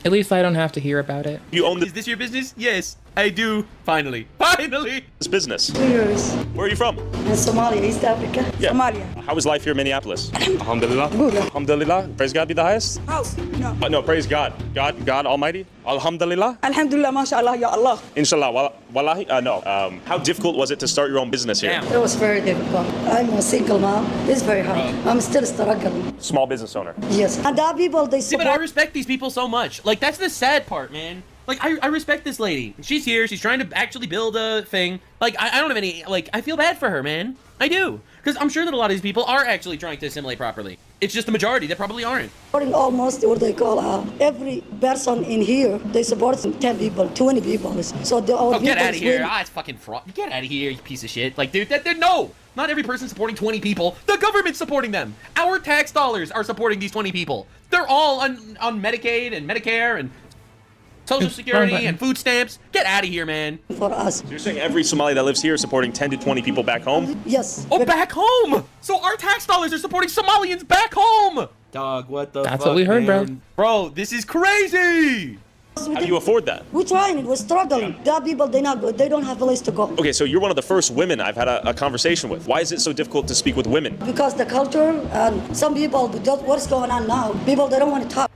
at least I don't have to hear about it. You own Is this your business? Yes, I do. Finally. Finally! this business. 2 years. Where are you from? In Somalia, East Africa. Yeah. Somalia. How is life here in Minneapolis? Alhamdulillah. Good. Alhamdulillah. Praise God be the highest. How? No. No, praise God. God Almighty. Alhamdulillah. Alhamdulillah, mashallah, ya Allah. Inshallah. Wallahi. No. How difficult was it to start your own business here? It was very difficult. I'm a single mom. It's very hard. I'm still struggling. Small business owner. Yes. And the people, they See, support. but I respect these people so much. Like, that's the sad part, man. Like, I respect this lady. She's here. She's trying to actually build a thing. Like, I don't have any, like, I feel bad for her, man. I do. Because I'm sure that a lot of these people are actually trying to assimilate properly. It's just the majority that probably aren't. Supporting almost what they call every person in here, they support 10 people, 20 people. So the Oh, get out of here. Ah, it's fucking fraud. Get out of here, you piece of shit. Like, dude, no! Not every person supporting 20 people. The government's supporting them. Our tax dollars are supporting these 20 people. They're all on Medicaid and Medicare and Social Security and food stamps. Get out of here, man. For us. So you're saying every Somali that lives here is supporting 10 to 20 people back home? Yes. Oh, back home! So our tax dollars are supporting Somalians back home! Dog, what the fuck, That's what we heard, bro. Bro, this is crazy! How do you afford that? We're trying, we're struggling. The people, they don't have a place to go. Okay, so you're one of the first women I've had a conversation with. Why is it so difficult to speak with women? Because the culture and some people, what's going on now? People, they don't want to talk.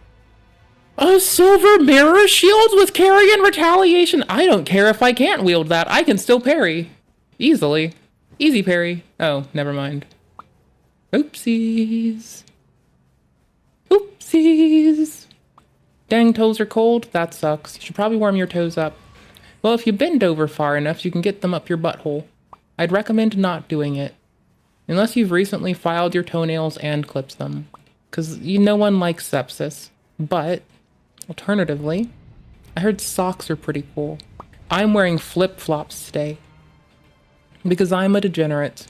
A silver mirror shield with carry and retaliation. I don't care if I can't wield that. I can still parry. Easily. Easy parry. Oh, never mind. Oopsies. Oopsies. Dang, toes are cold? That sucks. You should probably warm your toes up. Well, if you bend over far enough, you can get them up your butthole. I'd recommend not doing it. Unless you've recently filed your toenails and clipped them. Because no one likes sepsis. But, alternatively, I heard socks are pretty cool. I'm wearing flip-flops today. Because I'm a degenerate.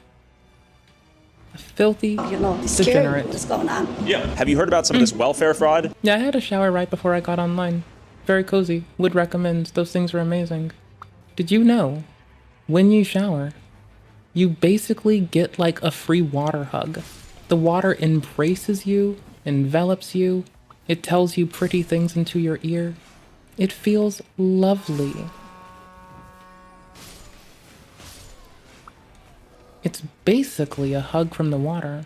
A filthy degenerate. What's going on? Yeah. Have you heard about some of this welfare fraud? Yeah, I had a shower right before I got online. Very cozy. Would recommend. Those things are amazing. Did you know, when you shower, you basically get like a free water hug. The water embraces you envelops you. It tells you pretty things into your ear. It feels lovely. It's basically a hug from the water.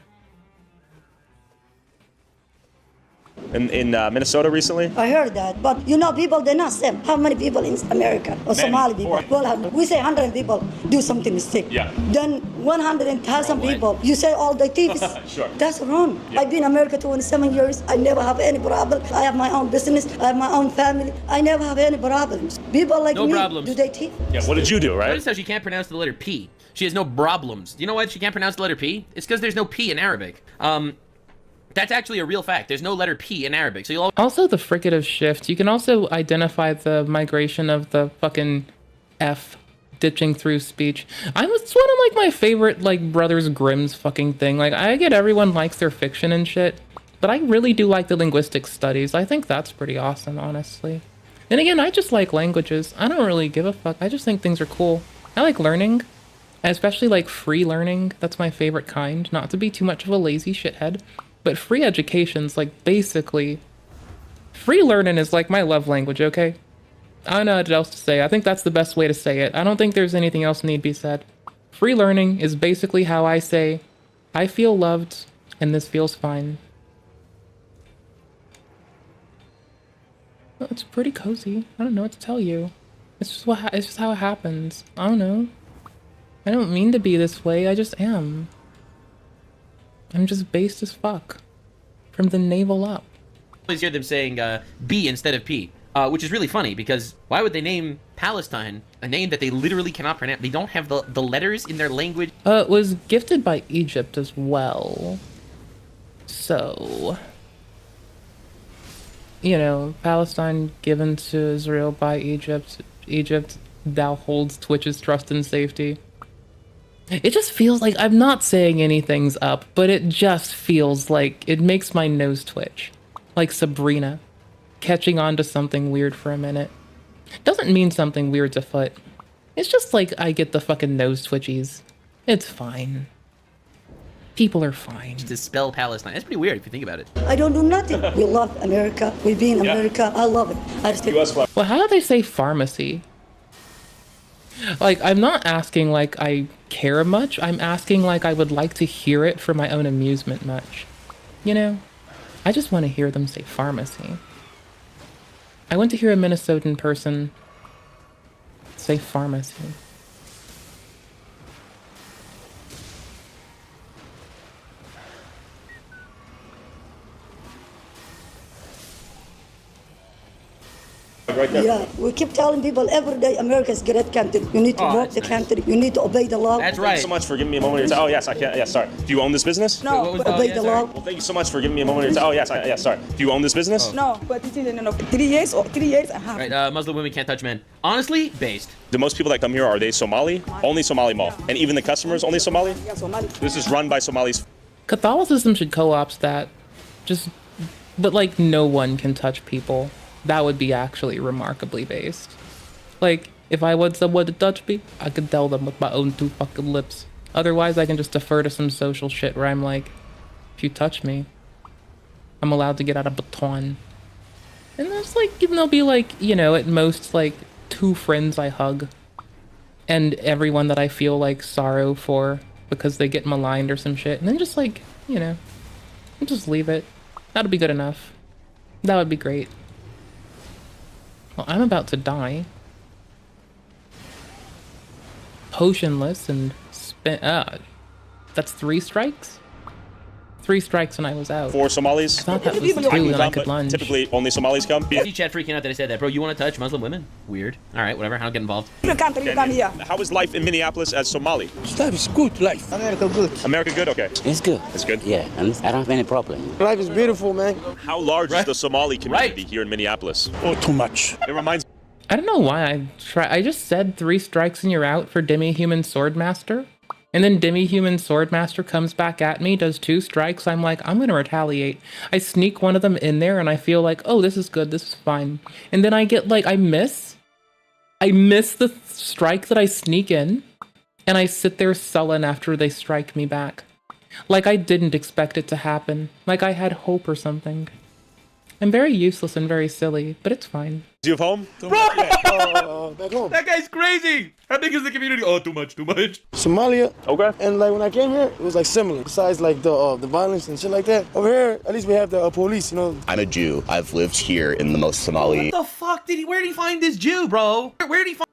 In Minnesota recently? I heard that, but you know, people, they're not same. How many people in America or Somali people? Well, we say 100 people do something mistake. Yeah. Then 100,000 people, you say all the thieves. Sure. That's wrong. Yeah. I've been in America 27 years. I never have any problem. I have my own business. I have my own family. I never have any problems. People like No me, problems. do they thief? Yeah, what did you do, right? Notice how she can't pronounce the letter P. She has no problems. You know why she can't pronounce the letter P? It's because there's no P in Arabic. That's actually a real fact. There's no letter P in Arabic. So you'll Also the fricative shift. You can also identify the migration of the fucking F ditching through speech. It's one of like my favorite like Brothers Grimm's fucking thing. Like I get everyone likes their fiction and shit, but I really do like the linguistic studies. I think that's pretty awesome, honestly. And again, I just like languages. I don't really give a fuck. I just think things are cool. I like learning, especially like free learning. That's my favorite kind. Not to be too much of a lazy shithead. But free education's like basically, free learning is like my love language, okay? I don't know what else to say. I think that's the best way to say it. I don't think there's anything else need be said. Free learning is basically how I say, I feel loved and this feels fine. Well, it's pretty cozy. I don't know what to tell you. It's just it's just how it happens. I don't know. I don't mean to be this way. I just am. I'm just based as fuck. From the navel up. always hear them saying B instead of P, which is really funny because why would they name Palestine a name that they literally cannot pronounce? They don't have the letters in their language. It was gifted by Egypt as well. So, you know, Palestine given to Israel by Egypt. Egypt, thou holds Twitch's trust and safety. It just feels like, I'm not saying anything's up, but it just feels like it makes my nose twitch. Like Sabrina, catching on to something weird for a minute. Doesn't mean something weird's afoot. It's just like I get the fucking nose twitchies. It's fine. People are fine. To spell Palestine. That's pretty weird if you think about it. I don't do nothing. We love America. We be in America. I love it. I just Well, how do they say pharmacy? Like, I'm not asking like I care much. I'm asking like I would like to hear it for my own amusement much. You know? I just want to hear them say pharmacy. I want to hear a Minnesotan person say pharmacy. Right there. Yeah, we keep telling people every day America's great country. You need to work the country. You need to obey the law. Thank you so much for giving me a moment of your time. Oh, yes, I can. Yes, sorry. Do you own this business? No, obey the law. Well, thank you so much for giving me a moment of your time. Oh, yes, yes, sorry. Do you own this business? No, but it is no, 3 years or 3 years and a half. Right, Muslim women can't touch men. Honestly, based. Do most people that come here, are they Somali? Only Somali mall. And even the customers, only Somali? Yeah, Somali. This is run by Somalis. Catholicism should co-opt that. But like no one can touch people. That would be actually remarkably based. Like, if I want someone to touch me, I could tell them with my own 2 fucking lips. Otherwise, I can just defer to some social shit where I'm like, if you touch me, I'm allowed to get out a baton. And there's like, there'll be like, you know, at most like 2 friends I hug. And everyone that I feel like sorrow for because they get maligned or some shit. And then just like, you know, just leave it. That'll be good enough. That would be great. Well, I'm about to die. Potionless and that's 3 strikes? 3 strikes and I was out. 4 Somalis? I thought that was 2 and I could lunge. Typically, only Somalis come. I see Chad freaking out that I said that. Bro, you want to touch Muslim women? Weird. All right, whatever. I don't get involved. How is life in Minneapolis as Somali? Life is good, life. America good. America good? Okay. It's good. It's good? Yeah, and I don't have any problem. Life is beautiful, man. How large is the Somali community here in Minneapolis? Oh, too much. It reminds me. I don't know why I just said 3 strikes and you're out for Demi-Human Swordmaster. And then Demi-Human Swordmaster comes back at me, does 2 strikes. I'm like, I'm gonna retaliate. I sneak one of them in there and I feel like, oh, this is good, this is fine. And then I get like, I miss the strike that I sneak in. And I sit there sullen after they strike me back. Like I didn't expect it to happen. Like I had hope or something. I'm very useless and very silly, but it's fine. Do you have home? Bro! Back home. That guy's crazy! How big is the community? Oh, too much. Somalia. Okay. And like when I came here, it was like similar. Besides like the violence and shit like that. Over here, at least we have the police, you know. I'm a Jew. I've lived here in the most Somali. What the fuck where did he find this Jew, bro? Where did he find...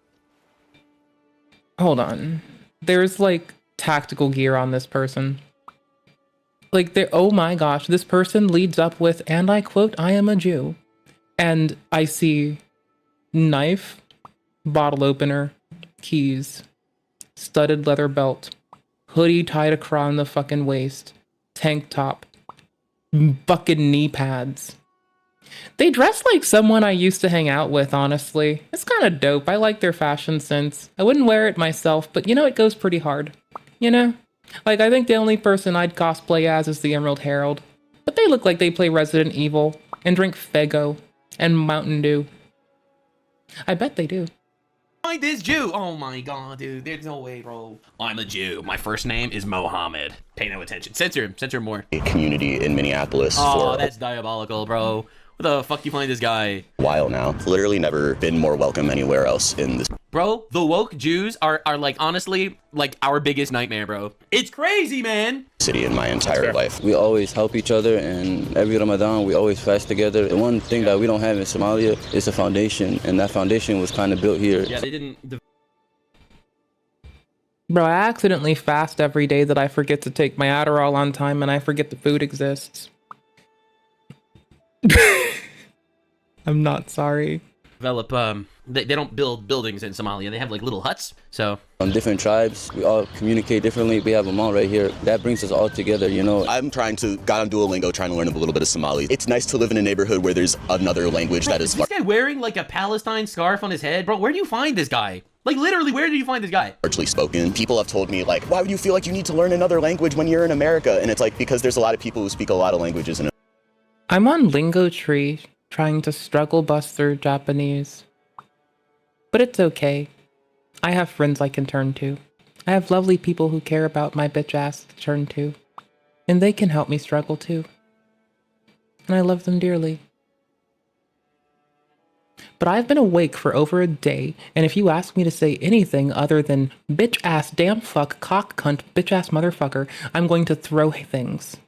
Hold on. There's like tactical gear on this person. Like, oh my gosh, this person leads up with, and I quote, I am a Jew. And I see knife, bottle opener, keys, studded leather belt, hoodie tied across the fucking waist, tank top, fucking knee pads. They dress like someone I used to hang out with, honestly. It's kind of dope. I like their fashion sense. I wouldn't wear it myself, but you know, it goes pretty hard. You know? Like, I think the only person I'd cosplay as is the Emerald Herald. But they look like they play Resident Evil and drink Faygo and Mountain Dew. I bet they do. Find this Jew. Oh my god, dude. There's no way, bro. I'm a Jew. My first name is Mohammed. Pay no attention. Censor him. Censor him more. A community in Minneapolis Oh, that's diabolical, bro. Where the fuck do you find this guy? a while now. Literally never been more welcome anywhere else in this. Bro, the woke Jews are like, honestly, like our biggest nightmare, bro. It's crazy, man. City in my entire life. We always help each other, and every Ramadan we always fast together. The one thing that we don't have in Somalia is a foundation, and that foundation was kind of built here. Yeah, they didn't. Bro, I accidentally fast every day that I forget to take my Adderall on time and I forget the food exists. I'm not sorry. Develop, they don't build buildings in Somalia. They have like little huts, so. Different tribes, we all communicate differently. We have them all right here. That brings us all together, you know. I'm got on Duolingo, trying to learn a little bit of Somali. It's nice to live in a neighborhood where there's another language that is this guy wearing like a Palestine scarf on his head? Bro, where do you find this guy? Like literally, where do you find this guy? largely spoken. People have told me like, why would you feel like you need to learn another language when you're in America? And it's like, because there's a lot of people who speak a lot of languages. I'm on Lingotree trying to struggle bust through Japanese. But it's okay. I have friends I can turn to. I have lovely people who care about my bitch ass to turn to. And they can help me struggle too. And I love them dearly. But I've been awake for over a day, and if you ask me to say anything other than bitch ass, damn fuck, cock cunt, bitch ass motherfucker, I'm going to throw things.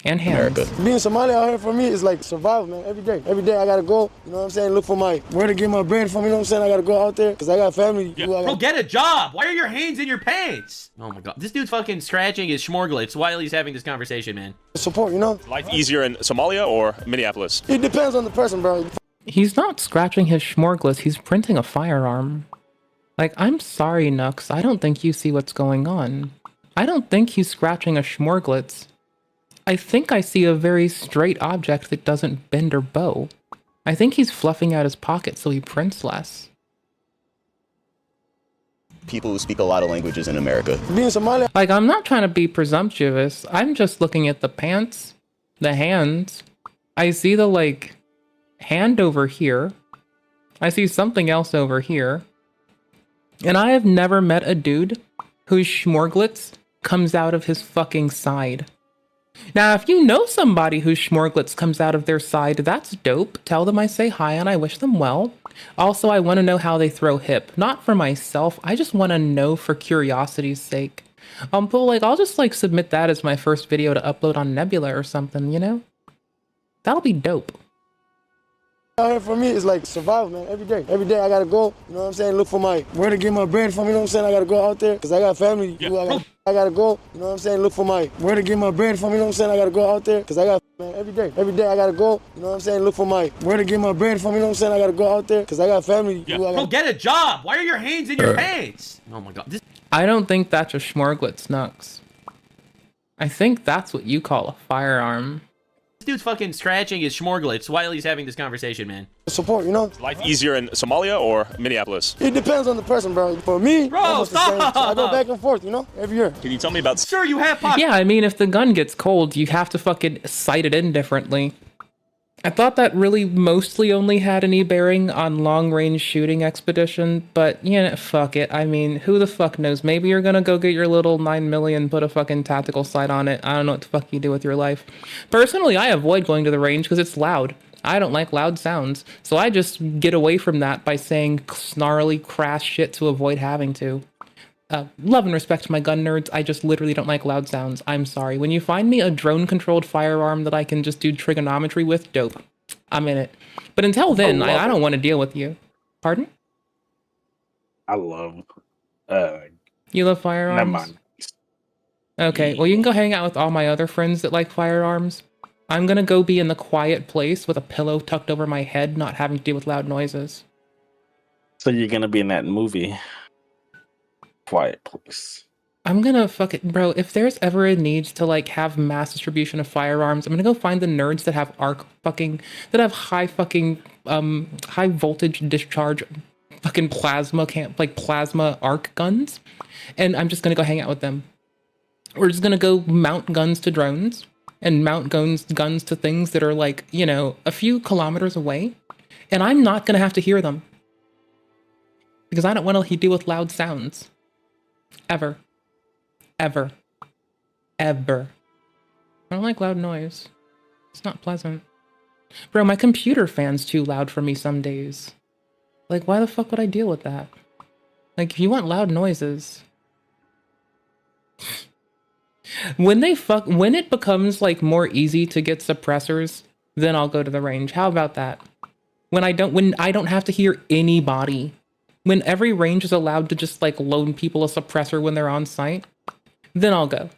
And hands. Being Somali out here for me is like survival, man. Every day. Every day I gotta go, you know what I'm saying, look for where to get my bread from, you know what I'm saying? I gotta go out there, because I got family. Yeah. Bro, get a job! Why are your hands in your pants? Oh my god. This dude's fucking scratching his schmorglets while he's having this conversation, man. Support, you know? Life easier in Somalia or Minneapolis? It depends on the person, bro. He's not scratching his schmorglets, he's printing a firearm. Like, I'm sorry, Nux, I don't think you see what's going on. I don't think he's scratching a schmorglets. I think I see a very straight object that doesn't bend or bow. I think he's fluffing out his pocket so he prints less. People who speak a lot of languages in America. Being Somali. Like, I'm not trying to be presumptuous. I'm just looking at the pants, the hands. I see the, like, hand over here. I see something else over here. And I have never met a dude whose schmorglets comes out of his fucking side. Now, if you know somebody whose schmorglets comes out of their side, that's dope. Tell them I say hi and I wish them well. Also, I want to know how they throw hip. Not for myself, I just want to know for curiosity's sake. But like, I'll just like submit that as my first video to upload on Nebula or something, you know? That'll be dope. Out here for me is like survival, man. Every day. Every day I gotta go, you know what I'm saying, look for where to get my bread from, you know what I'm saying? I gotta go out there, because I got family. Yeah. I gotta go, you know what I'm saying, look for where to get my bread from, you know what I'm saying? I gotta go out there, because I got, man, every day. Every day I gotta go, you know what I'm saying, look for where to get my bread from, you know what I'm saying? I gotta go out there, because I got family. Yeah. Bro, get a job! Why are your hands in your pants? Oh my god. I don't think that's a schmorglets, Nux. I think that's what you call a firearm. This dude's fucking scratching his schmorglets while he's having this conversation, man. Support, you know? Life easier in Somalia or Minneapolis? It depends on the person, bro. For me, bro, stop! So I go back and forth, you know, every year. Can you tell me about... Sure, you have pockets. Yeah, I mean, if the gun gets cold, you have to fucking sight it in differently. I thought that really mostly only had any bearing on long-range shooting expedition, but fuck it. I mean, who the fuck knows? Maybe you're gonna go get your little 9mm, put a fucking tactical sight on it. I don't know what the fuck you do with your life. Personally, I avoid going to the range because it's loud. I don't like loud sounds, so I just get away from that by saying snarly, crass shit to avoid having to. Love and respect to my gun nerds, I just literally don't like loud sounds. I'm sorry. When you find me a drone-controlled firearm that I can just do trigonometry with, dope. I'm in it. But until then, I don't want to deal with you. Pardon? I love... You love firearms? Never mind. Okay, well you can go hang out with all my other friends that like firearms. I'm gonna go be in the quiet place with a pillow tucked over my head, not having to deal with loud noises. So you're gonna be in that movie... Quiet Place. I'm gonna bro, if there's ever a need to like have mass distribution of firearms, I'm gonna go find the nerds that have high voltage discharge plasma arc guns, and I'm just gonna go hang out with them. We're just gonna go mount guns to drones and mount guns to things that are like, a few kilometers away, and I'm not gonna have to hear them. Because I don't want to deal with loud sounds. Ever. Ever. Ever. I don't like loud noise. It's not pleasant. Bro, my computer fan's too loud for me some days. Like, why the fuck would I deal with that? Like, if you want loud noises... when it becomes, like, more easy to get suppressors, then I'll go to the range. How about that? When I don't have to hear anybody. When every range is allowed to just like loan people a suppressor when they're on site, then I'll go.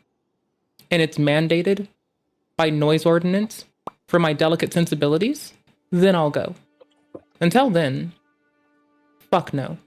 And it's mandated by noise ordinance for my delicate sensibilities, then I'll go. Until then, fuck no.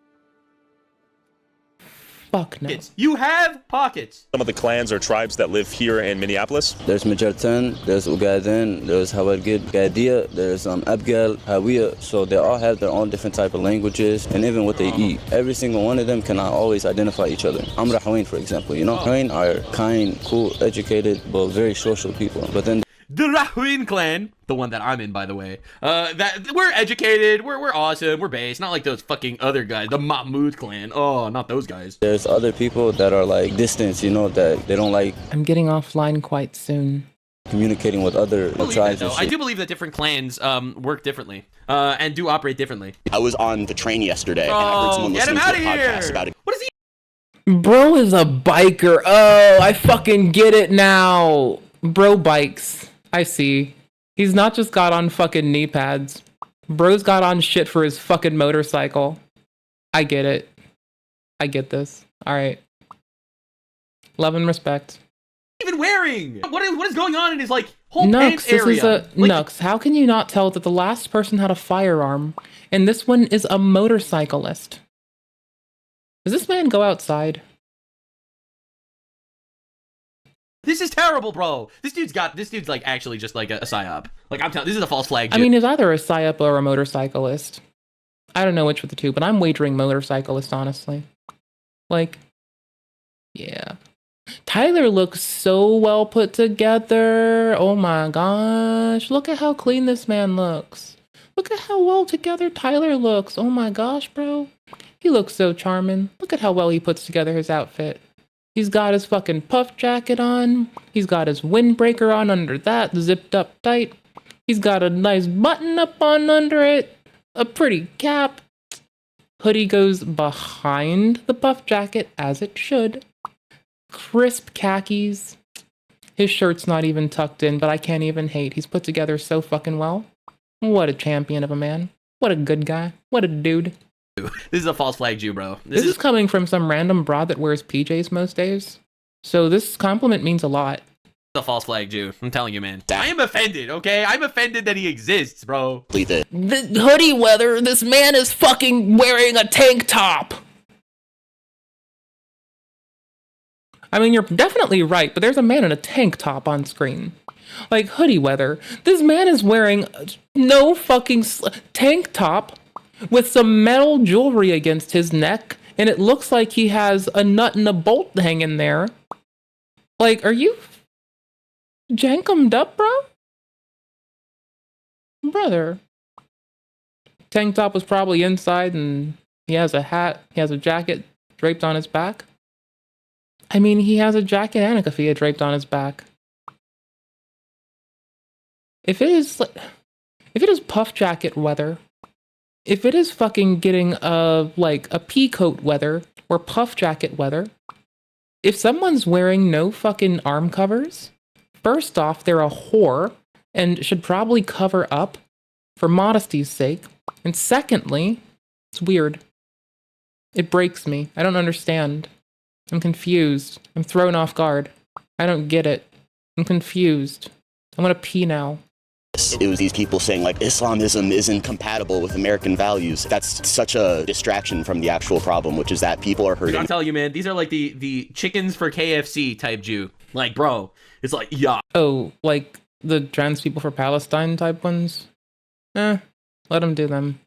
Fuck no. You have pockets. Some of the clans or tribes that live here in Minneapolis. There's Majartan, there's Ugaden, there's Hawargid, Gadia, there's Abgal, Hawiya. So they all have their own different type of languages and even what they eat. Every single one of them cannot always identify each other. Amra Hawain, for example, Hawain are kind, cool, educated, but very social people. But then the Rahuin clan, the one that I'm in, by the way, that we're educated, we're awesome, we're based, not like those fucking other guys, the Mahmoud clan. Oh, not those guys. There's other people that are like distant, that they don't like. I'm getting offline quite soon. Communicating with other tribes. I do believe that different clans work differently and do operate differently. I was on the train yesterday and I heard someone listening to a podcast about it. What is he? Bro is a biker. Oh, I fucking get it now. Bro bikes. I see. He's not just got on fucking knee pads. Bro's got on shit for his fucking motorcycle. I get it. I get this. Alright. Love and respect. Even wearing? What is going on in his like whole Nux, pants area? Nux, how can you not tell that the last person had a firearm and this one is a motorcyclist? Does this man go outside? This is terrible, bro. This dude's like actually just like a psyop. Like I'm telling, this is a false flag. I mean, he's either a psyop or a motorcyclist. I don't know which of the two, but I'm wagering motorcyclist, honestly. Like, yeah. Tyler looks so well put together. Oh my gosh. Look at how clean this man looks. Look at how well together Tyler looks. Oh my gosh, bro. He looks so charming. Look at how well he puts together his outfit. He's got his fucking puff jacket on. He's got his windbreaker on under that, zipped up tight. He's got a nice button up on under it. A pretty cap. Hoodie goes behind the puff jacket, as it should. Crisp khakis. His shirt's not even tucked in, but I can't even hate. He's put together so fucking well. What a champion of a man. What a good guy. What a dude. This is a false flag Jew, bro. This is coming from some random broad that wears PJs most days. So this compliment means a lot. A false flag Jew. I'm telling you, man. I am offended, okay? I'm offended that he exists, bro. The hoodie weather, this man is fucking wearing a tank top. I mean, you're definitely right, but there's a man in a tank top on screen. Like, hoodie weather. This man is wearing no fucking tank top with some metal jewelry against his neck, and it looks like he has a nut and a bolt hanging there. Like, are you jankumed up, bro? Brother. Tank top was probably inside and he has a hat, he has a jacket draped on his back. I mean, he has a jacket and a keffiyeh draped on his back. If it is puff jacket weather, if it is fucking getting a pea coat weather or puff jacket weather, if someone's wearing no fucking arm covers, first off, they're a whore and should probably cover up for modesty's sake. And secondly, it's weird. It breaks me. I don't understand. I'm confused. I'm thrown off guard. I don't get it. I'm confused. I want to pee now. It was these people saying like Islamism isn't compatible with American values. That's such a distraction from the actual problem, which is that people are hurting. I'm telling you, man, these are like the chickens for KFC type Jew. Like, bro, it's like, yeah. Oh, like the trans people for Palestine type ones? Let them do them.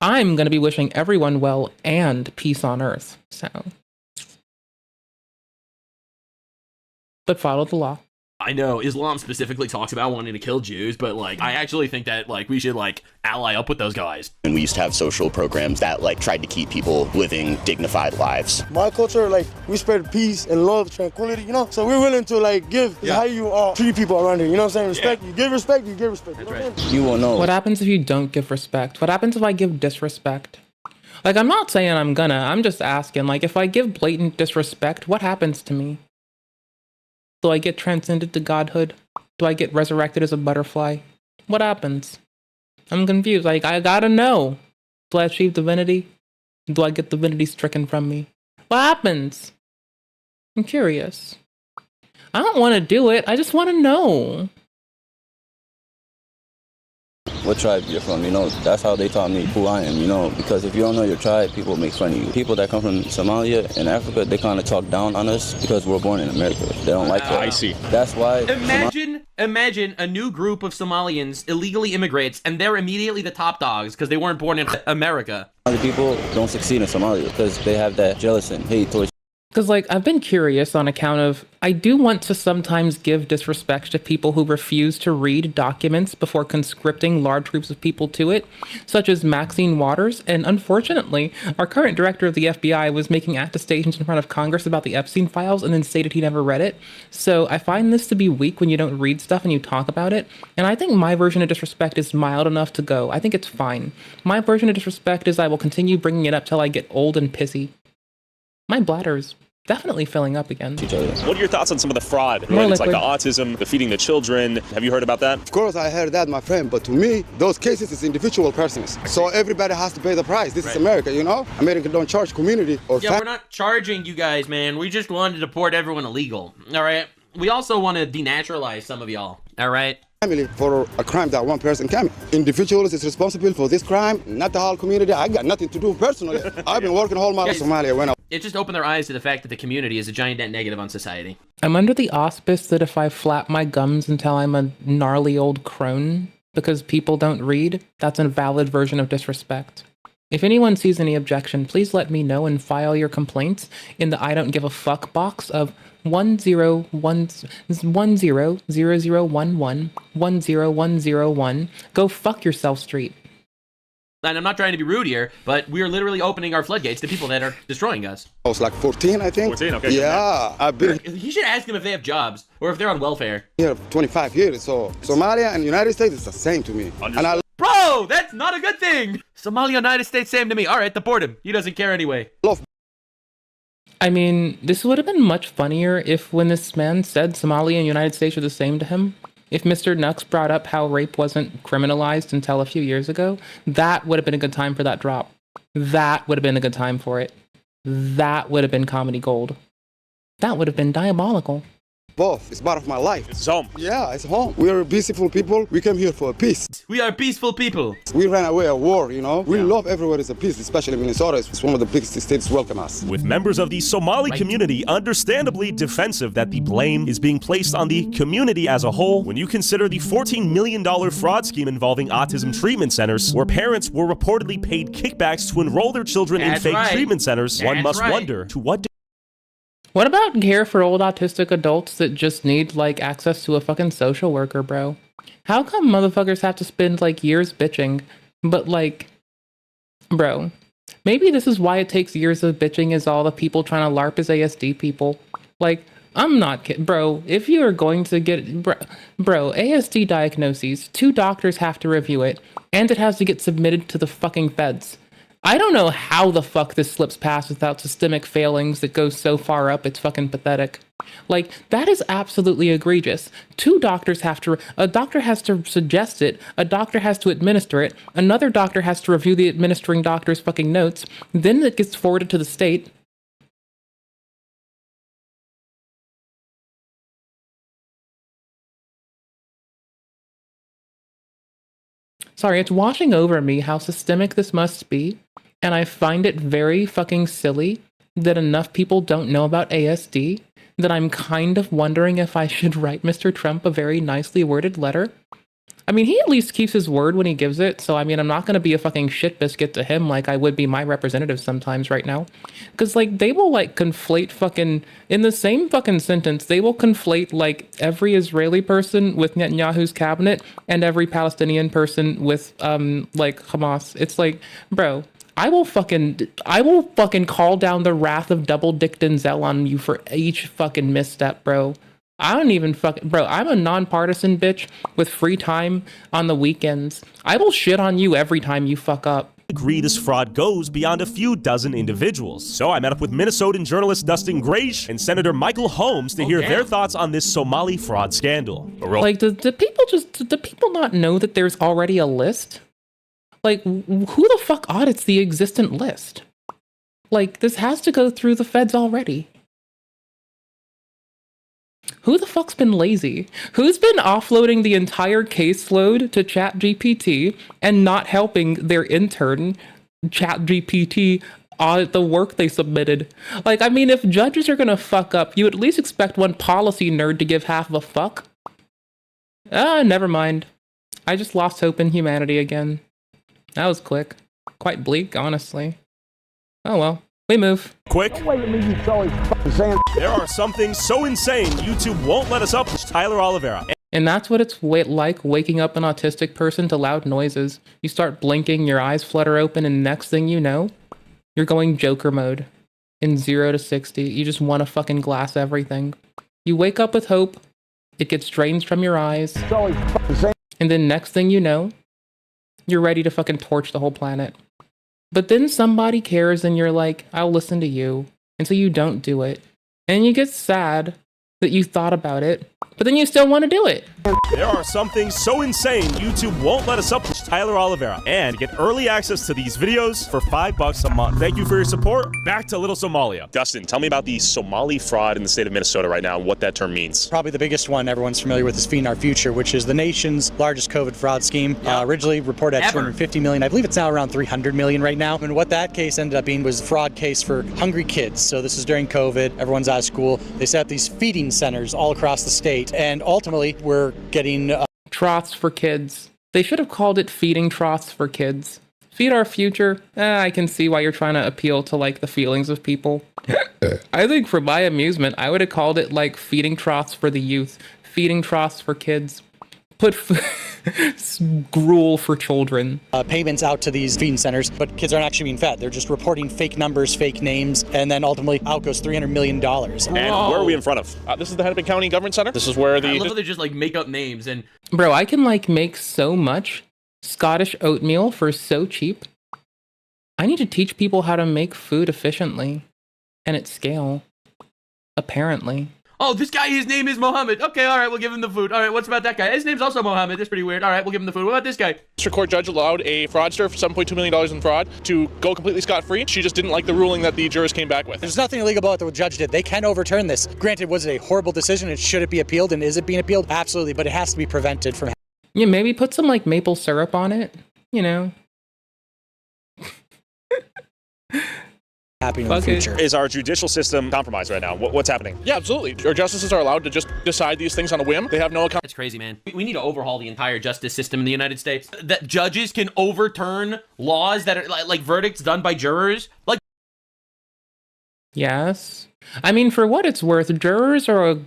I'm going to be wishing everyone well and peace on earth, so. But follow the law. I know Islam specifically talks about wanting to kill Jews, but like I actually think that like we should like ally up with those guys. And we used to have social programs that like tried to keep people living dignified lives. My culture, like, we spread peace and love, tranquility, you know? So we're willing to like give how you treat people around here, you know what I'm saying? Respect, you give respect, you give respect. That's right. You won't know. What happens if you don't give respect? What happens if I give disrespect? Like, I'm not saying I'm just asking, like, if I give blatant disrespect, what happens to me? Do I get transcended to godhood? Do I get resurrected as a butterfly? What happens? I'm confused. Like, I gotta know. Do I achieve divinity? Do I get divinity stricken from me? What happens? I'm curious. I don't want to do it. I just want to know. What tribe you're from, you know, that's how they taught me who I am, you know, because if you don't know your tribe, people make fun of you. People that come from Somalia and Africa, they kind of talk down on us because we're born in America. They don't like that. I see. That's why. Imagine a new group of Somalians illegally immigrates and they're immediately the top dogs because they weren't born in America. Other people don't succeed in Somalia because they have that jealous and hate towards. Because, like, I've been curious on account of, I do want to sometimes give disrespect to people who refuse to read documents before conscripting large groups of people to it, such as Maxine Waters, and unfortunately, our current director of the FBI was making attestations in front of Congress about the Epstein files and then stated he never read it. So I find this to be weak when you don't read stuff and you talk about it, and I think my version of disrespect is mild enough to go. I think it's fine. My version of disrespect is I will continue bringing it up till I get old and pissy. My bladder's definitely filling up again. What are your thoughts on some of the fraud? More It's like liquid. the autism, the feeding the children. Have you heard about that? Of course, I heard that, my friend, but to me, those cases is individual persons. So everybody has to pay the price. This is America, you know? America don't charge community or Yeah, we're not charging you guys, man. We just wanted to deport everyone illegal. All right. We also want to denaturalize some of y'all. All right. family for a crime that one person commit. Individuals is responsible for this crime, not the whole community. I got nothing to do personally. I've been working all my life in Somalia when I... It just opened their eyes to the fact that the community is a giant net negative on society. I'm under the auspice that if I flap my gums until I'm a gnarly old crone because people don't read, that's a valid version of disrespect. If anyone sees any objection, please let me know and file your complaints in the I don't give a fuck box of 1010011101011. Go fuck yourself street. And I'm not trying to be rude here, but we're literally opening our floodgates to people that are destroying us. I was like 14, I think. 14, okay. Yeah, I've been You should ask them if they have jobs or if they're on welfare. here 25 years, so Somalia and United States is the same to me. And I Bro, that's not a good thing. Somalia, United States, same to me. All right, deport him. He doesn't care anyway. I mean, this would have been much funnier if when this man said Somalia and United States are the same to him, if Mr. Nux brought up how rape wasn't criminalized until a few years ago, that would have been a good time for that drop. That would have been a good time for it. That would have been comedy gold. That would have been diabolical. both. It's part of my life. It's home. Yeah, it's home. We are peaceful people. We came here for peace. We are peaceful people. We ran away a war, you know. We love everywhere is a peace, especially Minnesota. It's one of the biggest states welcome us. With members of the Somali community understandably defensive that the blame is being placed on the community as a whole, when you consider the $14 million fraud scheme involving autism treatment centers, where parents were reportedly paid kickbacks to enroll their children in fake treatment centers, one must wonder to what What about care for old autistic adults that just need, like, access to a fucking social worker, bro? How come motherfuckers have to spend, like, years bitching, but, like, bro, maybe this is why it takes years of bitching is all the people trying to LARP as ASD people. Like, I'm not kidding, bro. If you are going to get, bro, ASD diagnoses, 2 doctors have to review it, and it has to get submitted to the fucking feds. I don't know how the fuck this slips past without systemic failings that goes so far up, it's fucking pathetic. Like, that is absolutely egregious. 2 doctors have to, a doctor has to suggest it, a doctor has to administer it, another doctor has to review the administering doctor's fucking notes, then it gets forwarded to the state. Sorry, it's washing over me how systemic this must be, and I find it very fucking silly that enough people don't know about ASD that I'm kind of wondering if I should write Mr. Trump a very nicely worded letter. I mean, he at least keeps his word when he gives it, so I mean, I'm not gonna be a fucking shit biscuit to him like I would be my representative sometimes right now. Cause like, they will like conflate fucking, in the same fucking sentence, they will conflate like every Israeli person with Netanyahu's cabinet and every Palestinian person with like Hamas. It's like, bro, I will fucking call down the wrath of double Dick Denzel on you for each fucking misstep, bro. I don't even fucking, bro, I'm a nonpartisan bitch with free time on the weekends. I will shit on you every time you fuck up. Agree this fraud goes beyond a few dozen individuals. So I met up with Minnesotan journalist Dustin Grage and Senator Michael Holmes to hear their thoughts on this Somali fraud scandal. Like, do people not know that there's already a list? Like, who the fuck audits the existent list? Like, this has to go through the feds already. Who the fuck's been lazy? Who's been offloading the entire caseload to ChatGPT and not helping their intern, ChatGPT, audit the work they submitted? Like, I mean, if judges are gonna fuck up, you at least expect one policy nerd to give half of a fuck. Never mind. I just lost hope in humanity again. That was quick. Quite bleak, honestly. Oh well. We move. Quick. There are some things so insane YouTube won't let us up. Tyler Oliveira. And that's what it's like waking up an autistic person to loud noises. You start blinking, your eyes flutter open, and next thing you know, you're going Joker mode. In 0 to 60. You just want to fucking glass everything. You wake up with hope. It gets drained from your eyes. And then next thing you know, you're ready to fucking torch the whole planet. But then somebody cares and you're like, I'll listen to you. And so you don't do it. And you get sad that you thought about it, but then you still want to do it. There are some things so insane YouTube won't let us up. Tyler Oliveira. And get early access to these videos for $5 a month. Thank you for your support. Back to Little Somalia. Dustin, tell me about the Somali fraud in the state of Minnesota right now and what that term means. Probably the biggest one everyone's familiar with is Feeding Our Future, which is the nation's largest COVID fraud scheme. Originally reported at 250 million. I believe it's now around 300 million right now. And what that case ended up being was a fraud case for hungry kids. So this is during COVID. Everyone's out of school. They set up these feeding centers all across the state. And ultimately, we're getting... Troughs for kids. They should have called it Feeding Troughs for Kids. Feed Our Future. I can see why you're trying to appeal to, like, the feelings of people. I think for my amusement, I would have called it, like, Feeding Troughs for the Youth. Feeding Troughs for Kids. Put gruel for children. Payments out to these feeding centers, but kids aren't actually being fed. They're just reporting fake numbers, fake names, and then ultimately out goes $300 million. And where are we in front of? This is the Hennepin County Government Center. This is where the... I love how they just like make up names and... Bro, I can like make so much Scottish oatmeal for so cheap. I need to teach people how to make food efficiently and at scale. Apparently. Oh, this guy, his name is Mohammed. Okay, all right, we'll give him the food. All right, what's about that guy? His name's also Mohammed. That's pretty weird. All right, we'll give him the food. What about this guy? District Court judge allowed a fraudster for $7.2 million in fraud to go completely scot-free. She just didn't like the ruling that the jurors came back with. There's nothing illegal about what the judge did. They can overturn this. Granted, was it a horrible decision? And should it be appealed? And is it being appealed? Absolutely, but it has to be prevented from... Yeah, maybe put some like maple syrup on it. You know. Happening in the future. Is our judicial system compromised right now? What's happening? Yeah, absolutely. Our justices are allowed to just decide these things on a whim. They have no account. It's crazy, man. We need to overhaul the entire justice system in the United States. That judges can overturn laws that are like verdicts done by jurors. Like Yes. I mean, for what it's worth, jurors are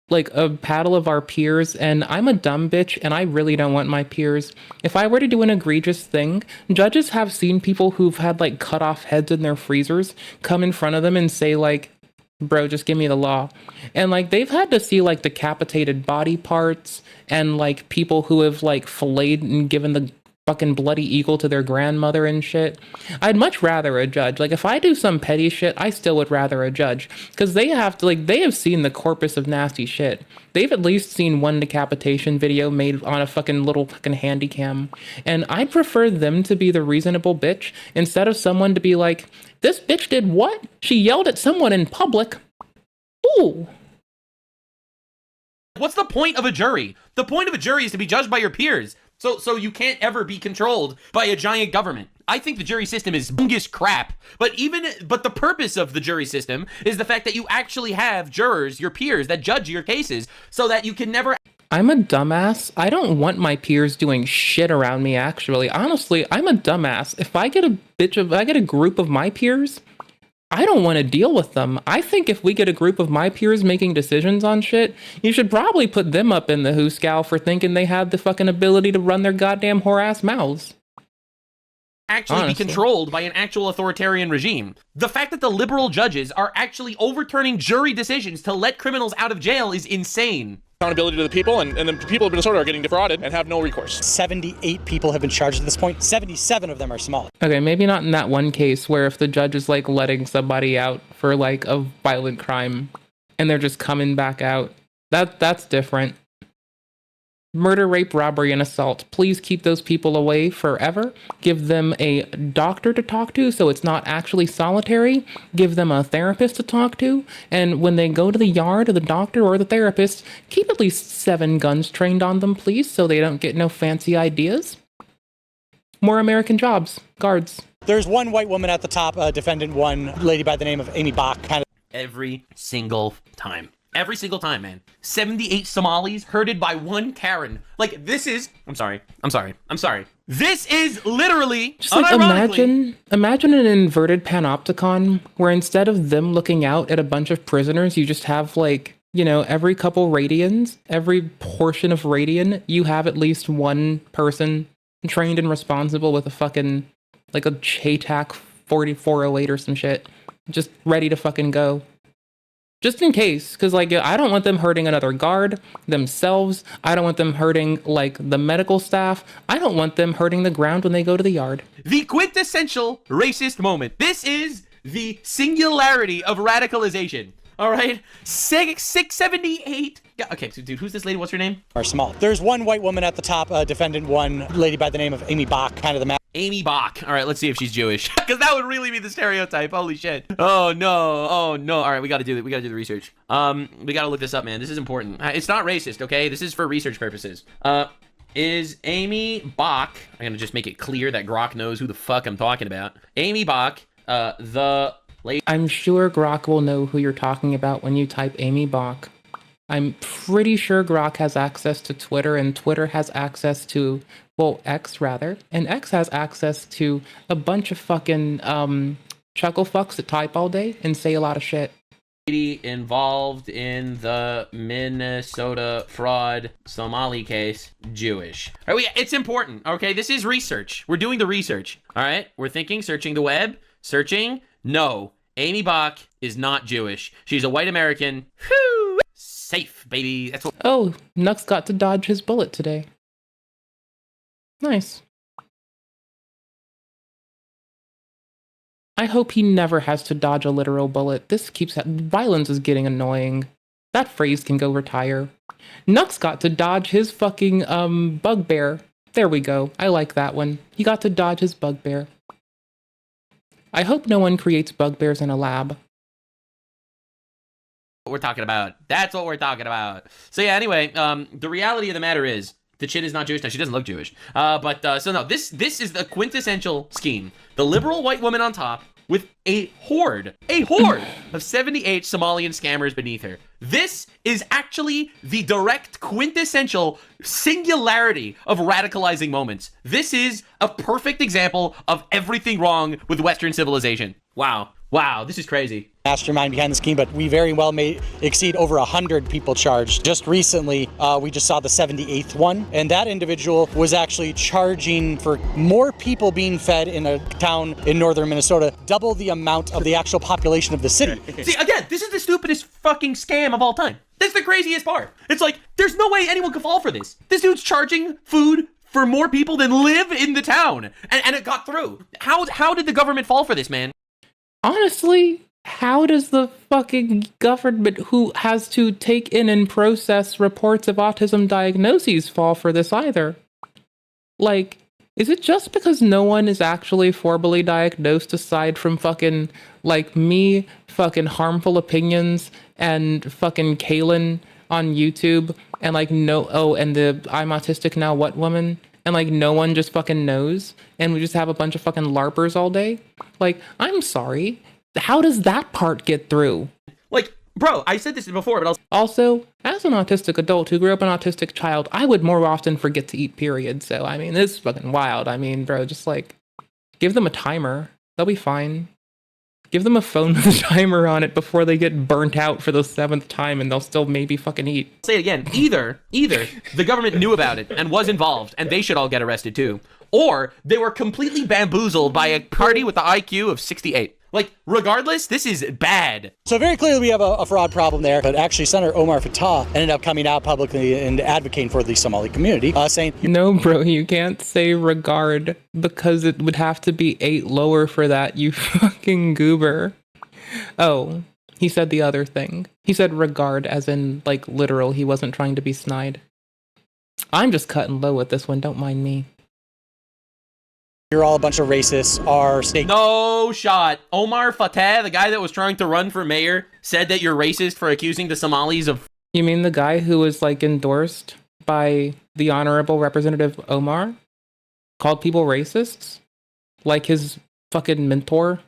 a paddle of our peers, and I'm a dumb bitch, and I really don't want my peers. If I were to do an egregious thing, judges have seen people who've had like cut off heads in their freezers come in front of them and say like, bro, just give me the law. And like they've had to see like decapitated body parts and like people who have like filleted and given the fucking bloody eagle to their grandmother and shit. I'd much rather a judge. Like if I do some petty shit, I still would rather a judge, because they have to they have seen the corpus of nasty shit. They've at least seen one decapitation video made on a fucking little fucking handy cam, and I'd prefer them to be the reasonable bitch instead of someone to be like, this bitch did what? She yelled at someone in public. Ooh. What's the point of a jury? The point of a jury is to be judged by your peers. So you can't ever be controlled by a giant government. I think the jury system is bungus crap, but the purpose of the jury system is the fact that you actually have jurors, your peers, that judge your cases, so that you can never... I'm a dumbass. I don't want my peers doing shit around me, actually. Honestly, I'm a dumbass. If I get a group of my peers, I don't want to deal with them. I think if we get a group of my peers making decisions on shit, you should probably put them up in the hooscow for thinking they had the fucking ability to run their goddamn whore-ass mouths. Actually Honestly. be controlled by an actual authoritarian regime. The fact that the liberal judges are actually overturning jury decisions to let criminals out of jail is insane. Accountability to the people, and the people of Minnesota are getting defrauded and have no recourse. 78 people have been charged at this point. 77 of them are Somali. Okay, maybe not in that one case where if the judge is like letting somebody out for like a violent crime and they're just coming back out. That's different. Murder, rape, robbery, and assault. Please keep those people away forever. Give them a doctor to talk to so it's not actually solitary. Give them a therapist to talk to. And when they go to the yard, the doctor or the therapist, keep at least 7 guns trained on them, please, so they don't get no fancy ideas. More American jobs. Guards. There's one white woman at the top, defendant one, lady by the name of Amy Bach. Every single time. Every single time, man. 78 Somalis herded by one Karen. Like, this is... I'm sorry. This is literally, just like imagine an inverted panopticon where instead of them looking out at a bunch of prisoners, you just have like, you know, every couple radians, every portion of radian, you have at least one person trained and responsible with a fucking, like a JTAC 4408 or some shit, just ready to fucking go. Just in case, because, like, I don't want them hurting another guard, themselves. I don't want them hurting, like, the medical staff. I don't want them hurting the ground when they go to the yard. The quintessential racist moment. This is the singularity of radicalization. All right? 678. Yeah, okay, so, dude, who's this lady? What's her name? Are Somali. There's one white woman at the top, defendant one, lady by the name of Amy Bach, kind of the map. Amy Bach. All right, let's see if she's Jewish, because that would really be the stereotype. Holy shit. Oh no. All right, we got to do it. We got to do the research. We got to look this up, man. This is important. It's not racist, okay? This is for research purposes. Is Amy Bach? I'm gonna just make it clear that Grok knows who the fuck I'm talking about. Amy Bach, the lady. I'm sure Grok will know who you're talking about when you type Amy Bach. I'm pretty sure Grok has access to Twitter, and Twitter has access to, well, X rather, and X has access to a bunch of fucking chuckle fucks that type all day and say a lot of shit. Involved in the Minnesota fraud Somali case, Jewish. All right, it's important, okay? This is research. We're doing the research, all right? We're thinking, searching the web, searching. No, Amy Bach is not Jewish. She's a white American. Whew! Safe, baby. That's what. Oh, Nux got to dodge his bullet today. Nice. I hope he never has to dodge a literal bullet. This violence is getting annoying. That phrase can go retire. Nux got to dodge his fucking bugbear. There we go. I like that one. He got to dodge his bugbear. I hope no one creates bugbears in a lab. What we're talking about. That's what we're talking about. So yeah, anyway, the reality of the matter is the chick is not Jewish. No, she doesn't look Jewish. So no, this is the quintessential scheme. The liberal white woman on top with a horde of 78 Somalian scammers beneath her. This is actually the direct quintessential singularity of radicalizing moments. This is a perfect example of everything wrong with Western civilization. Wow, this is crazy. mastermind behind the scheme, but we very well may exceed over 100 people charged. Just recently, we just saw the 78th one, and that individual was actually charging for more people being fed in a town in northern Minnesota, double the amount of the actual population of the city. See, again, this is the stupidest fucking scam of all time. That's the craziest part. It's like, there's no way anyone could fall for this. This dude's charging food for more people than live in the town, and it got through. How did the government fall for this, man? Honestly, how does the fucking government, who has to take in and process reports of autism diagnoses, fall for this either? Like, is it just because no one is actually formally diagnosed aside from fucking, like, me, fucking harmful opinions, and fucking Kaylin on YouTube, and like, and the I'm autistic now what woman, and like, no one just fucking knows, and we just have a bunch of fucking LARPers all day? Like, I'm sorry. How does that part get through? Like, bro, I said this before, but also, as an autistic adult who grew up an autistic child, I would more often forget to eat, period. So, I mean, this is fucking wild. I mean, bro, just like, give them a timer. They'll be fine. Give them a phone with a timer on it before they get burnt out for the 7th time, and they'll still maybe fucking eat. Say it again. Either the government knew about it and was involved, and they should all get arrested too, or they were completely bamboozled by a party with the IQ of 68. Like, regardless, this is bad. So very clearly we have a fraud problem there, but actually Senator Omar Fattah ended up coming out publicly and advocating for the Somali community, saying... No, bro, you can't say regard, because it would have to be 8 lower for that, you fucking goober. Oh, he said the other thing. He said regard, as in, like, literal. He wasn't trying to be snide. I'm just cutting low with this one, don't mind me. You're all a bunch of racists, our state... No shot. Omar Fattah, the guy that was trying to run for mayor, said that you're racist for accusing the Somalis of... You mean the guy who was, like, endorsed by the Honorable Representative Omar? Called people racists? Like his fucking mentor?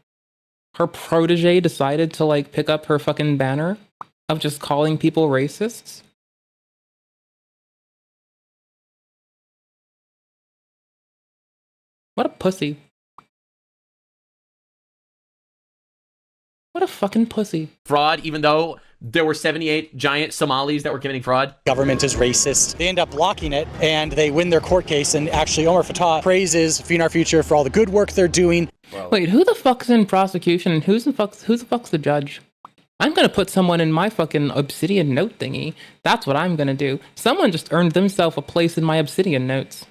Her protege decided to, like, pick up her fucking banner of just calling people racists? What a pussy. What a fucking pussy. Fraud, even though there were 78 giant Somalis that were committing fraud. Government is racist. They end up blocking it, and they win their court case, and actually Omar Fattah praises Feed Our Future for all the good work they're doing. Wait, who the fuck's in prosecution, and who the fuck's the judge? I'm gonna put someone in my fucking Obsidian note thingy. That's what I'm gonna do. Someone just earned themselves a place in my Obsidian notes.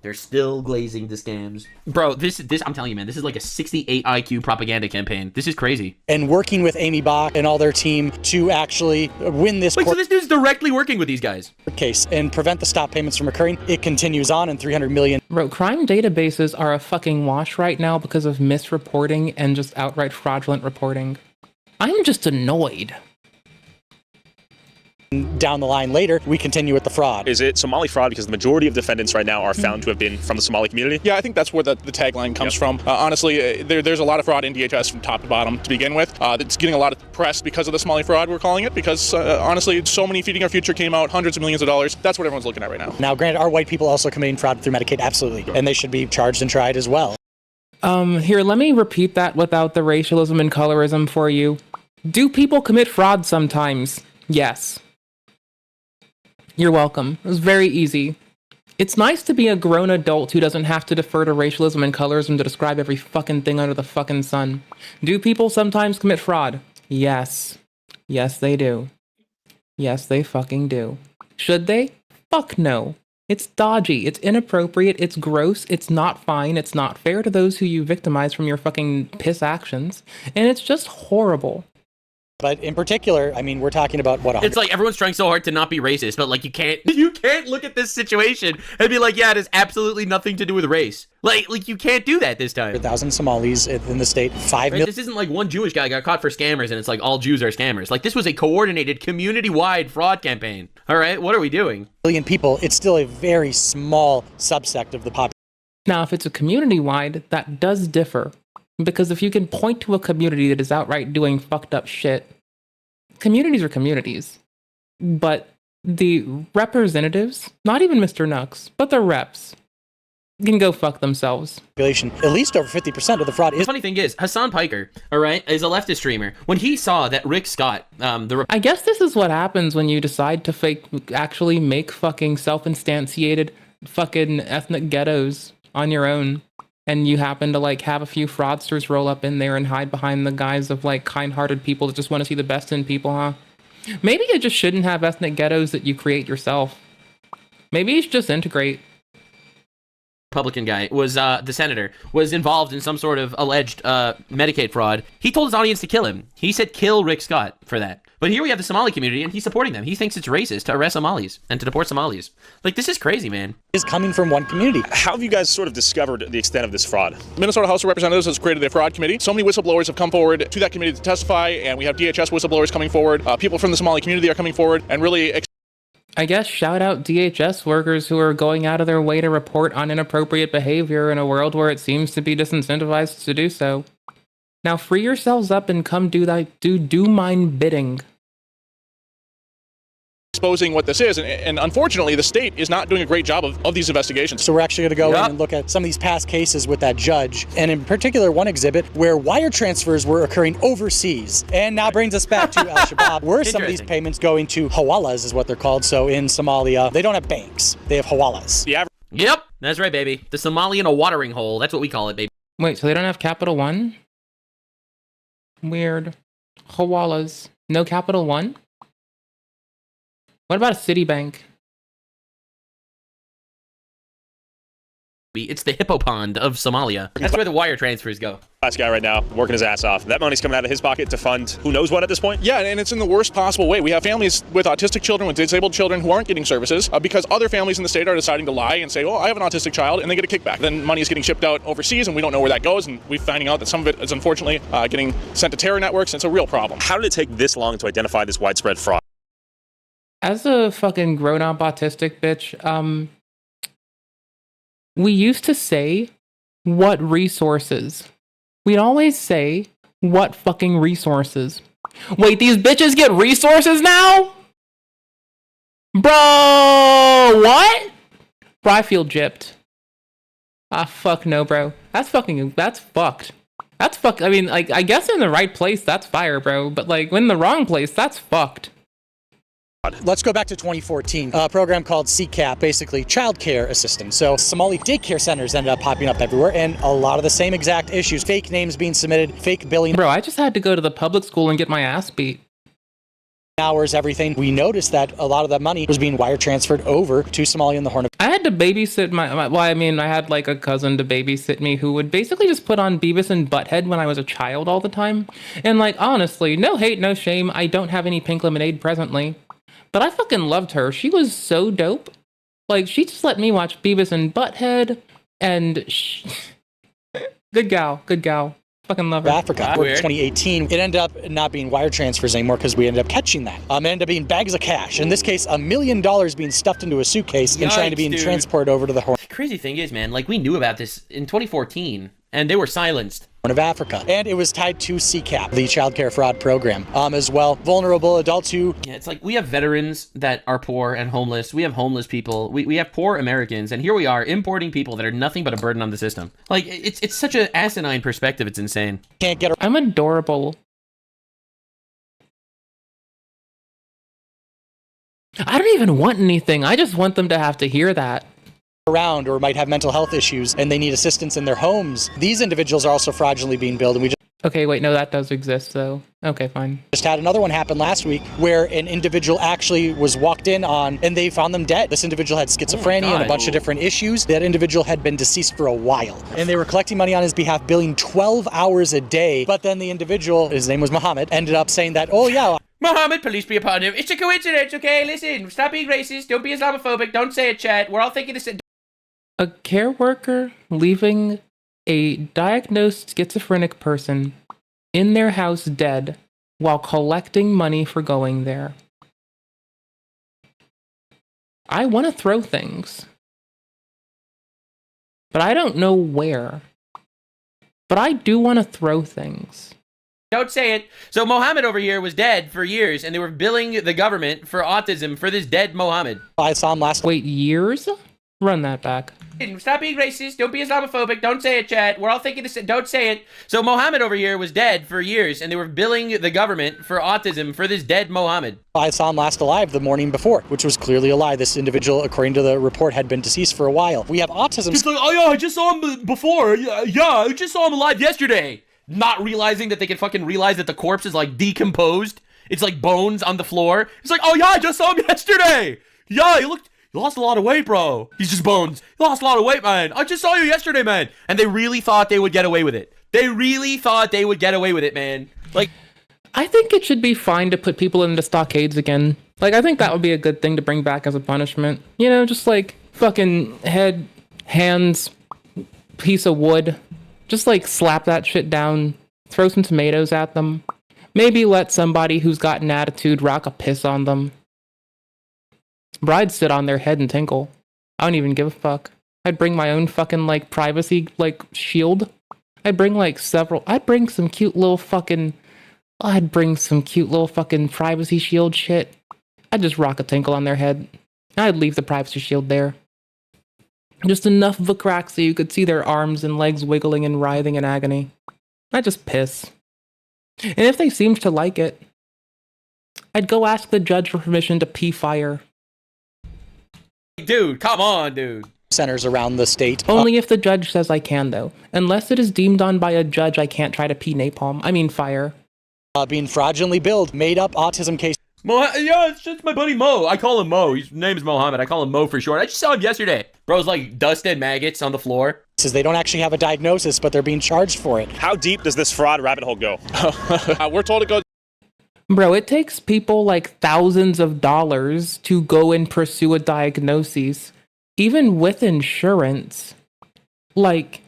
They're still glazing the scams. Bro, this I'm telling you, man, this is like a 68 IQ propaganda campaign. This is crazy. And working with Amy Bach and all their team to actually win this so this dude's directly working with these guys. Case and prevent the stop payments from occurring. It continues on, and 300 million. Bro, crime databases are a fucking wash right now because of misreporting and just outright fraudulent reporting. I'm just annoyed. Down the line later, we continue with the fraud. Is it Somali fraud because the majority of defendants right now are found to have been from the Somali community? Yeah, I think that's where the tagline comes from. Honestly, there's a lot of fraud in DHS from top to bottom to begin with. It's getting a lot of press because of the Somali fraud, we're calling it, because honestly, so many Feeding Our Future came out, hundreds of millions of dollars. That's what everyone's looking at right now. Now, granted, are white people also committing fraud through Medicaid? Absolutely. And they should be charged and tried as well. Here, let me repeat that without the racialism and colorism for you. Do people commit fraud sometimes? Yes. You're welcome. It was very easy. It's nice to be a grown adult who doesn't have to defer to racialism and colorism to describe every fucking thing under the fucking sun. Do people sometimes commit fraud? Yes. Yes, they do. Yes, they fucking do. Should they? Fuck no. It's dodgy, it's inappropriate, it's gross, it's not fine, it's not fair to those who you victimize from your fucking piss actions, and it's just horrible. But in particular, I mean, we're talking about what? It's like everyone's trying so hard to not be racist, but like you can't look at this situation and be like, yeah, it has absolutely nothing to do with race. Like you can't do that this time. 1,000 Somalis in the state, 5 million. This isn't like one Jewish guy got caught for scammers and it's like all Jews are scammers. Like this was a coordinated community-wide fraud campaign. All right, what are we doing? Million people, it's still a very small subsect of the population. Now, if it's a community-wide, that does differ. Because if you can point to a community that is outright doing fucked up shit, communities are communities. But the representatives, not even Mr. Nux, but the reps, can go fuck themselves. At least over 50% of the fraud is. The funny thing is, Hassan Piker, all right, is a leftist streamer. When he saw that Rick Scott, I guess this is what happens when you decide to actually make fucking self-instantiated fucking ethnic ghettos on your own. And you happen to like have a few fraudsters roll up in there and hide behind the guise of like kind-hearted people that just want to see the best in people, huh? Maybe you just shouldn't have ethnic ghettos that you create yourself. Maybe you should just integrate. Republican guy was the senator was involved in some sort of alleged Medicaid fraud. He told his audience to kill him. He said kill Rick Scott for that. But here we have the Somali community and he's supporting them. He thinks it's racist to arrest Somalis and to deport Somalis. Like, this is crazy, man. Is coming from one community. How have you guys sort of discovered the extent of this fraud? Minnesota House of Representatives has created a fraud committee. So many whistleblowers have come forward to that committee to testify, and we have DHS whistleblowers coming forward. People from the Somali community are coming forward and really I guess shout out DHS workers who are going out of their way to report on inappropriate behavior in a world where it seems to be disincentivized to do so. Now free yourselves up and come do mine bidding. exposing what this is, and unfortunately the state is not doing a great job of these investigations. So we're actually going to go in and look at some of these past cases with that judge, and in particular one exhibit where wire transfers were occurring overseas. And now brings us back to Al-Shabaab, where some of these payments going to hawalas is what they're called. So in Somalia, they don't have banks, they have hawalas. Yep, that's right, baby. The Somali in a watering hole. That's what we call it, baby. Wait, so they don't have Capital One? Weird. Hawalas. No Capital One? What about a Citibank? It's the hippo pond of Somalia. That's where the wire transfers go. Last guy right now, working his ass off. That money's coming out of his pocket to fund who knows what at this point? Yeah, and it's in the worst possible way. We have families with autistic children, with disabled children who aren't getting services because other families in the state are deciding to lie and say, oh, I have an autistic child, and they get a kickback. Then money is getting shipped out overseas, and we don't know where that goes, and we're finding out that some of it is unfortunately getting sent to terror networks, and it's a real problem. How did it take this long to identify this widespread fraud? As a fucking grown-up autistic bitch, we used to say, what resources? We'd always say, what fucking resources? Wait, these bitches get resources now? Bro, what? Bro, I feel gypped. Ah, fuck no, bro. That's fucked. I mean, like, I guess in the right place, that's fire, bro. But, like, in the wrong place, that's fucked. Let's go back to 2014, a program called CCAP, basically child care assistance. So Somali daycare centers ended up popping up everywhere, and a lot of the same exact issues. Fake names being submitted, fake billing. Bro, I just had to go to the public school and get my ass beat. Hours, everything. We noticed that a lot of that money was being wire transferred over to Somalia and the Horn of... I had to babysit I had like a cousin to babysit me who would basically just put on Beavis and Butthead when I was a child all the time. And like, honestly, no hate, no shame. I don't have any pink lemonade presently. But I fucking loved her. She was so dope. Like, she just let me watch Beavis and Butthead, and good gal. Fucking love her. Africa. In 2018, it ended up not being wire transfers anymore because we ended up catching that. It ended up being bags of cash. In this case, $1 million being stuffed into a suitcase and trying to be transported over to the Horn. The crazy thing is, man, like, we knew about this in 2014, and they were silenced. Of Africa, and it was tied to CCAP, the child care fraud program, as well. Vulnerable adults who... Yeah, it's like we have veterans that are poor and homeless. We have homeless people. We have poor Americans, and here we are importing people that are nothing but a burden on the system. Like, it's such an asinine perspective. It's insane. Can't get... I'm adorable. I don't even want anything. I just want them to have to hear that. Around or might have mental health issues and they need assistance in their homes. These individuals are also fraudulently being billed, and we just... Okay, wait, no, that does exist, though. Okay, fine. Just had another one happen last week where an individual actually was walked in on and they found them dead. This individual had schizophrenia and a bunch of different issues. That individual had been deceased for a while. And they were collecting money on his behalf, billing 12 hours a day. But then the individual, his name was Muhammad, ended up saying that, oh yeah... Mohammed, police be upon him. It's a coincidence, okay? Listen, stop being racist. Don't be Islamophobic. Don't say it, chat. We're all thinking the same... A care worker leaving a diagnosed schizophrenic person in their house dead while collecting money for going there. I want to throw things, but I don't know where. But I do want to throw things. Don't say it. So Mohammed over here was dead for years, and they were billing the government for autism for this dead Mohammed. I saw him last... Wait, years? Run that back. Stop being racist. Don't be Islamophobic. Don't say it, chat. We're all thinking this. Don't say it. So Mohammed over here was dead for years, and they were billing the government for autism for this dead Mohammed. I saw him last alive the morning before, which was clearly a lie. This individual, according to the report, had been deceased for a while. We have autism. He's like, oh yeah, I just saw him before. Yeah, I just saw him alive yesterday. Not realizing that they can fucking realize that the corpse is like decomposed. It's like bones on the floor. It's like, oh yeah, I just saw him yesterday. Yeah, you lost a lot of weight, bro. He's just bones. You lost a lot of weight, man. I just saw you yesterday, man. And they really thought they would get away with it. They really thought they would get away with it, man. Like, I think it should be fine to put people into stockades again. Like, I think that would be a good thing to bring back as a punishment. You know, just like fucking head, hands, piece of wood. Just like slap that shit down, throw some tomatoes at them. Maybe let somebody who's got an attitude rock a piss on them. Brides sit on their head and tinkle. I don't even give a fuck. I'd bring my own fucking like privacy like shield. I'd bring some cute little fucking privacy shield shit. I'd just rock a tinkle on their head. I'd leave the privacy shield there. Just enough of a crack so you could see their arms and legs wiggling and writhing in agony. I'd just piss. And if they seemed to like it, I'd go ask the judge for permission to pee fire. dude, come on, dude. Centers around the state. Only if the judge says I can, though. Unless it is deemed on by a judge, I can't try to pee napalm. I mean fire. Being fraudulently billed, made up autism case. Yeah, it's just my buddy Mo. I call him Mo. His name is Mohammed. I call him Mo for short. I just saw him yesterday. Bro's like dust and maggots on the floor. Says they don't actually have a diagnosis, but they're being charged for it. How deep does this fraud rabbit hole go? We're told to go. Bro, it takes people like thousands of dollars to go and pursue a diagnosis. Even with insurance. Like,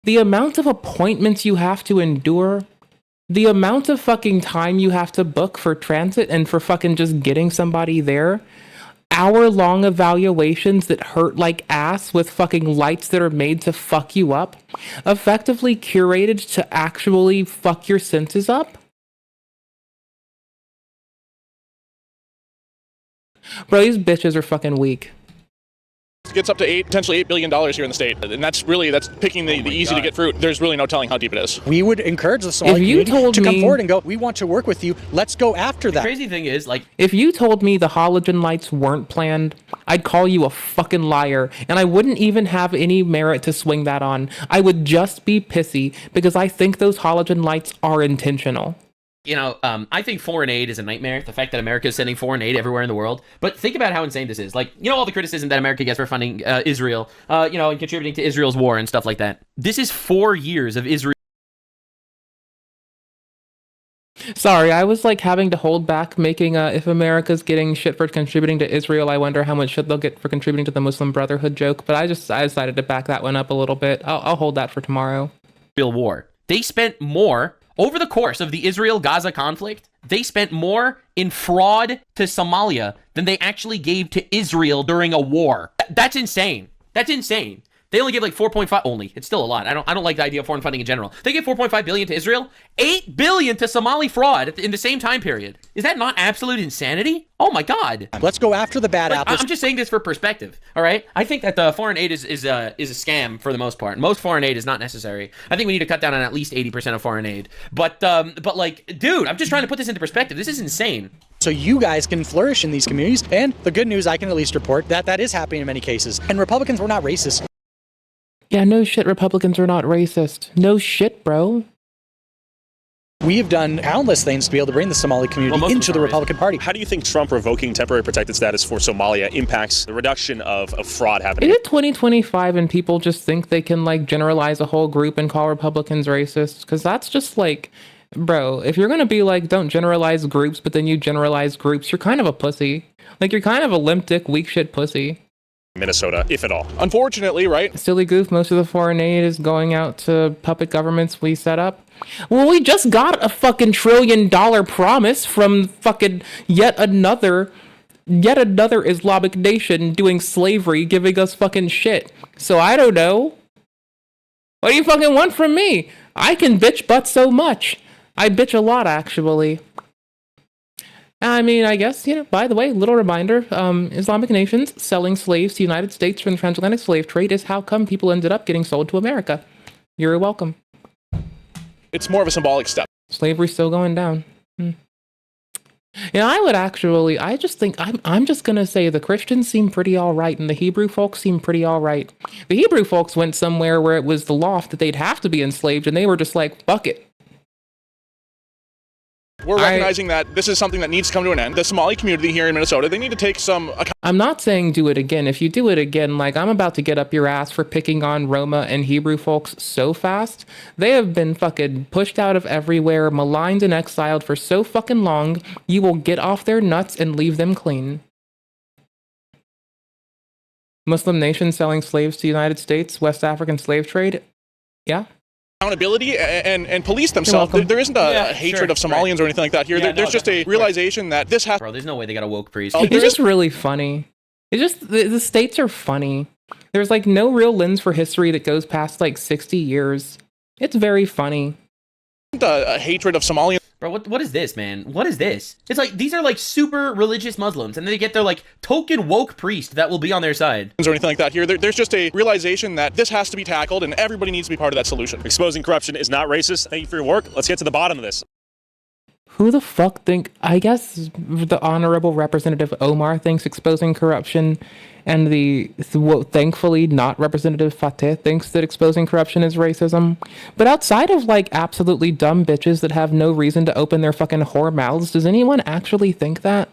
the amount of appointments you have to endure, the amount of fucking time you have to book for transit and for fucking just getting somebody there, hour-long evaluations that hurt like ass with fucking lights that are made to fuck you up, effectively curated to actually fuck your senses up. Bro, these bitches are fucking weak. It gets up to potentially $8 billion here in the state. And that's picking the easy to get fruit. There's really no telling how deep it is. We would encourage the Somali community to come forward and go, we want to work with you. Let's go after that. The crazy thing is, like, if you told me the halogen lights weren't planned, I'd call you a fucking liar. And I wouldn't even have any merit to swing that on. I would just be pissy because I think those halogen lights are intentional. You know, I think foreign aid is a nightmare. The fact that America is sending foreign aid everywhere in the world. But think about how insane this is. Like, you know, all the criticism that America gets for funding Israel, and contributing to Israel's war and stuff like that. This is 4 years of Israel. Sorry, I was like having to hold back making if America's getting shit for contributing to Israel, I wonder how much shit they'll get for contributing to the Muslim Brotherhood joke. But I decided to back that one up a little bit. I'll hold that for tomorrow. Real war. They spent more. Over the course of the Israel-Gaza conflict, they spent more in fraud to Somalia than they actually gave to Israel during a war. That's insane. That's insane. They only gave like 4.5 only. It's still a lot. I don't like the idea of foreign funding in general. They gave 4.5 billion to Israel, 8 billion to Somali fraud in the same time period. Is that not absolute insanity? Oh my God. Let's go after the bad apples. I'm just saying this for perspective. All right. I think that the foreign aid is a scam for the most part. Most foreign aid is not necessary. I think we need to cut down on at least 80% of foreign aid. But like, dude, I'm just trying to put this into perspective. This is insane. So you guys can flourish in these communities. And the good news, I can at least report that is happening in many cases. And Republicans were not racist. Yeah, no shit, Republicans are not racist. No shit, bro. We have done countless things to be able to bring the Somali community into the Republican Party. How do you think Trump revoking temporary protected status for Somalia impacts the reduction of fraud happening? Is it 2025 and people just think they can like generalize a whole group and call Republicans racist? Because that's just like, bro, if you're going to be like, don't generalize groups, but then you generalize groups, you're kind of a pussy. Like, you're kind of a limp dick, weak shit pussy. Minnesota, if at all. Unfortunately, right? Silly goof, most of the foreign aid is going out to puppet governments we set up. Well, we just got a fucking $1 trillion promise from fucking yet another Islamic nation doing slavery, giving us fucking shit. So I don't know. What do you fucking want from me? I can bitch but so much. I bitch a lot, actually. I mean, I guess, by the way, little reminder, Islamic nations selling slaves to the United States from the transatlantic slave trade is how come people ended up getting sold to America. You're welcome. It's more of a symbolic step. Slavery's still going down. I just think, I'm just going to say the Christians seem pretty all right and the Hebrew folks seem pretty all right. The Hebrew folks went somewhere where it was the law that they'd have to be enslaved and they were just like, fuck it. We're recognizing that this is something that needs to come to an end. The Somali community here in Minnesota, they need to take some account. I'm not saying do it again. If you do it again, like I'm about to get up your ass for picking on Roma and Hebrew folks so fast. They have been fucking pushed out of everywhere, maligned and exiled for so fucking long, you will get off their nuts and leave them clean. Muslim nations selling slaves to the United States, West African slave trade. Yeah. Accountability and police themselves. There isn't a hatred of Somalians or anything like that here. There's just a realization that this has. Bro, there's no way they got a woke priest. It's just really funny. It's just the states are funny. There's like no real lens for history that goes past like 60 years. It's very funny. A hatred of Somalians. Bro, what is this, man? What is this? It's like, these are like super religious Muslims, and they get their like token woke priest that will be on their side. Or anything like that here. There's just a realization that this has to be tackled, and everybody needs to be part of that solution. Exposing corruption is not racist. Thank you for your work. Let's get to the bottom of this. Who the fuck I guess the Honorable Representative Omar thinks exposing corruption, and the thankfully not Representative Fateh thinks that exposing corruption is racism. But outside of like absolutely dumb bitches that have no reason to open their fucking whore mouths, does anyone actually think that?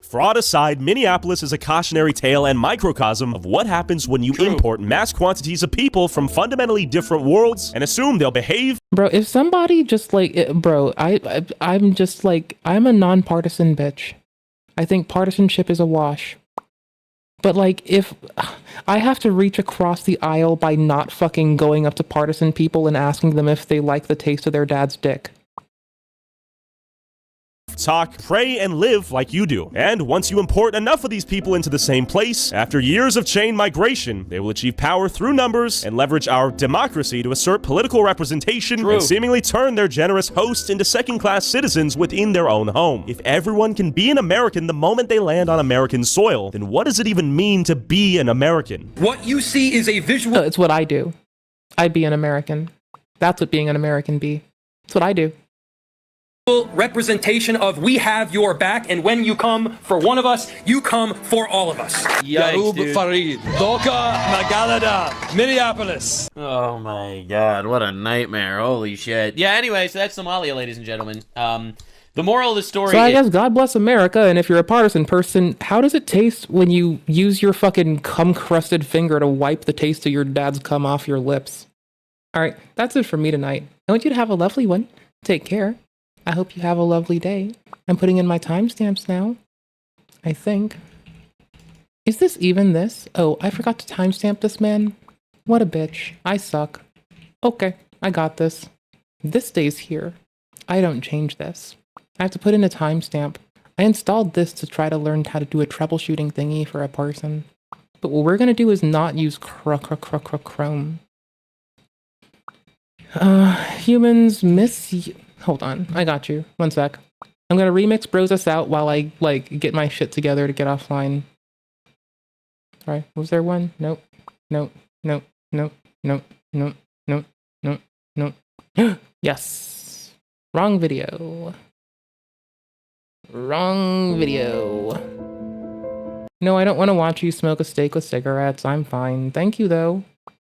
Fraud aside, Minneapolis is a cautionary tale and microcosm of what happens when you import mass quantities of people from fundamentally different worlds and assume they'll behave. Bro, if somebody just like, I'm just like, I'm a nonpartisan bitch. I think partisanship is a wash. But like, if I have to reach across the aisle by not fucking going up to partisan people and asking them if they like the taste of their dad's dick. Talk, pray, and live like you do. And once you import enough of these people into the same place, after years of chain migration, they will achieve power through numbers and leverage our democracy to assert political representation and seemingly turn their generous hosts into second-class citizens within their own home. If everyone can be an American the moment they land on American soil, then what does it even mean to be an American? What you see is a visual... It's what I do. I'd be an American. That's what being an American be. It's what I do. Representation of we have your back, and when you come for one of us, you come for all of us. Yikes, dude. Farid, Doka, Magalada, Minneapolis. Oh my god, what a nightmare. Holy shit. Yeah, anyway, so that's Somalia, ladies and gentlemen. The moral of the story So I guess God bless America, and if you're a partisan person, how does it taste when you use your fucking cum-crusted finger to wipe the taste of your dad's cum off your lips? Alright, that's it for me tonight. I want you to have a lovely one. Take care. I hope you have a lovely day. I'm putting in my timestamps now. I think. Is this even this? Oh, I forgot to timestamp this, man. What a bitch. I suck. Okay, I got this. This stays here. I don't change this. I have to put in a timestamp. I installed this to try to learn how to do a troubleshooting thingy for a person. But what we're gonna do is not use Chrome. Humans miss... Hold on, I got you. One sec. I'm gonna remix Bros Us Out while I, get my shit together to get offline. Sorry, was there one? Nope. Yes! Wrong video. Wrong video. No, I don't want to watch you smoke a steak with cigarettes. I'm fine. Thank you, though.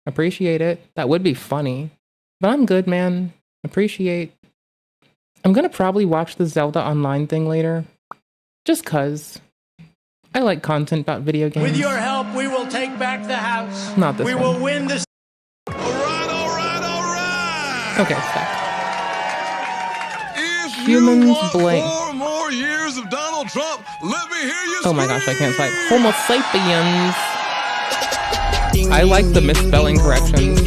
Appreciate it. That would be funny. But I'm good, man. Appreciate... I'm gonna probably watch the Zelda Online thing later. Just cause. I like content about video games. With your help, we will take back the house. Not this We one. will win this. All right. Okay, fuck. If Humans you want blame. 4 more years of Donald Trump, let me hear you Oh my gosh, I can't type. Homo sapiens. I like the misspelling corrections.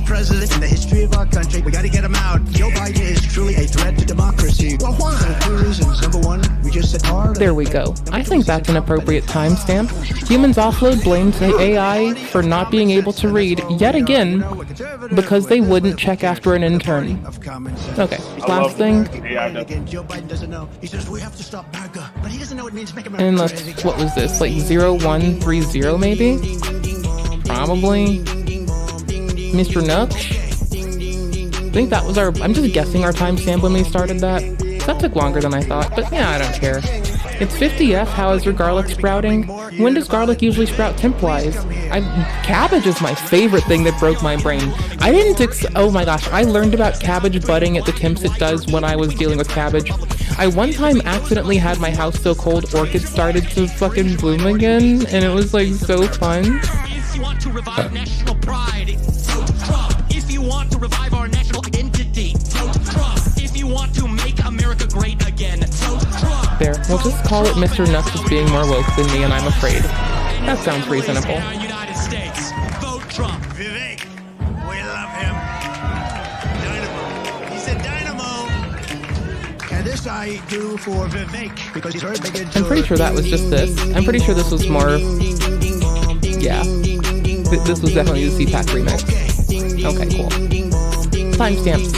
President in the history of our country. We got to get him out. Joe Biden is truly a threat to democracy. Well, why? For 2 reasons. Number one, we just said hard There we go. I think that's an appropriate timestamp. Humans Offload blames the AI for not being able to read, yet again, because they wouldn't check after an intern. Okay, last thing. And let's, what was this, like 0130 maybe? Probably. Mr. Nook? I think that was our, I'm just guessing our timestamp when we started that. That took longer than I thought, but yeah, I don't care. It's 50F, how is your garlic sprouting? When does garlic usually sprout temp-wise? Cabbage is my favorite thing that broke my brain. I didn't oh my gosh, I learned about cabbage budding at the temps it does when I was dealing with cabbage. I one time accidentally had my house so cold orchids started to fucking bloom again, and it was like so fun. If you want to revive national pride, vote Trump. If you want to revive our national identity, vote Trump. If you want to make America great again, vote Trump. There, we'll just call it Mr. Nuts as being more woke than me, and I'm afraid. That sounds reasonable. United States, vote Trump. Vivek, we love him. Dynamo. He said dynamo. And this I do for Vivek because he's very big into. I'm pretty sure that was just this. I'm pretty sure this was more. Yeah. This was definitely the CPAC remix. Okay, cool. Timestamps.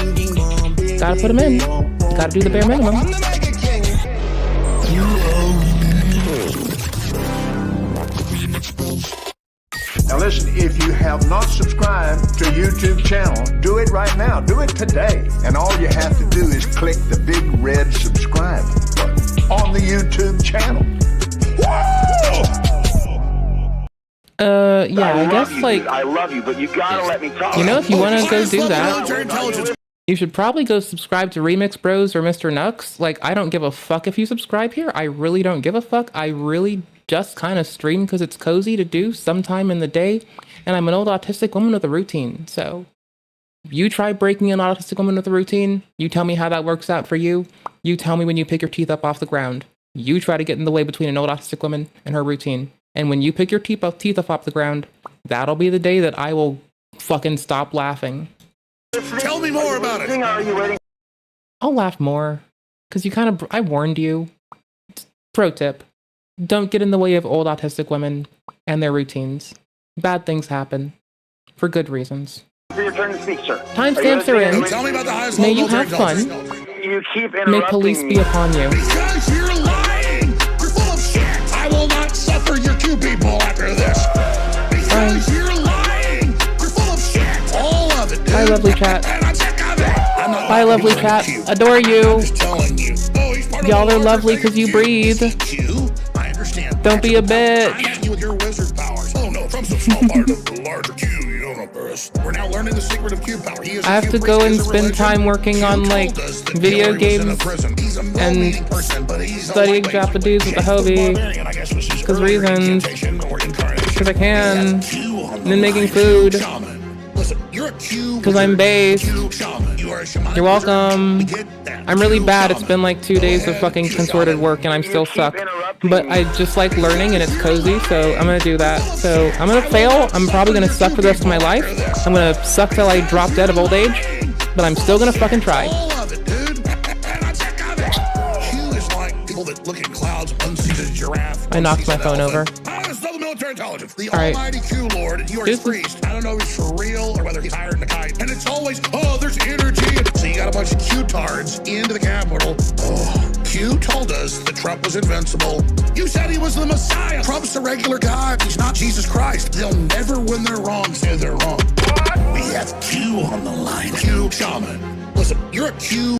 Gotta put them in. Gotta do the bare minimum. Now listen, if you have not subscribed to YouTube channel, do it right now. Do it today. And all you have to do is click the big red subscribe button on the YouTube channel. Yeah, I guess, like, I love you, but you gotta let me talk. you know, if you want to go do that, you should probably go subscribe to Remix Bros or Mr. Nux. Like, I don't give a fuck if you subscribe here. I really don't give a fuck. I really just kind of stream because it's cozy to do sometime in the day, and I'm an old autistic woman with a routine. So, you try breaking an autistic woman with a routine. You tell me how that works out for you. You tell me when you pick your teeth up off the ground. You try to get in the way between an old autistic woman and her routine. And when you pick your teeth up off the ground, that'll be the day that I will fucking stop laughing. Tell me more about it. I'll laugh more. Because I warned you. Pro tip. Don't get in the way of old autistic women and their routines. Bad things happen. For good reasons. Your turn to speak, sir. Timestamps are in. Tell me about the highest May you level have fun. You keep interrupting May police be upon you. Because you're lying. You're full of shit. I will not suffer your Q people after this. Because you're lying. You're full of shit. All of it, dude. Hi, lovely chat. And I'm sick of it. Hi, lovely chat. Adore you. Y'all are lovely because you breathe. I understand. Don't be a bitch. I got you with your wizard powers. Oh no, Trump's a small part of the larger Q. You don't know this. We're now learning the secret of Q power. I have to go and spend time working on, like, video games and studying Japanese with the hobby. Because reasons. Because I can. And then making food. Because I'm based. You're welcome. I'm really bad. It's been like 2 days of fucking consorted work and I'm still suck. But I just like learning and it's cozy, so I'm gonna do that. So I'm gonna fail. I'm probably gonna suck for the rest of my life. I'm gonna suck till I drop dead of old age. But I'm still gonna fucking try. I knocked my phone over. The Alright. almighty Q Lord and you are his priest. I don't know if he's for real or whether he's hired in a kite. And it's always, oh, there's energy. So you got a bunch of Q-tards into the Capitol. Oh, Q told us that Trump was invincible. You said he was the Messiah. Trump's a regular guy. He's not Jesus Christ. They'll never, when they're wrong, say they're wrong. We have Q on the line. Q shaman. Listen, you're a Q